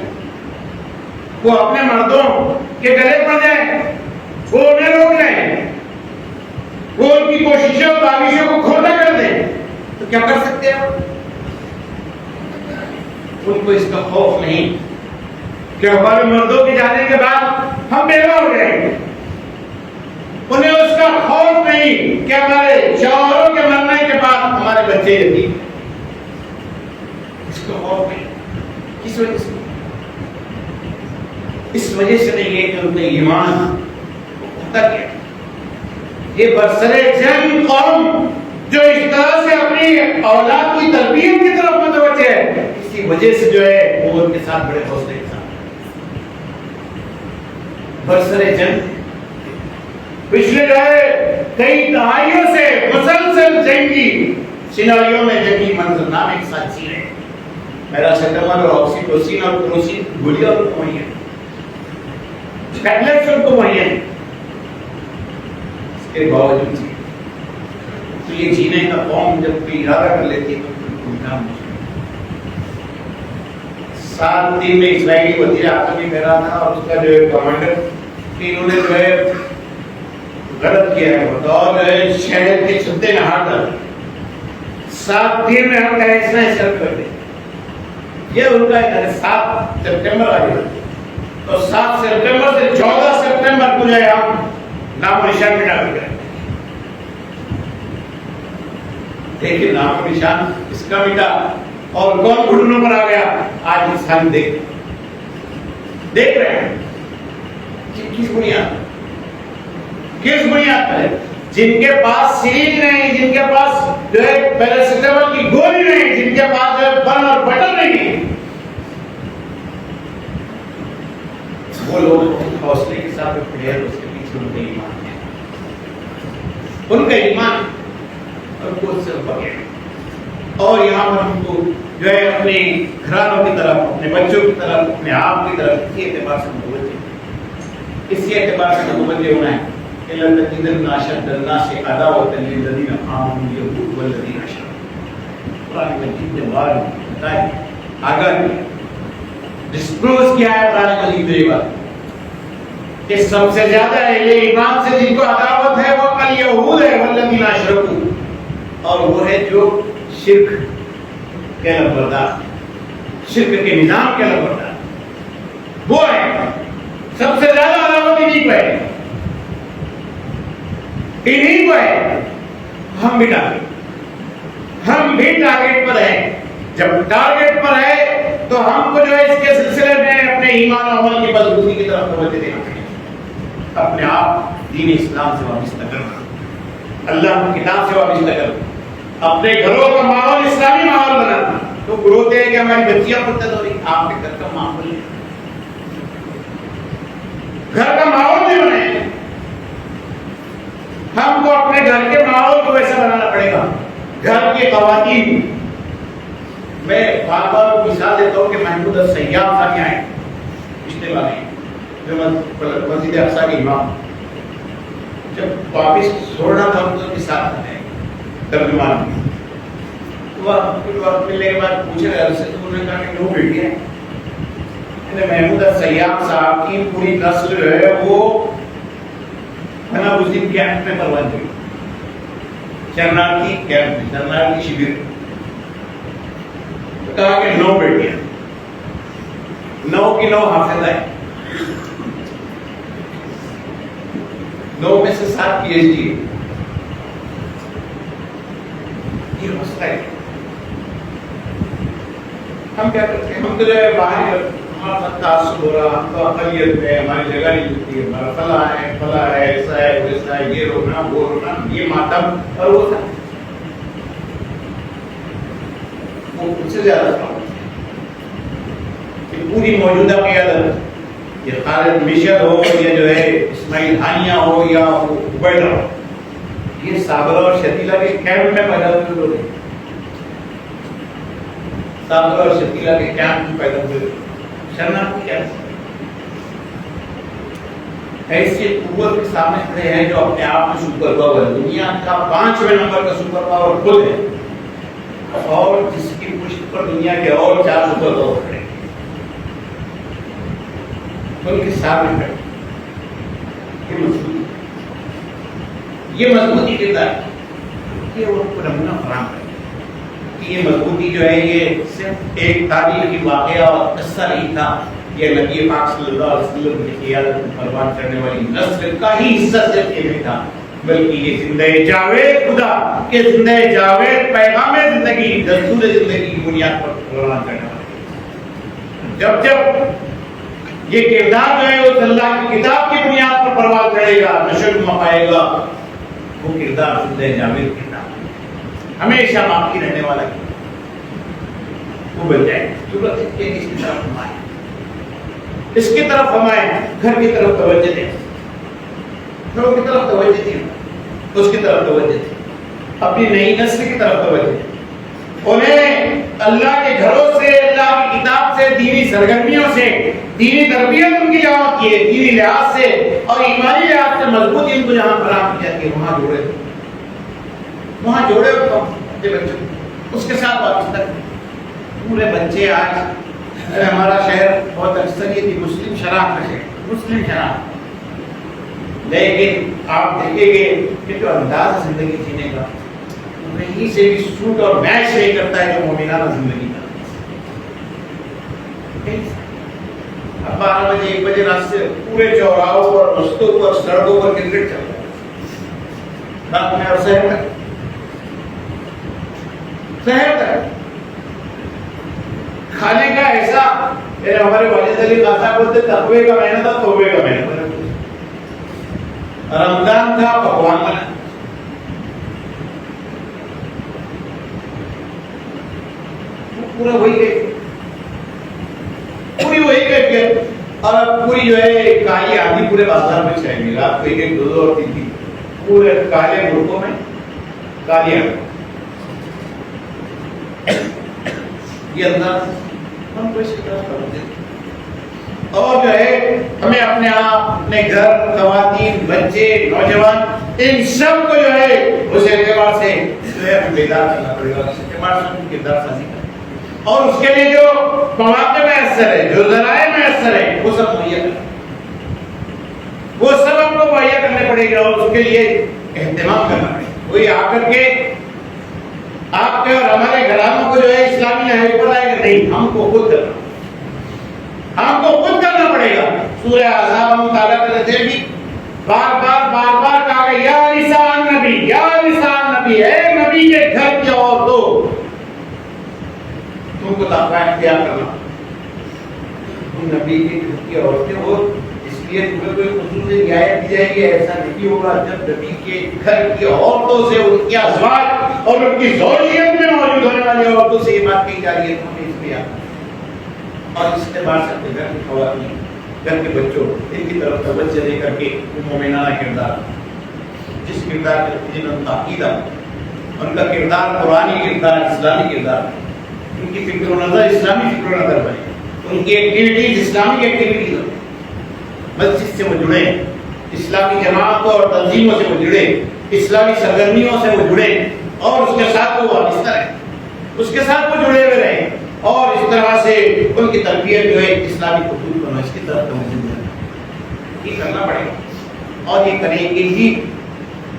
Speaker 3: وہ اپنے مردوں کے گلے پڑ جائیں, وہ انہیں روک لیں, وہ ان کی کوششوں اور کاوشوں کو کھوٹا کر دیں, تو کیا کر سکتے ہیں؟ ان کو اس کا خوف نہیں کہ ہمارے مردوں کے جانے کے بعد ہم بیوہ ہو جائیں گے. انہیں اس کا خوف نہیں کہ ہمارے شوہروں کے مرنے کے بعد ہمارے بچے یتیم. اس کا خوف نہیں. اس وجہ سے نہیں ہے کہ ان کا ایمان ہوتا کیا. یہ برسر جنگ قوم جو اس طرح سے اپنی اولاد کی تربیت کی طرف متوجہ ہے، اسی وجہ سے جو ہے وہ ان کے ساتھ بڑے حوصلے کے ساتھ برسر جنگ پچھلے جو ہے کئی دہائیوں سے مسلسل جنگی سیناریوں میں جنگی منظرنامے کے ساتھ جی رہے ہیں. پیراسیٹامول اور آکسیٹوسین اور کروسین گولیاں ان کو مہیا ہیں، ٹیبلیٹس ان کو مہیا ہیں. اس کے باوجود تو یہ جینے کا قوم جب کوئی ارادہ کر لیتی ہے تو نام 7 دن میں اسرائیلی وزیر اعظم بھی کہہ رہا تھا اور اس کا جو ہے کمانڈر کہ انہوں نے جو ہے غلط کیا ہے اور جو ہے شہر کے چھتے میں ہاتھ ڈالا. 7 دن میں ہم ایسا سر کر دیں. یہ ان کا 7 سپٹمبر آ گیا تو 7 سپٹمبر سے 14 سپٹمبر کو جو ہے ہم نام و نشان مٹا دیا. دیکھیں نام و نشان اس کا مٹا اور کون گھٹنوں پر آ گیا. آج انسان دیکھ رہے ہیں کس بنیاد پر ہے. جن کے پاس سیریج نہیں، جن کے پاس جو ہے پیراسیٹامول کی گولی نہیں، جن کے پاس جو ہے بن اور بٹر نہیں، وہ لوگ حوصلے کے ساتھ کھڑے ہیں. اس کے پیچھے ان کا ایمان ہے، ان کا ایمان اور کو صرف بغیر. اور یہاں پر ہم کو جو ہے اپنے گھرانوں کی طرف، اپنے بچوں کی طرف، اپنے آپ کی طرف اسی اعتبار سے متوجہ ہونا ہے کہ لَتَجِدَنَّ أَشَدَّ النَّاسِ عَدَاوَةً لِلَّذِينَ آمَنُوا الْيَهُودُ وَالَّذِينَ أَشْرَكُوا. قرآن مجید نے بار بتایا اگر ڈسکلوز کیا ہے قرآن مجید میں یہ بات کہ سب سے زیادہ اہل ایمان سے جن کو عداوت ہے وہ الیہود ہے والذین اشرکوا، اور وہ ہے جو شرک کے لبردار، شرک کے نظام کے لبردار، وہ ہے سب سے زیادہ عداوت انہیں کو ہے، انہیں کو ہے. ہم بھی ٹارگیٹ پر ہیں. جب ٹارگیٹ پر ہے تو ہم کو جو ہے اس کے سلسلے میں اپنے ایمان و عمل کی مضبوطی کی طرف توجہ دینا چاہیے. اپنے آپ دین اسلام سے وابستہ کرنا، اللہ کی کتاب سے وابستہ کرنا، اپنے گھروں کا ماحول اسلامی ماحول بنانا. تو گروتے ہیں کہ ہماری بچیاں مرتد ہو رہی، آپ کے گھر کا ماحول نہیں، گھر کا ماحول نہیں بنے. ہم کو اپنے گھر کے ماحول کو ویسا بنانا پڑے گا. گھر کے خواتین، میں بار بار مثال دیتا ہوں کہ محمود السیاح صاحب آئے پچھلے والے جو مسجد اقصی کے امام، جب واپس چھوڑنا تھا ان کے ساتھ ہیں ترجمان وقت ملنے کے بعد پوچھے گئے سے تو انہوں نے کہا کہ دو بیٹیاں ہیں. محمود السیاح صاحب کی پوری نسل جو ہے وہ بنابوزین کیمپ میں پروان ہوئی، شرناردھی کیمپ میں، شرناردھی شبر. کہا کہ 9 بیٹیاں، 9 کی 9 حافظ آئے، 9 میں سے 7 PhD ہے. یہ مسئلہ ہے. ہم کیا کرتے ہیں؟ ہم تو جو ہے باہر ہمارا تعصب ہو رہا، ہم تو اقلیت ہے، ہماری جگہ نہیں ملتی ہے، ہمارا فلاں ہے، ایسا ہے، ویسا ہے، یہ رونا وہ رونا، یہ ماتم اور وہ تھا. وہ کچھ سے زیادہ تھا کہ پوری موجودہ قیادت، یہ خالد مشر ہو یا جو ہے اسماعیل ہانیہ ہو یا عبیدہ ہو، یہ صابرہ اور شتیلہ کے کیمپ میں پیدا ہوئے لوگ ہیں. صابرہ اور شتیلہ کے کیمپ میں پیدا ہوئے شرناردھی کیمپ ایسی قوت کے سامنے کھڑے ہیں جو اپنے آپ میں سپر پاور ہے، دنیا کا 5ویں نمبر کا سپر پاور خود ہے، اور جس کی پشت پر دنیا کے اور 4 سپر پاور کھڑے ہیں. ان کے سامنے کھڑے یہ مضبوطی کردار یہ ان کو نمونہ فراہم کرے کہ یہ مضبوطی جو ہے یہ صرف ایک تاریخی واقعہ اور قصہ نہیں تھا، یہ نبی پاک صلی اللہ علیہ وسلم کی قیادت میں قربان کرنے والی نسل کا ہی حصہ صرف یہ نہیں تھا، بلکہ یہ زندہ جاوید خدا کے زندہ جاوید پیغام زندگی، دستور زندگی کی بنیاد پر قربان کرنے والی جب یہ کردار جو ہے اس اللہ کی کتاب کی بنیاد پر پرواز کرے گا، نشر پائے گا، وہ کردار زندہ جاوید کردار ہمیشہ باقی رہنے والا وہ بن جائے. ضرورت ہے کہ اس کی طرف ہمائیں، اس کی طرف ہمائیں، گھر کی طرف توجہ دیں، گھروں کی طرف توجہ دیں، اس کی طرف توجہ دیں، اپنی نئی نسل کی طرف توجہ دیں، انہیں اللہ کے گھروں سے، اللہ کی کتاب سے، دینی سرگرمیوں سے، دینی تربیت ان کی جہاں کی ہے، دینی لحاظ سے اور ایمانی لحاظ سے مضبوطی ان کو جہاں فراہم کی جاتی ہے وہاں جوڑے تو اپنے بچوں اس کے ساتھ وابستہ کریں. پورے بچے آج ہمارا شہر بہت اکثر یہ تھی مسلم شراب کا شہر، مسلم شراب، لیکن آپ دیکھیں گے کہ جو انداز ہے زندگی جینے کا کہیں سے بھی سوٹ اور میچ نہیں کرتا ہے جو مومنانہ زندگی کا. اب 12 بجے 1 بجے رات سے پورے چوراہوں پر، رستوں پر، سڑکوں پر کرکٹ چل رہا ہے. رات میں اور شہر تک کھانے کا ایسا، ہمارے والد علی خان صاحب بولتے تقوی کا مہینہ تھا، توبے کا مہینہ تھا. رمضان کا پکوان بنا، پورا وہی پوری وہی کیفیت، اور اب پوری جو ہے کالی آندھی پورے بازار میں چھائے گی. رات کو 1 2 اور 3 پورے کالے ملکوں میں کالی آندھی. یہ انداز ہم کو اس کی طرف کرتے ہیں. اور جو ہے ہمیں اپنے آپ، اپنے گھر، خواتین، بچے، نوجوان، ان سب کو جو ہے اس اعتبار سے جو ہے بیدار کرنا پڑے گا، اس اعتبار سے ان کردار سازی کرنا، اور اس کے لیے جو مواقع میسر ہے، جو ذرائع میسر ہے، وہ سب مہیا کرنا، وہ سب ہم کو مہیا کرنے پڑے گا، اور اس کے لیے اہتمام کرنا پڑے گا. وہی آ کر کے آپ کے اور ہمارے گھرانوں کو جو ہے اسلامی نہج پر آئے گا نہیں، ہم کو خود کرنا پڑے گا. سورہ احزاب ہم مطالعہ کر رہے تھے، بار بار کہا گیا یا نساء نبی، یا نساء نبی، اے نبی کے گھر کی عورتوں، تم کو تقوی اختیار کرنا. تم نبی کے گھر کی عورتیں ہو، اس لیے تمہیں کوئی خصوصی رعایت دی جائے گی. ایسا نہیں ہوگا جب نبی کے گھر کی عورتوں سے، ان کے ازواج اور ان کی زوجیت میں موجود ہونے والی عورتوں سے یہ بات کہی جا رہی ہے، تمہیں اس پہ آنا. اور اس کے بعد سے گھر کی خواتین، گھر کے بچوں، ان کی طرف توجہ دے کر کے مومنانہ کردار، جس کردار کے نتیجے میں ان کا عقیدہ، ان کا کردار قرآنی کردار، اسلامی کردار، ان کی فکر و نظر اسلامی فکر و نظر بنے، ان کی ایکٹیویٹیز اسلامی ایکٹیویٹیز ہو، مسجد سے وہ جڑے، اسلامی جماعتوں اور تنظیموں سے وہ جڑے، اسلامی سرگرمیوں سے وہ جڑے، اور اس کے ساتھ وہ وابستہ رہے، اس کے ساتھ وہ جڑے ہوئے رہے، اور اس طرح سے ان کی تربیت جو ہے اسلامی خطوط پر اس کی طرف توجہ دے، یہ کرنا پڑے گا. اور یہ کریں گے ہی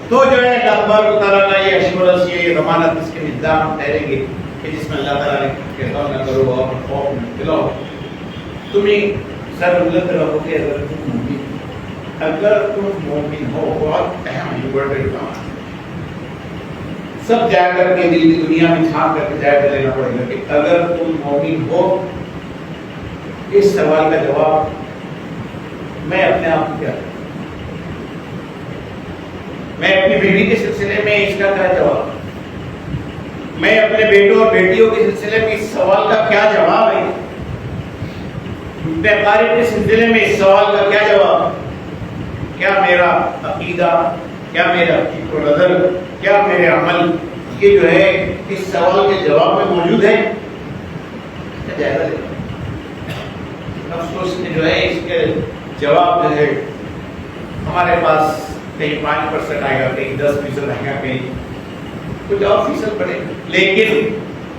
Speaker 3: تو جو ہے اللہ تبارک و تعالیٰ کا یہ اشورنس، یہ ضمانت، اس کے نظام ہم ٹھہریں گے کہ جس میں اللہ تعالیٰ نے کہتا نہ کرو اور خوف نہ دلاؤ. تمہیں سر بلند رہو گے اگر تم مومن ہو. بہت اہم امپورٹنٹ کام ہے. سب جا کر کے دل کی دنیا میں چھانپ کر کے جائزہ لینا پڑے گا کہ اگر تم مومن ہو. اس سوال کا جواب میں اپنے آپ کو کیا دوں؟ میں اپنی بیوی کے سلسلے میں اس کا کیا جواب؟ میں اپنے بیٹوں اور بیٹیوں کے سلسلے میں اس سوال کا کیا جواب ہے؟ میں قارئ کے سلسلے میں اس سوال کا کیا جواب؟ کیا میرا عقیدہ، کیا میرا فکر و نظر، کیا میرے عمل یہ جو ہے اس سوال کے جواب میں موجود ہے؟ جائزہ لینا. افسوس کہ جو ہے اس کے جواب جو ہے ہمارے پاس کہیں 5% آئے گا، کہیں 10% آئے گا، کہیں کچھ اور فیصد پڑے گا، لیکن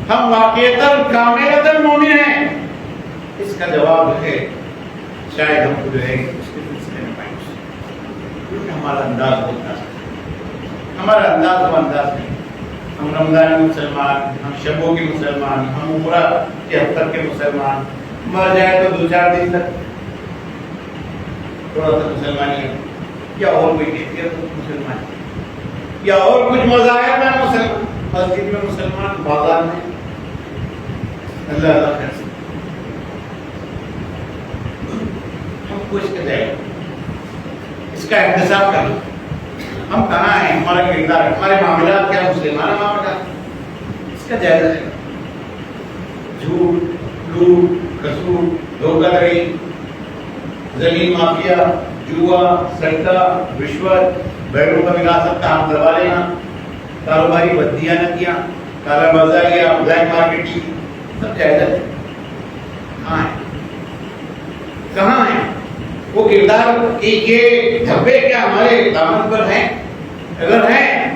Speaker 3: ہم واقعتاً کاملتاً مومن ہیں. اس کا جواب جو ہے شاید ہم کو جو ہے اس کے سلسلے میں پائیں گے، کیونکہ ہمارا انداز ہوتا ہے، ہمارا انداز وہ انداز نہیں. ہم رمضان مسلمان، ہم شبوں کے مسلمان، ہم عمرہ کے ہفتہ کے مسلمان، مر جائے تو 2-4 دن تک تھوڑا سا مسلمانی ہے، یا اور کوئی کیفیت مسلمان، یا اور کچھ مذاہب میں مسلمان، مسجد میں مسلمان، بازار میں اللہ خیر سے. پوچھ کے جائے اس کا احتساب کرنا. ہم کہاں ہیں, ہمارا کردار, ہمارے معاملات کیا مسلمانہ معاملات, اس کا جائزہ لینا. جھوٹ, لوٹ, کسوٹ, دھوکہ دھڑی, زمین مافیا, جوا, سٹا, رشوت, بیروں کا وراثت کا ہاتھ دبا لینا, کاروباری بددیانتیاں, کالا بازاریاں, بلیک مارکیٹنگ, سب جائزہ لینا. کہاں ہے, کہاں ہے وہ کردار کہ یہ دھبے کیا ہمارے دامن پر ہیں؟ اگر ہیں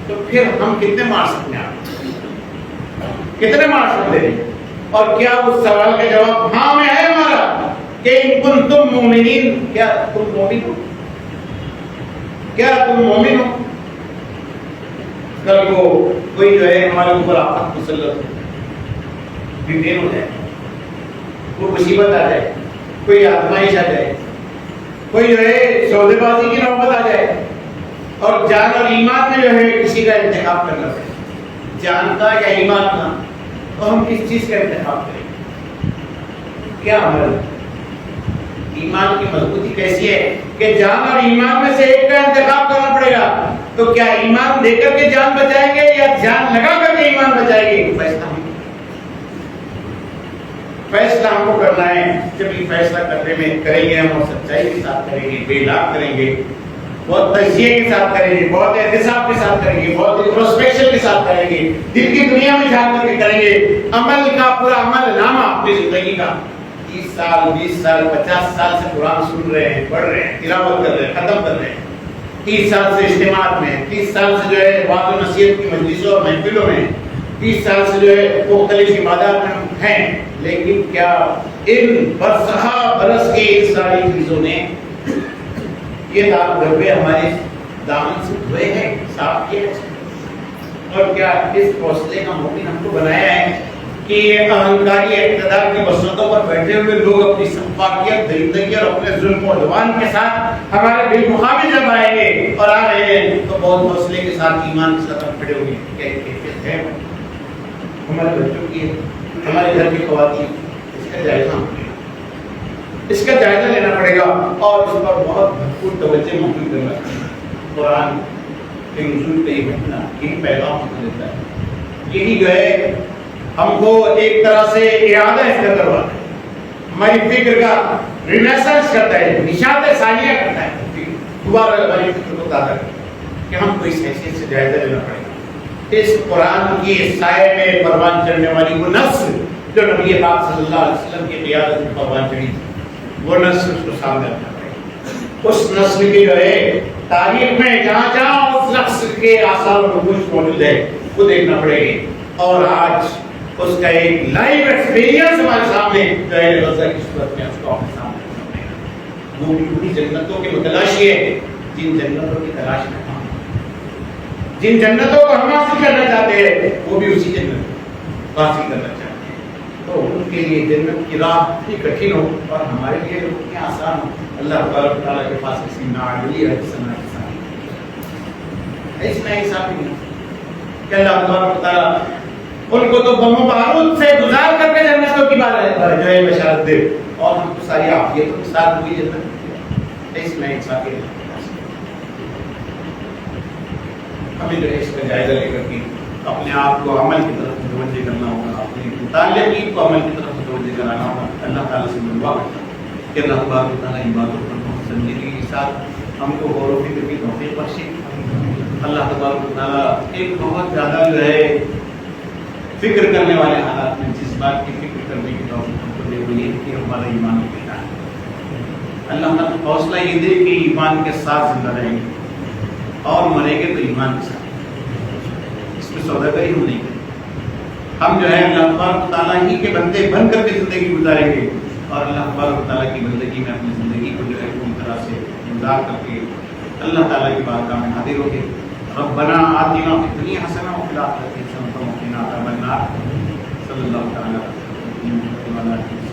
Speaker 3: تو پھر ہم کتنے مار سکتے ہیں, کتنے مار سکتے ہیں؟ اور کیا اس سوال کا جواب ہاں میں ہے ہمارا کہ ان کنتم مومنین, کیا تم مومن ہو, کیا تم مومن ہو؟ کل کو کوئی جو ہے ہمارے اوپر آفت مسلط ہو, بیمار ہو جائے, کوئی مصیبت آ جائے, کوئی آزمائش آ جائے, کوئی جو ہے سودے بازی کی نوبت آ جائے اور جان اور ایمان میں جو ہے کسی کا انتخاب کرنا پڑے, جان کا یا ایمان کا, تو ہم کس چیز کا انتخاب کریں؟ کیا عمل؟ ایمان کی مضبوطی کیسی ہے کہ جان اور ایمان میں سے ایک کا انتخاب کرنا پڑے گا. تو کیا ایمان دے کر کے جان بچائیں گے یا جان لگا کر کے ایمان بچائیں گے؟ فیصلہ ہم کو کرنا ہے. جب یہ فیصلہ کرنے میں کریں گے ہم سچائی کے ساتھ کریں گے, بے لاگ کریں گے, بہت تجزیے کے ساتھ کریں گے, بہت احتساب کے ساتھ کریں گے, بہت انٹروسپیکشن کے ساتھ کریں گے, دل کی دنیا میں جھانک کر کے کریں گے. عمل کا پورا عمل نامہ اپنی زندگی کا 30 سال 20 سال 50 سال سے قرآن سن رہے ہیں, پڑھ رہے ہیں, تلاوت کر رہے ہیں, ختم کر رہے ہیں, 30 سال سے اجتماعات میں, 30 سال سے جو ہے وعظ و نصیحت کی مجلسوں اور محفلوں میں, 30 سال سے جو ہے مختلف عبادات میں ہیں, لیکن کیا ان برسہ برس کے ان ساری چیزوں نے یہ داغ دھبے ہمارے دامن سے دھوئے ہیں, صاف کیے ہیں؟ اور کیا اس حوصلے کا مومن ہم کو بنایا ہے کہ یہ اہنکاری اقتدار کی وسعتوں پر بیٹھے ہوئے لوگ اپنی سفاکیت, درندگی اور اپنے ظلم و عدوان کے ساتھ ہمارے بالمقابل جب آئیں گے اور آ رہے ہیں تو بہت حوصلے کے ساتھ ایمان کے ساتھ کھڑے ہوں گے. کیا کیفیت ہے ہمارے بچوں کی, ہمارے گھر کی خواتین, اس کا جائزہ اس کا جائزہ لینا پڑے گا اور اس پر بہت بھرپور توجہ موجود کرنا پڑے گا. قرآن کے نزول پہ یہ گھٹنا یہی پیغام ہم دیتا ہے, یہی جو ہے ہم کو ایک طرح سے ارادہ اس کا کرواتا ہے, ہماری فکر کا رینیسنس کرتا ہے, نشاط ثانیہ کرتا ہے, دوبارہ ہماری فکر کو تازہ کرتا ہے کہ ہم کو اس حیثیت سے جائزہ لینا پڑے گا. اس قرآن کی سائے میں پروان چڑھنے والی وہ نسل جو نبی پاک صلی اللہ علیہ وسلم کی قیادت میں پروان چڑھی تھی, وہ نسل اس کو سامنے رکھنا پڑے گا. اس نسل کی جو ہے تاریخ میں جہاں جہاں اس نسل کے آثار و نقوش موجود ہے وہ دیکھنا پڑے گی. اور آج اس کا ایک لائیو ایکسپیرینس ہمارے سامنے جو ہے غزہ کی صورت میں اس کو اپنے سامنے رکھنا پڑے گا. وہ بھی جنتوں کے متلاشی ہے جن جنتوں کی تلاش میں ہم, جن جنتوں کو ہم حاصل کرنا چاہتے ہیں وہ بھی اسی جنت کو حاصل کرنا چاہتے ہیں. تو ان کے لیے جنت کی راہ اتنی کٹھن ہو اور ہمارے لیے اتنی آسان ہو. اللہ تبارک تعالیٰ کے پاس کسی ناعدلی حسنہ کے ساتھ ایسا حساب نہیں کہ اللہ تبارک تعالیٰ ان کو تو بم و بارود سے گزار کر کے جنتوں کی بات جو ہے بشارت دے اور ہم کو ساری عافیتوں کے ساتھ ہوئی جنت. اس میں انصاف ہے. ہمیں جو ہے اس کا جائزہ لے کر کے اپنے آپ کو عمل کی طرف متوجہ کرنا ہوگا, اپنے متعلقین کو عمل کی طرف متوجہ کرانا ہوگا. اللہ تعالیٰ سے دعا کرتا ہوں کہ اللہ تبارک تعالیٰ ان باتوں پر بہت زندگی کے ساتھ ہم کو غور و فکر کی توفیق بخشے. اللہ تبارک تعالیٰ ایک بہت زیادہ جو ہے فکر کرنے والے حالات میں جس بات کی فکر کرنے کی توفیق ہم کو دے وہ یہ کہ ہمارا ایمان بیٹا ہے. اللہ تعالیٰ حوصلہ یہ دے کہ ایمان کے ساتھ زندہ رہیں گے اور مریں گے تو ایمان کے ساتھ. اس میں سوداگری ہم نہیں کریں. ہم جو ہے اللہ تبارک تعالیٰ ہی کے بندے بن کر کے زندگی گزاریں گے اور اللہ تبارک تعالیٰ کی بندگی میں اپنی زندگی کو جو ہے پوری طرح سے گزار کر کے اللہ تعالیٰ کی بارگاہ میں حاضر ہو گے. ربنا آتنا فی الدنیا حسنہ وفی الآخرۃ حسنہ وقنا عذاب النار. صلی اللہ تعالیٰ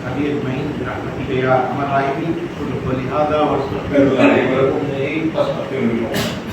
Speaker 3: علیہ برحمتک یا ارحم الراحمین. قولوا هذا واستغفر الله لي ولكم.